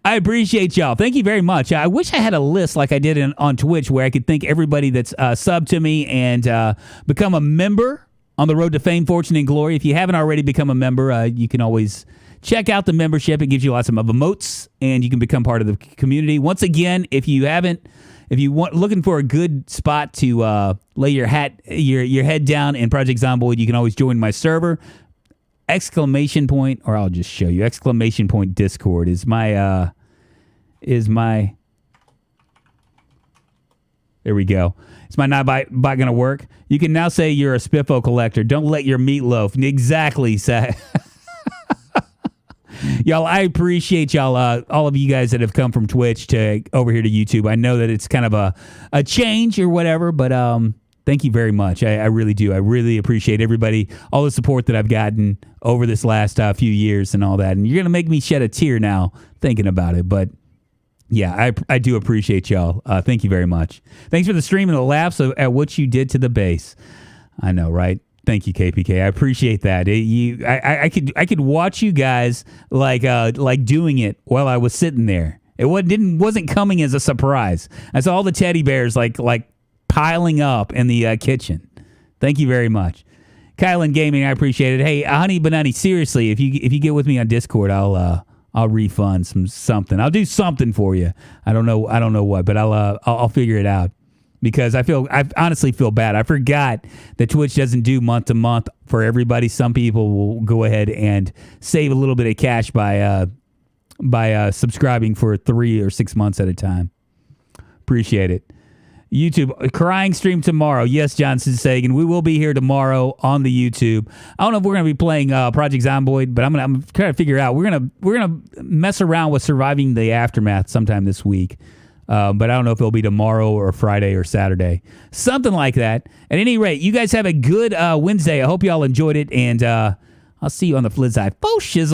I appreciate y'all. Thank you very much. I wish I had a list like I did on Twitch where I could thank everybody that's subbed to me and become a member on the road to fame, fortune, and glory. If you haven't already become a member, you can always check out the membership. It gives you lots of emotes, and you can become part of the community. Once again, if you want looking for a good spot to lay your head down in Project Zomboid, you can always join my server. ! Or I'll just show you. ! Discord is my there we go. It's my not gonna work. You can now say you're a Spiffo collector. Don't let your meatloaf. Exactly, say. Y'all, I appreciate y'all, all of you guys that have come from Twitch to over here to YouTube. I know that it's kind of a change or whatever, but thank you very much. I really do. I really appreciate everybody, all the support that I've gotten over this last few years and all that. And you're going to make me shed a tear now thinking about it. But yeah, I do appreciate y'all. Thank you very much. Thanks for the stream and the laughs at what you did to the base. I know, right? Thank you, KPK. I appreciate that. I could watch you guys like doing it while I was sitting there. It wasn't coming as a surprise. I saw all the teddy bears like piling up in the kitchen. Thank you very much, Kylan Gaming. I appreciate it. Hey, Honey Banani, seriously, if you get with me on Discord, I'll refund something. I'll do something for you. I don't know what, but I'll figure it out. Because I honestly feel bad. I forgot that Twitch doesn't do month to month for everybody. Some people will go ahead and save a little bit of cash by subscribing for 3 or 6 months at a time. Appreciate it. YouTube, crying stream tomorrow. Yes, Johnson Sagan. We will be here tomorrow on the YouTube. I don't know if we're going to be playing Project Zomboid, but I'm trying to figure out. We're gonna mess around with surviving the aftermath sometime this week. But I don't know if it'll be tomorrow or Friday or Saturday. Something like that. At any rate, you guys have a good Wednesday. I hope you all enjoyed it, and I'll see you on the flip side. Faux shizzle.